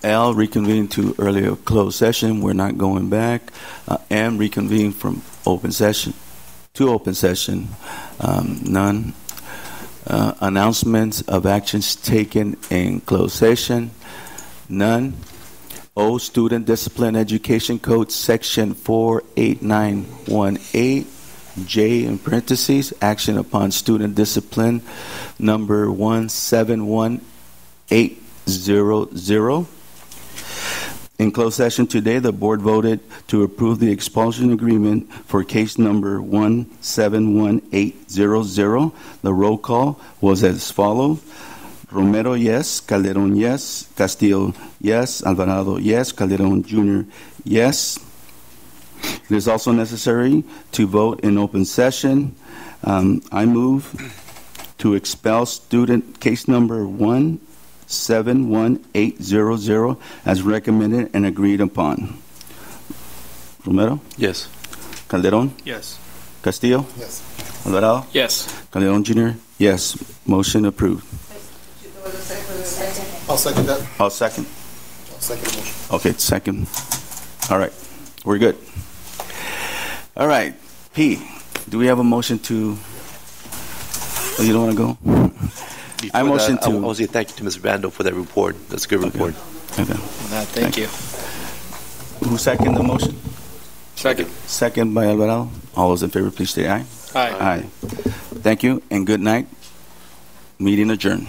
L, reconvene to earlier closed session. We're not going back. M, reconvene from open session to open session. None. Announcements of actions taken in closed session. None. O, Student Discipline Education Code Section 48918. J, in parentheses, action upon student discipline number 171800. In closed session today, the board voted to approve the expulsion agreement for case number 171800. The roll call was as follows. Romero, yes. Calderon, yes. Castillo, yes. Alvarado, yes. Calderon Jr., yes. It is also necessary to vote in open session. I move to expel student case number 171800 as recommended and agreed upon. Romero? Yes. Calderon? Yes. Castillo? Yes. Alvarado? Yes. Calderon Jr.? Yes. Motion approved. I'll second that. I'll second. I'll second the motion. Okay, second. All right. We're good. All right. P, do we have a motion to... Oh, you don't want to go? I motion I to... want to say thank you to Ms. Randall for that report. That's a good report. Okay. Thank you. Who seconded the motion? Second. Second by Alvarado. All those in favor, please say aye. Aye. Aye. Thank you and good night. Meeting adjourned.